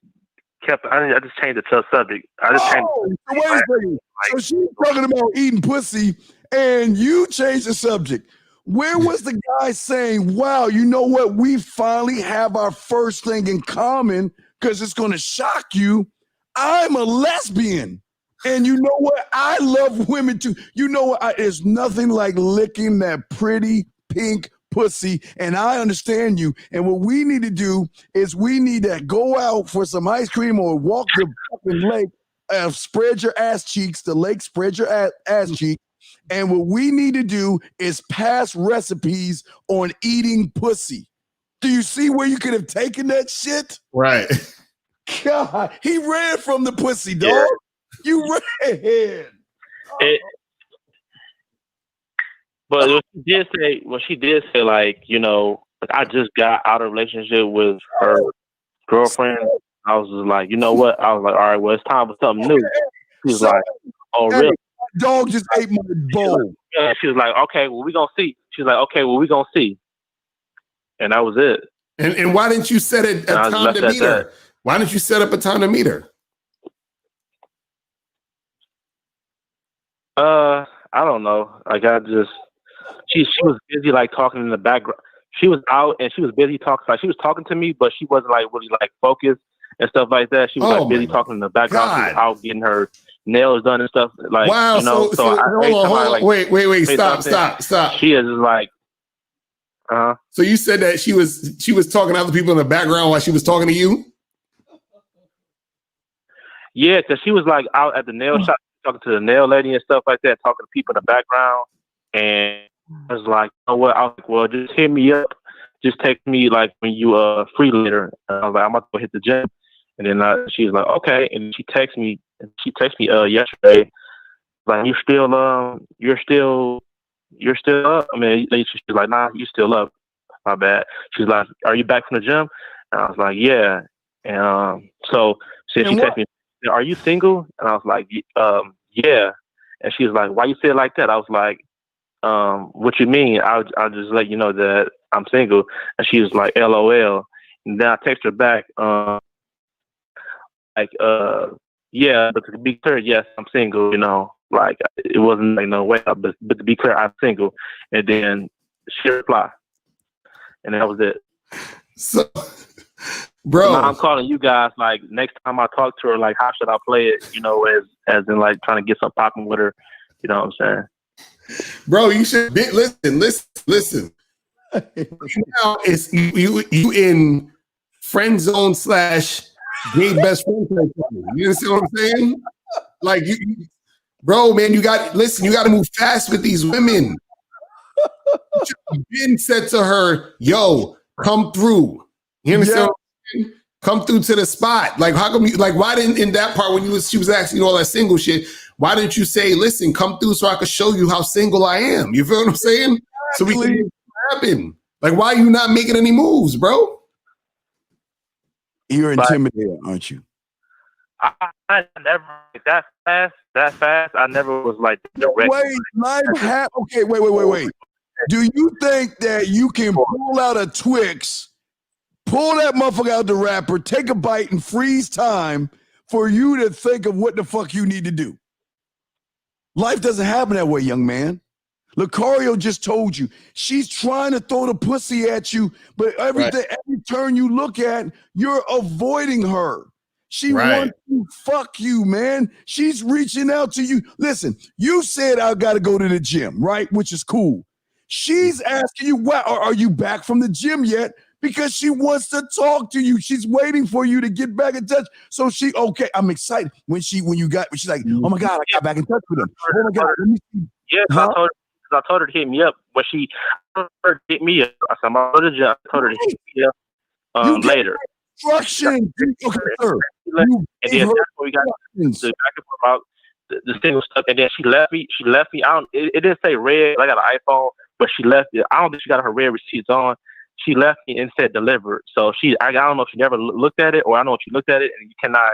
I just changed the subject. I just changed. So wait a second. So she's talking about eating pussy and you changed the subject. Where was the guy saying, wow, you know what? We finally have our first thing in common because it's going to shock you. I'm a lesbian. And you know what? I love women too. You know what? There's nothing like licking that pretty pink pussy. And I understand you. And what we need to do is we need to go out for some ice cream or walk the fucking lake, spread your ass cheeks, the lake, spread your ass cheeks. And what we need to do is pass recipes on eating pussy. Do you see where you could have taken that shit? Right. God, he ran from the pussy, dog. Yeah. You ran. But what she did say, like, you know, like I just got out of a relationship with her girlfriend. I was just like, you know what? I was like, all right, well, it's time for something new. She was like, oh, really? Dog just ate my bowl. She was like, okay, well, we gonna see. She was like, okay, well, we gonna see. And that was it. And why didn't you set a time to meet her? Why didn't you set up a time to meet her? I don't know. Like she was busy like talking in the background. She was out and she was busy talking. Like she was talking to me, but she wasn't like really like focused and stuff like that. She was like busy talking in the background. She was out getting her nails done and stuff. Like, wow. You know, so hold on. Like, wait. Stop. She is just like, So you said that she was talking to other people in the background while she was talking to you? Yeah, because she was like out at the nail shop talking to the nail lady and stuff like that, talking to people in the background. And I was like, you know what? I was like, well, just hit me up. Just text me like when you free later. And I was like, I'm about to go hit the gym. And then she was like, okay. And she texted me yesterday, like, you're still up. I mean, she's like, nah, you still up. My bad. She's like, are you back from the gym? And I was like, yeah. And so she texted me, are you single? And I was like, yeah. And she was like, why you say it like that? I was like, what you mean? I'll just let you know that I'm single. And she was like, LOL. And then I text her back, yeah, but to be clear, yes, I'm single, you know, like it wasn't like no way, but to be clear, I'm single. And then she replied, and that was it. So, bro, now I'm calling you guys like next time I talk to her, like how should I play it, you know, as in like trying to get some popping with her, you know what I'm saying? Bro, you should listen. Now it's you in friend zone / gay best friend. You understand what I'm saying? Like bro, man, you got to move fast with these women. You been said to her, yo, come through. You understand? Yeah. Come through to the spot. Like, how come you like? Why didn't in that part when she was asking you all that single shit? Why didn't you say, listen, come through so I could show you how single I am? You feel what I'm saying? So we can make it happen. Like, why are you not making any moves, bro? You're intimidated, aren't you? I never that fast. I never was like direct. Wait. Do you think that you can pull out a Twix, pull that motherfucker out the wrapper, take a bite, and freeze time for you to think of what the fuck you need to do? Life doesn't happen that way, young man. Locario just told you she's trying to throw the pussy at you, but every turn you look at, you're avoiding her. She wants to fuck you, man. She's reaching out to you. Listen, you said I got to go to the gym, right? Which is cool. She's asking you, "Wow, are you back from the gym yet?" Because she wants to talk to you. She's waiting for you to get back in touch. So I'm excited she's like, "Oh my God, I got back in touch with him." Oh my God, let me see. Yeah, I told her to hit me up. When she hit me up, I said, I'm going to the gym. I told her to hit me up later. Instruction. Okay, sir. And then that's what we got to back and forth about. the single stuff, and then she left me. She left me. It didn't say red. I got an iPhone, but she left it. I don't think she got her red receipts on. She left me and said delivered. So I don't know if she never looked at it, or I don't know if she looked at it and you cannot.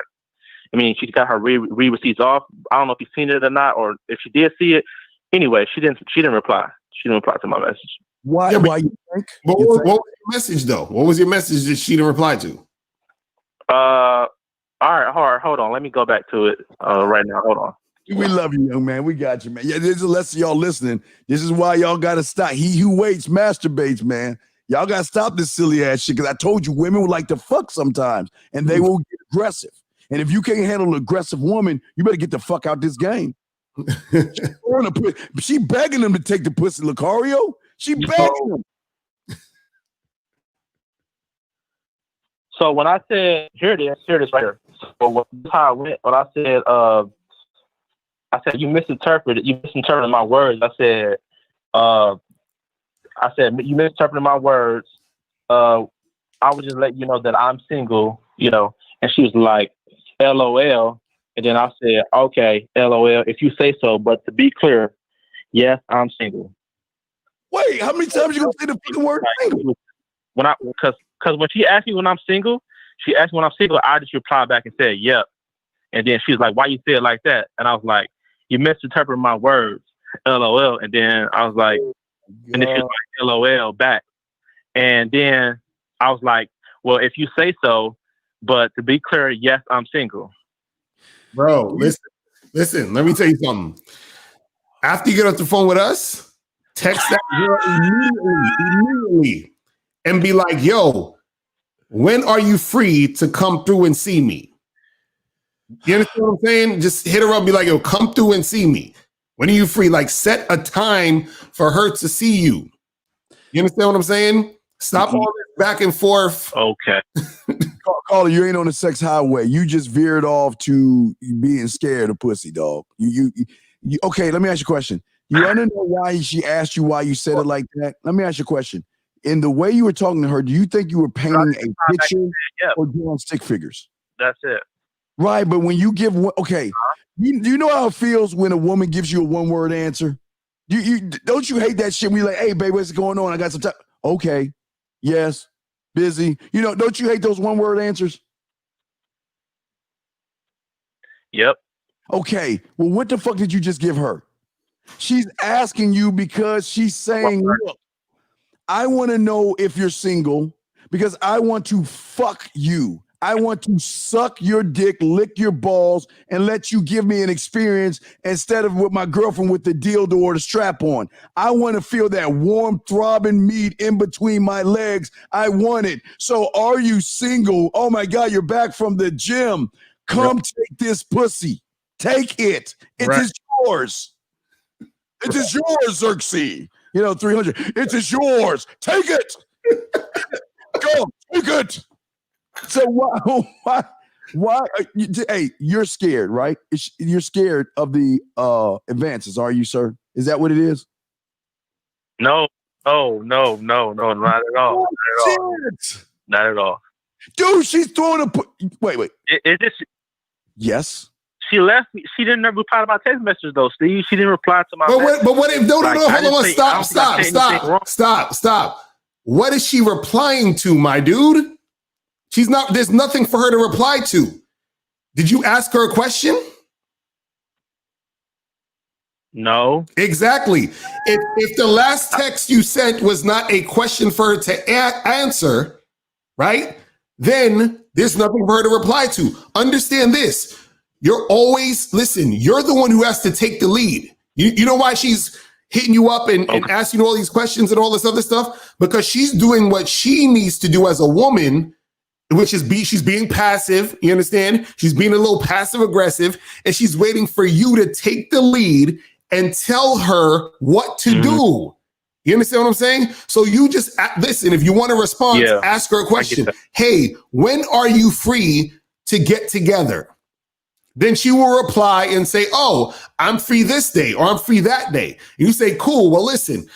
I mean, she got her receipts off. I don't know if you've seen it or not, or if she did see it. Anyway, she didn't reply. She didn't reply to my message. Why? Yeah, why you think? What was your message though? What was your message that she didn't reply to? All right, hold on. Let me go back to it right now. Hold on. We love you, young man. We got you, man. Yeah, there's a lesson y'all listening. This is why y'all got to stop. He who waits masturbates, man. Y'all got to stop this silly ass shit, because I told you women would like to fuck sometimes, and they will get aggressive. And if you can't handle an aggressive woman, you better get the fuck out this game. She begging them to take the pussy, Locario. She begging them. So when I said, here it is right here. So how I went, when I said you misinterpreted my words. I said you misinterpreted my words. I would just let you know that I'm single, And she was like, LOL. And then I said, okay, LOL, if you say so. But to be clear, yes, I'm single. Wait, how many times you gonna say the fucking word single? Because when she asked me when I'm single, I just replied back and said, yep. And then she was like, why you say it like that? And I was like, you misinterpreted my words, LOL. And then I was like, and then she was like, LOL back. And then I was like, well, if you say so, but to be clear, yes, I'm single. Bro, listen, let me tell you something. After you get off the phone with us, text that girl immediately and be like, yo, when are you free to come through and see me? You understand what I'm saying? Just hit her up, be like, yo, come through and see me. When are you free? Like, set a time for her to see you. You understand what I'm saying? Stop all this back and forth. Okay. Caller, you ain't on the sex highway. You just veered off to being scared of pussy, dog. You okay, let me ask you a question. You want to know why she asked you why you said it like that? Let me ask you a question. In the way you were talking to her, do you think you were painting a picture or drawing stick figures? That's it. Right, but when you give you know how it feels when a woman gives you a one-word answer? You don't you hate that shit when you're like, hey, babe, what's going on? I got some time. Okay, yes, busy. Don't you hate those one-word answers? Yep. Okay, well, what the fuck did you just give her? She's asking you because she's saying, look, I want to know if you're single because I want to fuck you. I want to suck your dick, lick your balls, and let you give me an experience instead of with my girlfriend with the dildo or the strap on. I want to feel that warm, throbbing meat in between my legs. I want it. So are you single? Oh my God, you're back from the gym. Come take this pussy. Take it. It is yours. It is yours, 𝐓𝐿𝐻𝐿. 300. It is yours. Take it. Go. Take it. So why? Hey, you're scared, right? You're scared of the advances, are you, sir? Is that what it is? No, not at all. Not at all. Dude, she's throwing a. Wait. It just. Yes. She left me. She didn't reply to my text message though, Steve. She didn't reply to my. But what if? No, hold on. Stop. What is she replying to, my dude? She's not. There's nothing for her to reply to. Did you ask her a question? No. Exactly. If the last text you sent was not a question for her to answer, right? Then there's nothing for her to reply to. Understand this. You're the one who has to take the lead. You know why she's hitting you up and asking you all these questions and all this other stuff? Because she's doing what she needs to do as a woman, which is she's being passive. You understand? She's being a little passive aggressive, and she's waiting for you to take the lead and tell her what to do. You understand what I'm saying? So you just listen. If you want to respond, ask her a question. Hey, when are you free to get together? Then she will reply and say, oh, I'm free this day or I'm free that day. And you say, cool. Well, listen,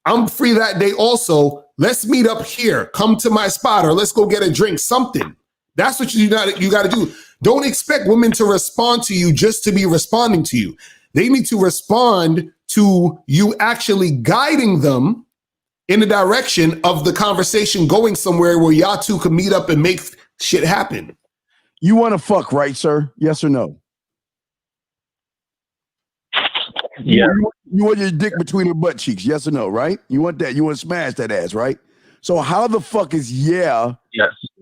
I'm free that day also. Let's meet up here. Come to my spot or let's go get a drink, something. That's what you got to do. Don't expect women to respond to you just to be responding to you. They need to respond to you actually guiding them in the direction of the conversation going somewhere where y'all two can meet up and make shit happen. You want to fuck, right, sir? Yes or no? Yeah. You want your dick between her butt cheeks? Yes or no? Right? You want that? You want to smash that ass? Right? So how the fuck is yes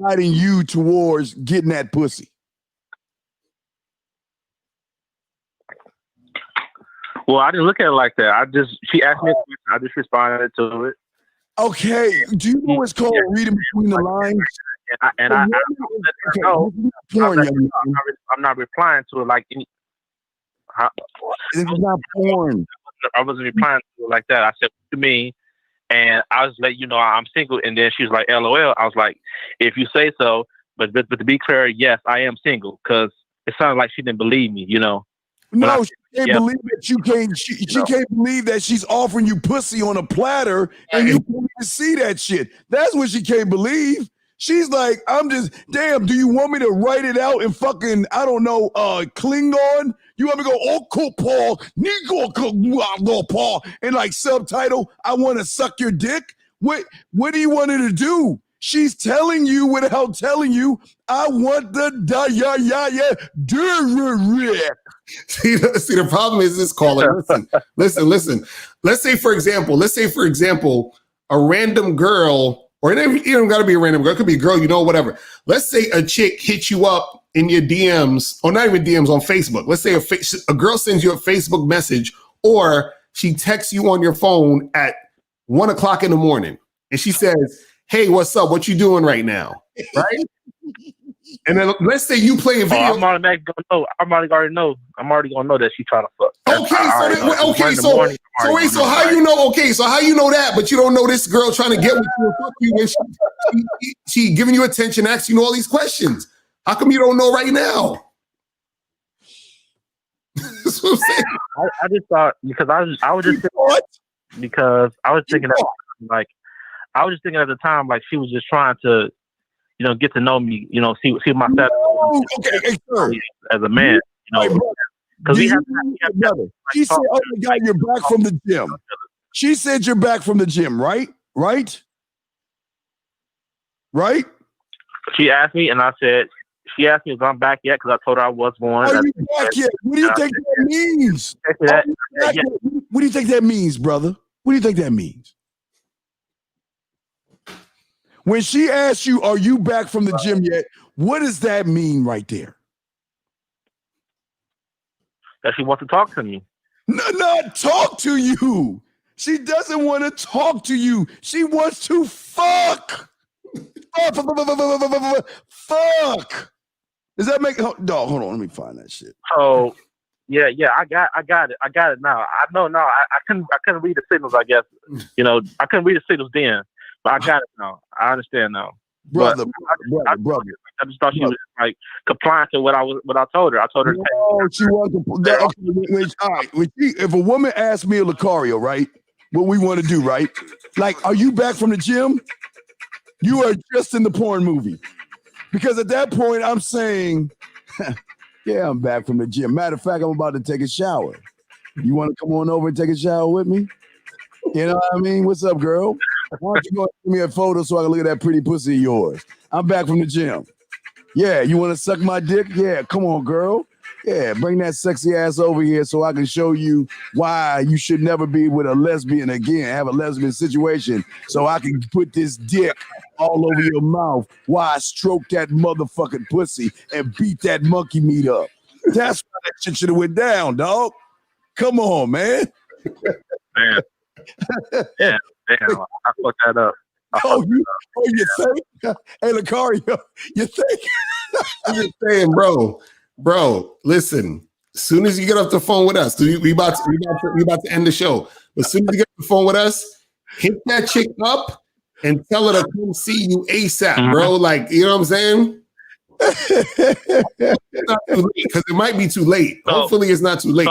guiding you towards getting that pussy? Well, I didn't look at it like that. She asked me a question, I just responded to it. Okay. Do you know what's called reading between the lines? I'm not replying to it like any. It's not porn. I wasn't replying to it like that. I said, "What do you mean?" And I was like, I'm single. And then she was like, "LOL." I was like, "If you say so." But to be clear, yes, I am single, because it sounded like she didn't believe me. No, she can't believe that you can't. She can't believe that she's offering you pussy on a platter and you can't even see that shit. That's what she can't believe. She's like, I'm just, damn, do you want me to write it out in fucking, I don't know, Klingon? You want me to go, oh, cool, Paul, Paul, and like subtitle, I want to suck your dick? What do you want her to do? She's telling you without telling you, I want the See, the problem is this, caller. Listen. Let's say, for example, a random girl, or it don't got to be a random girl. It could be a girl, whatever. Let's say a chick hits you up in your DMs, or not even DMs, on Facebook. Let's say a girl sends you a Facebook message, or she texts you on your phone at 1 o'clock in the morning, and she says, "Hey, what's up? What you doing right now?" Right? And then let's say you play a video. I'm already gonna know. I'm already gonna know that she trying to fuck. So how you know? Okay, so how you know that, but you don't know this girl trying to get with you and fuck you, and she giving you attention, asking you all these questions. How come you don't know right now? That's what I'm saying. I just thought, because I was just thinking at the time, like she was just trying to, get to know me, see my status as a man, because we have She said, "Oh my God, you're back from the gym." She said you're back from the gym, right? Right? She asked me, and I said, she asked me if I'm back yet, because I told her I was born. Are you back yet? What do you think that means? What do you think that means, brother? What do you think that means? When she asks you, "Are you back from the gym yet?" What does that mean right there? That she wants to talk to me. No, not talk to you. She doesn't want to talk to you. She wants to fuck. Fuck. Does that make? No, hold on. Let me find that shit. Oh, yeah. I got it now. I know. No, I couldn't read the signals. I guess I couldn't read the signals then. But I got it now. I understand now. Brother. I just thought she was like compliant to what I told her. I told her. No, she wasn't. All right. If a woman asks me a Locario, right, what we want to do, right? Like, "Are you back from the gym?" You are just in the porn movie. Because at that point, I'm saying, yeah, I'm back from the gym. Matter of fact, I'm about to take a shower. You want to come on over and take a shower with me? You know what I mean? What's up, girl? Why don't you go give me a photo so I can look at that pretty pussy of yours? I'm back from the gym. Yeah, you want to suck my dick? Yeah, come on, girl. Yeah, bring that sexy ass over here so I can show you why you should never be with a lesbian again, have a lesbian situation, so I can put this dick all over your mouth while I stroke that motherfucking pussy and beat that monkey meat up. That's why that shit should have went down, dog. Come on, man. Man. Yeah, damn, I fucked that up. You think? Hey, Locario, you think? I'm just saying, bro, listen. As soon as you get off the phone with us, we about to end the show. But as soon as you get off the phone with us, hit that chick up and tell her to come see you ASAP, bro. Like, you know what I'm saying? It's not too late, because it might be too late. Hopefully, it's not too late.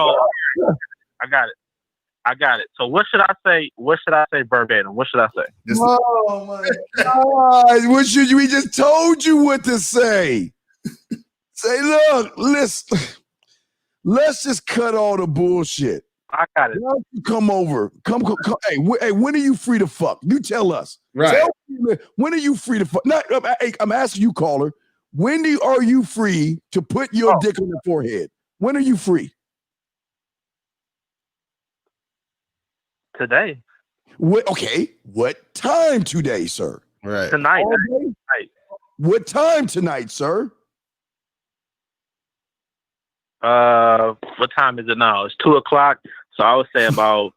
I got it. So what should I say? What should I say verbatim? What should I say? Oh my God! We just told you what to say. Say, look, let's just cut all the bullshit. I got it. Why don't you come over? Come. Hey, when are you free to fuck? You tell us. Right. Tell me, when are you free to fuck? I'm asking you, caller. When are you free to put your dick on the forehead? When are you free? Today. Okay. What time today, sir? Right. Tonight. What time tonight, sir? What time is it now? It's 2:00. So I would say about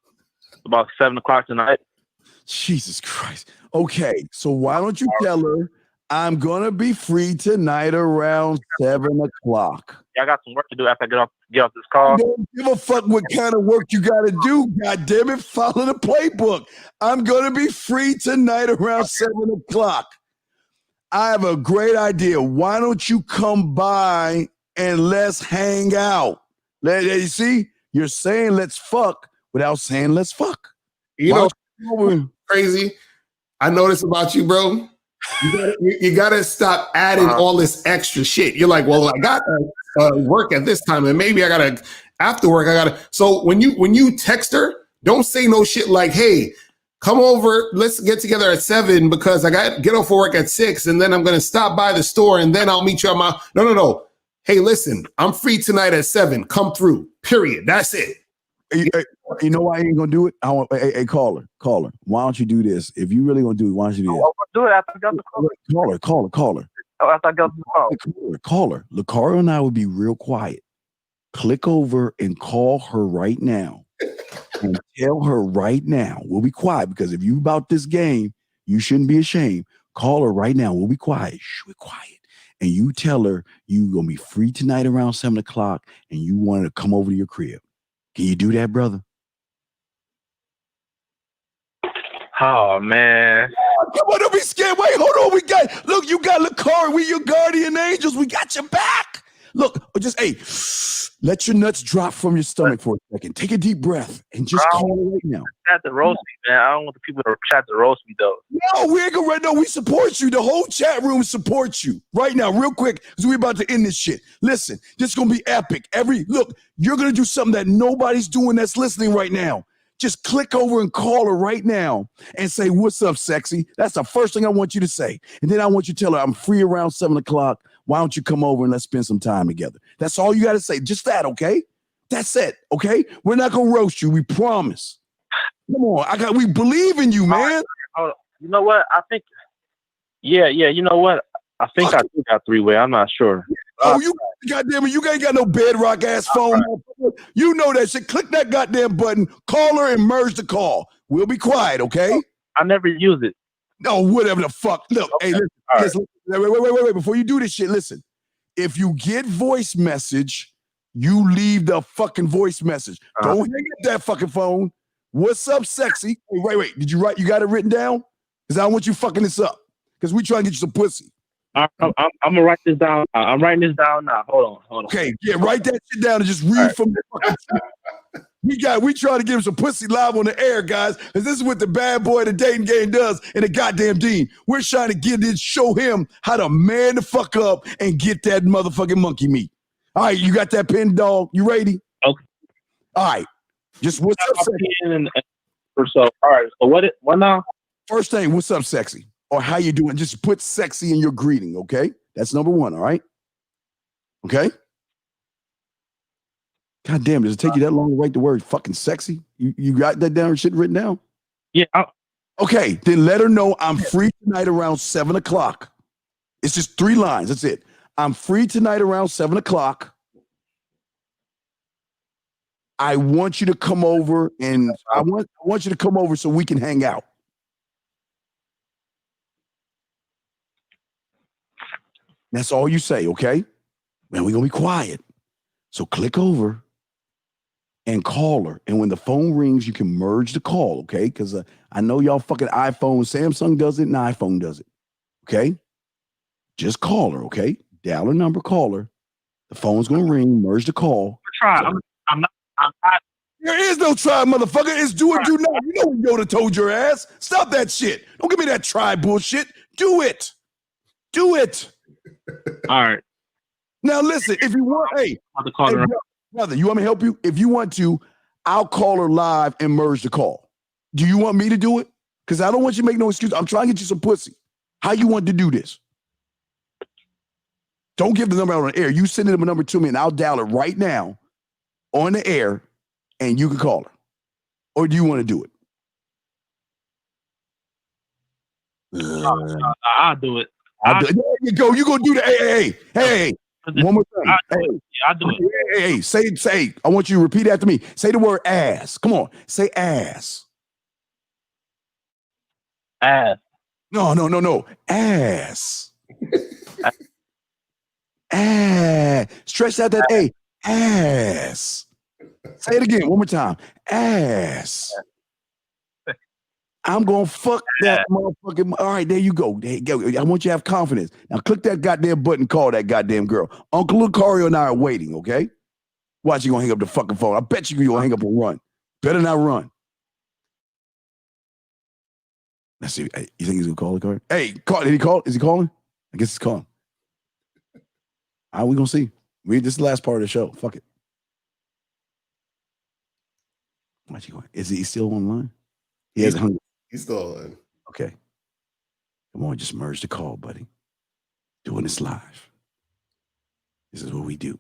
7:00 tonight. Jesus Christ. Okay, so why don't you tell her I'm gonna be free tonight around 7:00? I got some work to do after I get off this call. I don't give a fuck what kind of work you gotta do. God damn it, follow the playbook. I'm gonna be free tonight around 7:00. I have a great idea. Why don't you come by and let's hang out? You see, you're saying let's fuck without saying let's fuck. You know, crazy. I noticed about you, bro. You gotta stop adding all this extra shit. You're like, well, I got work at this time, and maybe I gotta after work. I gotta. So when you text her, don't say no shit like, hey, come over, let's get together at 7 because I got get off for work at 6, and then I'm gonna stop by the store, and then I'll meet you at my. No. Hey, listen, I'm free tonight at 7. Come through. Period. That's it. You know why I ain't gonna do it? Hey, caller. Why don't you do this? If you really gonna do it, why don't you do this? I'm gonna do it after I got the call. Caller. Oh, after I got the call. Caller. Locario and I would be real quiet. Click over and call her right now. And tell her right now. We'll be quiet because if you about this game, you shouldn't be ashamed. Call her right now. We'll be quiet. Shh, we're quiet. And you tell her you gonna be free tonight around 7:00 and you want to come over to your crib. Can you do that, brother? Oh man. Come on, don't be scared. Wait, hold on. You got Locario. We your guardian angels. We got your back. Look, let your nuts drop from your stomach for a second. Take a deep breath and just call it right now. Chat to roast me, man. I don't want the people to chat to roast me though. No, we ain't gonna right now. We support you. The whole chat room supports you right now, real quick, because we're about to end this shit. Listen, this is gonna be epic. You're gonna do something that nobody's doing that's listening right now. Just click over and call her right now and say, "What's up, sexy?" That's the first thing I want you to say. And then I want you to tell her, "I'm free around 7:00. Why don't you come over and let's spend some time together?" That's all you got to say. Just that, okay? That's it, okay? We're not gonna roast you. We promise. Come on, we believe in you, man. Hold on. You know what? I think. Yeah. You know what? I think I do got 3-way. I'm not sure. You goddamn it! You ain't got no bedrock ass phone. Right. You know that shit. Click that goddamn button. Call her and merge the call. We'll be quiet, okay? I never use it. No, whatever the fuck. Look, okay. Hey, listen. Wait. Before you do this shit, listen. If you get voice message, you leave the fucking voice message. Don't hang up that fucking phone. What's up, sexy? Hey, wait. Did you write? You got it written down? Because I don't want you fucking this up. Because we trying to get you some pussy. I'm gonna write this down. I'm writing this down now. Hold on. Okay, yeah, write that shit down and just read from the fucking we trying to give him some pussy live on the air, guys, because this is what the bad boy of the dating game does in the goddamn Dean. We're trying to show him how to man the fuck up and get that motherfucking monkey meat. All right, you got that pen, dog? You ready? Okay. All right. Just what's up, sexy? All right. So what now? First thing, what's up, sexy? Or how you doing? Just put sexy in your greeting, okay? That's number 1, all right? Okay? God damn, does it take you that long to write the word fucking sexy? You got that down, shit written down? Yeah. Okay, then let her know I'm free tonight around 7:00. It's just 3 lines, that's it. I'm free tonight around 7:00. I want you to come over and I want you to come over so we can hang out. That's all you say, okay? Man, we're going to be quiet. So click over and call her. And when the phone rings, you can merge the call, okay? Because I know y'all fucking iPhone, Samsung does it and iPhone does it, okay? Just call her, okay? Dial her number, call her. The phone's going to ring, merge the call. I'm not. There is no try, motherfucker. It's do or do not. You know what Yoda told your ass. Stop that shit. Don't give me that try bullshit. Do it. Do it. All right. Now listen, if you want, hey, brother, you want me to help you? If you want to, I'll call her live and merge the call. Do you want me to do it? Because I don't want you to make no excuse. I'm trying to get you some pussy. How you want to do this? Don't give the number out on the air. You send them a number to me and I'll dial it right now on the air and you can call her. Or do you want to do it? I'll do it. There you go. You gonna do the hey. One more thing. I'll do it. Hey, say. I want you to repeat after me. Say the word ass. Come on. Say ass. Ass. No. Ass. Ass. Stretch out that A. Ass. Say it again. One more time. Ass. I'm gonna fuck that motherfucking. All right, there you go. There you go. I want you to have confidence. Now click that goddamn button. Call that goddamn girl. Uncle Locario and I are waiting. Okay. Watch you gonna hang up the fucking phone. I bet you gonna hang up and run. Better not run. Let's see. You think he's gonna call Locario? Hey, call. Did he call? Is he calling? I guess he's calling. All right, we gonna see. This is the last part of the show. Fuck it. Watch you going. Is he still online? He hasn't hung. He's still on. Okay. Come on, just merge the call, buddy. Doing this live. This is what we do.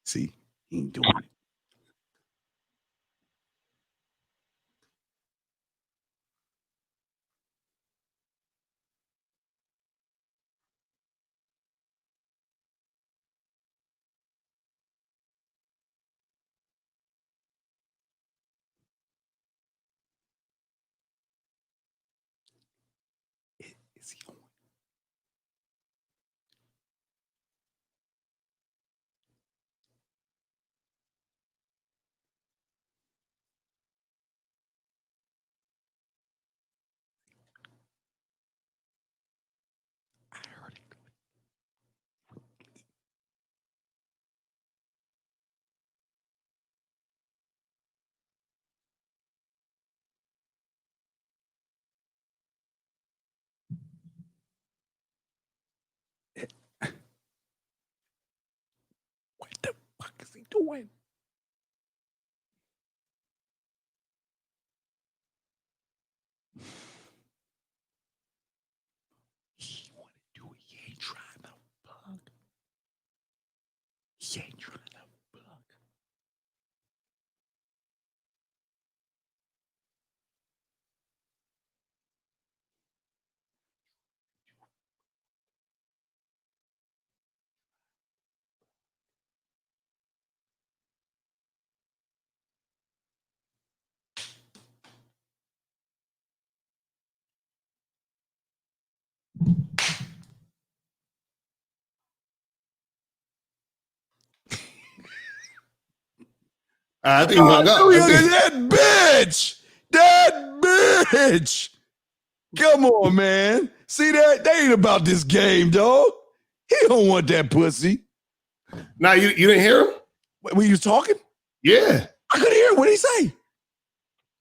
See, he ain't doing it. What the fuck is he doing? He want to do it. He ain't trying to plug. He ain't trying to plug. I think he hung up. That bitch. Come on, man. See that? They ain't about this game, dog. He don't want that pussy. Now you didn't hear him? When you was talking? Yeah. I couldn't hear him. What did he say?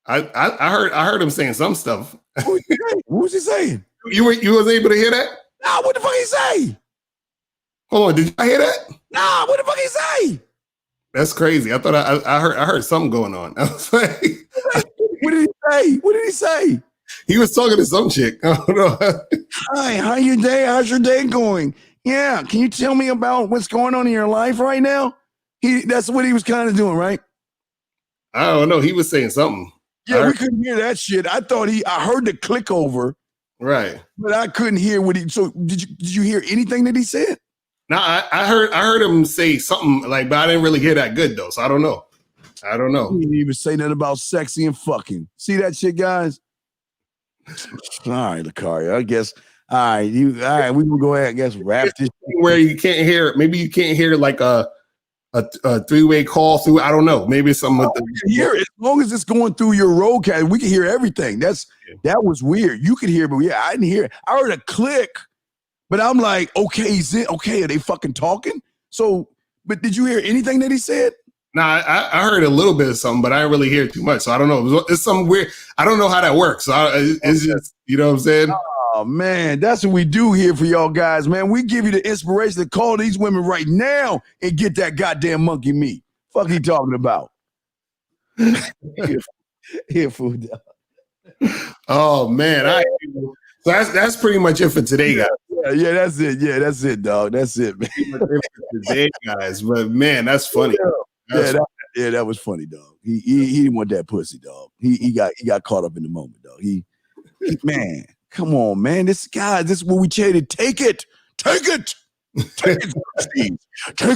I heard him saying some stuff. What was he saying? You wasn't able to hear that? Nah, what the fuck he say? Hold on, did you hear that? Nah, what the fuck he say? That's crazy. I thought I heard something going on. I was like, what did he say? What did he say? He was talking to some chick. I don't know. Hi, how's your day going? Yeah, can you tell me about what's going on in your life right now? That's what he was kind of doing, right? I don't know. He was saying something. Yeah, we couldn't hear that shit. I heard the click over. Right. But I couldn't hear what he. So did you hear anything that he said? No, I heard him say something like, but I didn't really hear that good though. So I don't know. He didn't even say nothing about sexy and fucking. See that shit, guys? All right, Locario. I guess. All right, we will go ahead. I guess wrap this. Where you can't hear. Maybe you can't hear like a three-way call through. I don't know. Maybe it's something. We can hear it. As long as it's going through your roadcast, we can hear everything. That was weird. You could hear, but yeah, I didn't hear it. I heard a click. But I'm like, okay, are they fucking talking? So, but did you hear anything that he said? Nah, I heard a little bit of something, but I didn't really hear too much. So I don't know. It's something weird. I don't know how that works. So it's just, you know what I'm saying? Oh man, that's what we do here for y'all guys, man. We give you the inspiration to call these women right now and get that goddamn monkey meat. Fuck he talking about? Here, food. Oh man, so that's pretty much it for today, guys. Yeah, that's it. Yeah, that's it, dog. That's it, man. Today, guys. But man, that's funny. That was funny, dog. He didn't want that pussy, dog. He got caught up in the moment, dog. He man, come on, man. This is what we traded. Take it, Xerxes. Take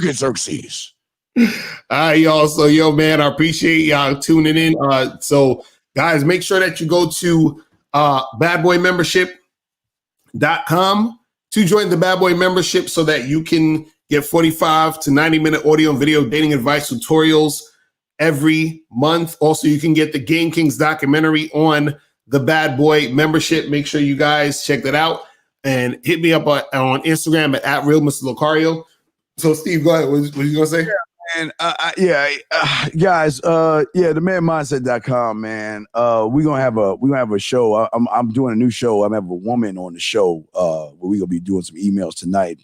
it, Xerxes. All right, y'all. So, yo, man, I appreciate y'all tuning in. So, guys, make sure that you go to badboymembership.com to join the Bad Boy membership so that you can get 45 to 90-minute audio and video dating advice tutorials every month. Also, you can get the Game Kings documentary on the Bad Boy membership. Make sure you guys check that out and hit me up on Instagram at real Mr. Locario. So, Steve, go ahead. What you going to say? And guys, themanmindset.com, man. We're gonna have a show. I'm doing a new show. I'm having a woman on the show where we're gonna be doing some emails tonight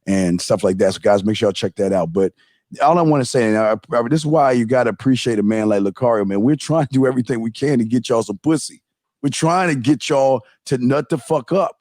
and stuff like that. So guys, make sure y'all check that out. But all I want to say, this is why you gotta appreciate a man like Locario, man. We're trying to do everything we can to get y'all some pussy. We're trying to get y'all to nut the fuck up.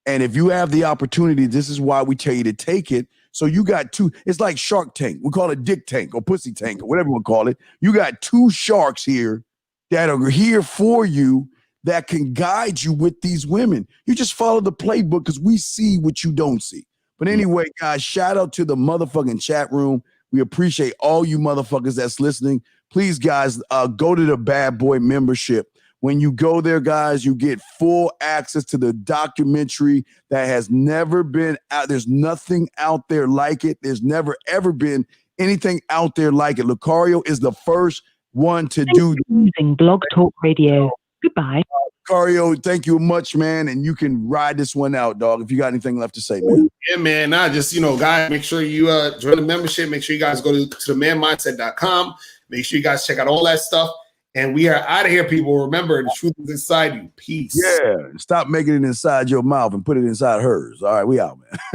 And if you have the opportunity, this is why we tell you to take it. So you got two, it's like Shark Tank. We call it Dick Tank or Pussy Tank or whatever we call it. You got two sharks here that are here for you that can guide you with these women. You just follow the playbook because we see what you don't see. But anyway, guys, shout out to the motherfucking chat room. We appreciate all you motherfuckers that's listening. Please, guys, go to the Bad Boy membership. When you go there, guys, you get full access to the documentary that has never been out. There's nothing out there like it. There's never, ever been anything out there like it. Locario is the first one to do. Using Blog Talk Radio. Goodbye. Locario, thank you much, man. And you can ride this one out, dog, if you got anything left to say, man. Yeah, man. Guys, make sure you join the membership. Make sure you guys go to themanmindset.com. Make sure you guys check out all that stuff. And we are out of here, people. Remember, the truth is inside you. Peace. Yeah. Stop making it inside your mouth and put it inside hers. All right, we out, man.